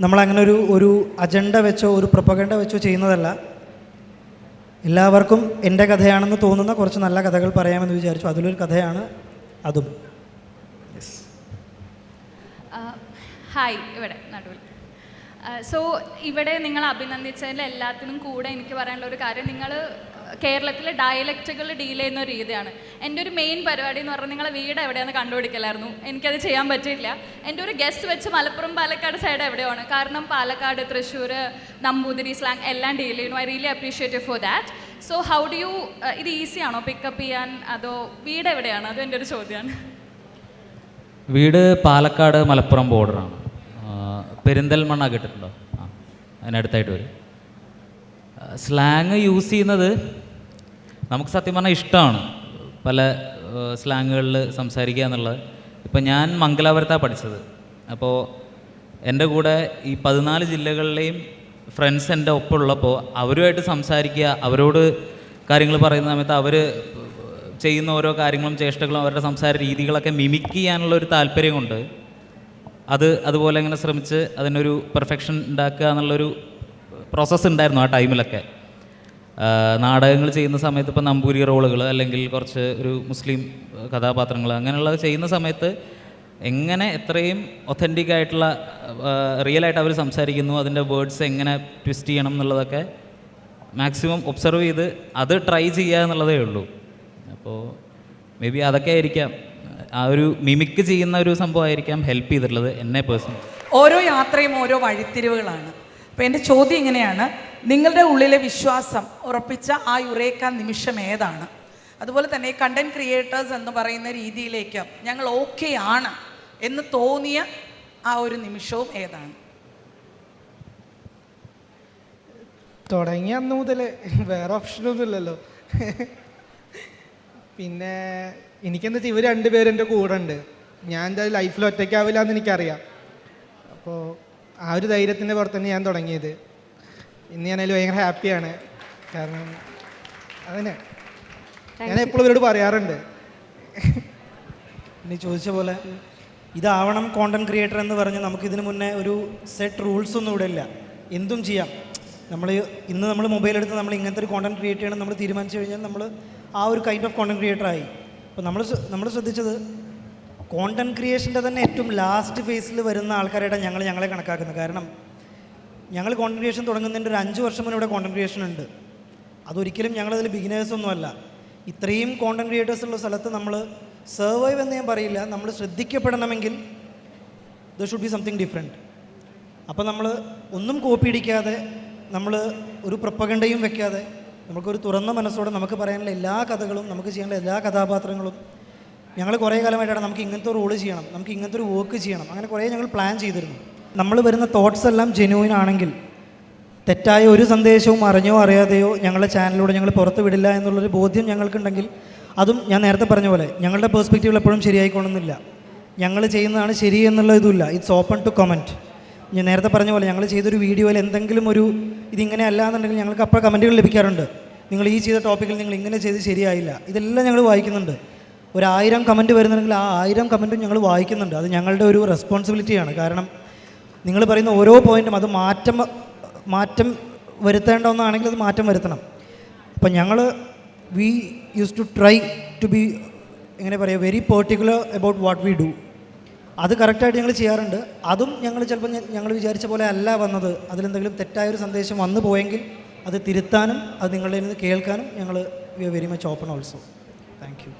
നമ്മളങ്ങനെ ഒരു അജണ്ട വെച്ചോ ഒരു പ്രൊപ്പഗണ്ട വെച്ചോ ചെയ്യുന്നതല്ല. എല്ലാവർക്കും എൻ്റെ കഥയാണെന്ന് തോന്നുന്ന കുറച്ച് നല്ല കഥകൾ പറയാമെന്ന് വിചാരിച്ചു. അതിലൊരു കഥയാണ് അതും. ഹായ്, ഇവിടെ നടുവിൽ. സോ ഇവിടെ നിങ്ങൾ അഭിനന്ദിച്ചതിൽ എല്ലാത്തിനും കൂടെ എനിക്ക് പറയാനുള്ള ഒരു കാര്യം, നിങ്ങൾ കേരളത്തിലെ ഡയലക്റ്റുകൾ ഡീൽ ചെയ്യുന്ന ഒരു രീതിയാണ്. എൻ്റെ ഒരു മെയിൻ പരിപാടി എന്ന് പറഞ്ഞാൽ നിങ്ങളെ വീട് എവിടെയാണെന്ന് കണ്ടുപിടിക്കലായിരുന്നു. എനിക്കത് ചെയ്യാൻ പറ്റിയില്ല. എൻ്റെ ഒരു ഗസ്റ്റ് വെച്ച് മലപ്പുറം പാലക്കാട് സൈഡ് എവിടെയാണ്, കാരണം പാലക്കാട്, തൃശ്ശൂർ, നമ്പൂതിരി സ്ലാങ് എല്ലാം ഡീൽ ചെയ്യുന്നു. I really appreciate you for that. So how do you, ഇത് ഈസിയാണോ പിക്കപ്പ് ചെയ്യാൻ, അതോ വീട് എവിടെയാണ്? അതും എൻ്റെ ഒരു ചോദ്യമാണ്. വീട് പാലക്കാട് മലപ്പുറം ബോർഡറാണ്. പെരിന്തൽമണ്ണ കേട്ടിട്ടുണ്ടോ? ആ, അതിനടുത്തായിട്ട് വരും. സ്ലാങ് യൂസ് ചെയ്യുന്നത് നമുക്ക് സത്യം പറഞ്ഞാൽ ഇഷ്ടമാണ്, പല സ്ലാങ്ങുകളിൽ സംസാരിക്കുക എന്നുള്ളത്. ഇപ്പം ഞാൻ മംഗലാപുരത്താണ് പഠിച്ചത്. അപ്പോൾ എൻ്റെ കൂടെ ഈ 14 ജില്ലകളിലെയും ഫ്രണ്ട്സ് എൻ്റെ ഒപ്പമുള്ളപ്പോൾ അവരുമായിട്ട് സംസാരിക്കുക, അവരോട് കാര്യങ്ങൾ പറയുന്ന സമയത്ത് അവർ ചെയ്യുന്ന ഓരോ കാര്യങ്ങളും ചേഷ്ടകളും അവരുടെ സംസാര രീതികളൊക്കെ മിമിക് ചെയ്യാനുള്ളൊരു താല്പര്യം കൊണ്ട് അതുപോലെ ഇങ്ങനെ ശ്രമിച്ച് അതിനൊരു പെർഫെക്ഷൻ ഉണ്ടാക്കുക എന്നുള്ളൊരു പ്രോസസ്സ് ഉണ്ടായിരുന്നു ആ ടൈമിലൊക്കെ. നാടകങ്ങൾ ചെയ്യുന്ന സമയത്ത് ഇപ്പോൾ നമ്പൂരി റോളുകൾ അല്ലെങ്കിൽ കുറച്ച് ഒരു മുസ്ലിം കഥാപാത്രങ്ങൾ അങ്ങനെയുള്ളത് ചെയ്യുന്ന സമയത്ത് എങ്ങനെ എത്രയും ഒത്തൻറ്റിക് ആയിട്ടുള്ള റിയലായിട്ട് അവർ സംസാരിക്കുന്നു, അതിൻ്റെ വേർഡ്സ് എങ്ങനെ ട്വിസ്റ്റ് ചെയ്യണം എന്നുള്ളതൊക്കെ മാക്സിമം ഒബ്സർവ് ചെയ്ത് അത് ട്രൈ ചെയ്യുക എന്നുള്ളതേ ഉള്ളൂ. അപ്പോൾ മേ ബി അതൊക്കെ ആയിരിക്കാം, ആ ഒരു മിമിക്ക് ചെയ്യുന്ന ഒരു സംഭവമായിരിക്കാം ഹെൽപ്പ് ചെയ്തിട്ടുള്ളത് എന്നെ പേഴ്സണൽ. ഓരോ യാത്രയും ഓരോ വഴിത്തിരിവുകളാണ്. അപ്പോൾ എൻ്റെ ചോദ്യം ഇങ്ങനെയാണ്, നിങ്ങളുടെ ഉള്ളിലെ വിശ്വാസം ഉറപ്പിച്ച ആ യുറേക്ക നിമിഷം ഏതാണ്? അതുപോലെ തന്നെ കണ്ടന്റ് ക്രിയേറ്റേഴ്സ് എന്ന് പറയുന്ന രീതിയിലേക്ക് ഞങ്ങൾ ഓക്കെ ആണ് എന്ന് തോന്നിയ ആ ഒരു നിമിഷവും ഏതാണ്? തുടങ്ങിയ അന്ന് മുതൽ വേറെ ഓപ്ഷനൊന്നുമില്ലല്ലോ. പിന്നെ എനിക്കെന്താ വെച്ചാൽ ഇവർ രണ്ടുപേരും എൻ്റെ കൂടെ ഉണ്ട്. ഞാൻ എന്തായാലും ലൈഫിൽ ഒറ്റയ്ക്കാവില്ല എന്ന് എനിക്കറിയാം. അപ്പോൾ ആ ഒരു ധൈര്യത്തിൻ്റെ പുറത്ത് ഞാൻ തുടങ്ങിയത്. ഇന്ന് ഞാനതിൽ ഭയങ്കര ഹാപ്പിയാണ്. കാരണം അതിന് ഞാൻ എപ്പോഴും ഇവരോട് പറയാറുണ്ട്. നീ ചോദിച്ച പോലെ ഇതാവണം കോണ്ടന്റ് ക്രിയേറ്റർ എന്ന് പറഞ്ഞ് നമുക്കിതിന് മുന്നേ ഒരു സെറ്റ് റൂൾസ് ഒന്നും ഇവിടെ ഇല്ല. എന്തും ചെയ്യാം. ഇന്ന് നമ്മൾ മൊബൈൽ എടുത്ത് നമ്മൾ ഇങ്ങനത്തെ ഒരു കോണ്ടന്റ് ക്രിയേറ്റ് ചെയ്യണം നമ്മൾ തീരുമാനിച്ചു കഴിഞ്ഞാൽ നമ്മൾ ആ ഒരു കൈൻഡ് ഓഫ് കോണ്ടന്റ് ക്രിയേറ്റർ ആയി. അപ്പോൾ നമ്മൾ ശ്രദ്ധിച്ചത് കോണ്ടന്റ് ക്രിയേഷൻ്റെ തന്നെ ഏറ്റവും ലാസ്റ്റ് ഫേസിൽ വരുന്ന ആൾക്കാരായിട്ടാണ് ഞങ്ങളെ കണക്കാക്കുന്നത്. കാരണം ഞങ്ങൾ കോണ്ടന്റ് ക്രിയേഷൻ തുടങ്ങുന്നതിൻ്റെ ഒരു 5 വർഷം മുന്നേ ഇവിടെ കോണ്ടന്റ് ക്രിയേഷൻ ഉണ്ട്. അതൊരിക്കലും ഞങ്ങളതിൽ ബിഗിനേഴ്സൊന്നുമല്ല. ഇത്രയും കോണ്ടന്റ് ക്രിയേറ്റേഴ്സ് ഉള്ള സ്ഥലത്ത് നമ്മൾ സർവൈവ് എന്ന് ഞാൻ പറയില്ല, നമ്മൾ ശ്രദ്ധിക്കപ്പെടണമെങ്കിൽ there should be something different. അപ്പോൾ നമ്മൾ ഒന്നും കോപ്പി അടിക്കാതെ, നമ്മൾ ഒരു പ്രൊപ്പഗണ്ടയും വെക്കാതെ, നമുക്കൊരു തുറന്ന മനസ്സോടെ നമുക്ക് പറയാനുള്ള എല്ലാ കഥകളും, നമുക്ക് ചെയ്യാനുള്ള എല്ലാ കഥാപാത്രങ്ങളും ഞങ്ങൾ കുറേ കാലമായിട്ടാണ് നമുക്ക് ഇങ്ങനത്തെ ഒരു റോള് ചെയ്യണം, നമുക്ക് ഇങ്ങനത്തെ ഒരു വർക്ക് ചെയ്യണം, അങ്ങനെ കുറേ ഞങ്ങൾ പ്ലാൻ ചെയ്തിരുന്നു. നമ്മൾ വരുന്ന തോട്ട്സ് എല്ലാം ജെന്യൂൻ ആണെങ്കിൽ തെറ്റായ ഒരു സന്ദേശവും അറിഞ്ഞോ അറിയാതെയോ ഞങ്ങളുടെ ചാനലിലൂടെ ഞങ്ങൾ പുറത്ത് വിടില്ല എന്നുള്ളൊരു ബോധ്യം ഞങ്ങൾക്കുണ്ടെങ്കിൽ, അതും ഞാൻ നേരത്തെ പറഞ്ഞ പോലെ ഞങ്ങളുടെ പേഴ്സ്പെക്റ്റീവിൽ എപ്പോഴും ശരിയായിക്കൊള്ളുന്നില്ല. ഞങ്ങൾ ചെയ്യുന്നതാണ് ശരി എന്നുള്ള ഇതുമില്ല. It's open to comment. ഞാൻ നേരത്തെ പറഞ്ഞ പോലെ ഞങ്ങൾ ചെയ്തൊരു വീഡിയോയിൽ എന്തെങ്കിലും ഒരു ഇതിങ്ങനെ അല്ല എന്നുണ്ടെങ്കിൽ ഞങ്ങൾക്ക് അപ്പോൾ കമൻറ്റുകൾ ലഭിക്കാറുണ്ട്. നിങ്ങൾ ഈ ചെയ്ത ടോപ്പിക്കിൽ നിങ്ങൾ ഇങ്ങനെ ചെയ്ത് ശരിയായില്ല. ഇതെല്ലാം ഞങ്ങൾ വായിക്കുന്നുണ്ട്. 1000 കമൻറ്റ് വരുന്നുണ്ടെങ്കിൽ ആ 1000 കമൻറ്റും ഞങ്ങൾ വായിക്കുന്നുണ്ട്. അത് ഞങ്ങളുടെ ഒരു റെസ്പോൺസിബിലിറ്റിയാണ്. കാരണം നിങ്ങൾ പറയുന്ന ഓരോ പോയിൻറ്റും അത് മാറ്റം വരുത്തേണ്ട ഒന്നാണെങ്കിൽ അത് മാറ്റം വരുത്തണം. അപ്പം ഞങ്ങൾ we use to try to be എങ്ങനെ പറയുക very particular about what we do. അത് കറക്റ്റായിട്ട് ഞങ്ങൾ ചെയ്യാറുണ്ട്. അതും ഞങ്ങൾ ചിലപ്പോൾ ഞങ്ങൾ വിചാരിച്ച പോലെ അല്ല വന്നത്. അതിലെന്തെങ്കിലും തെറ്റായൊരു സന്ദേശം വന്നു പോയെങ്കിൽ അത് തിരുത്താനും അത് നിങ്ങളുടെ നിന്ന് കേൾക്കാനും ഞങ്ങൾ we are very much open also. Thank U.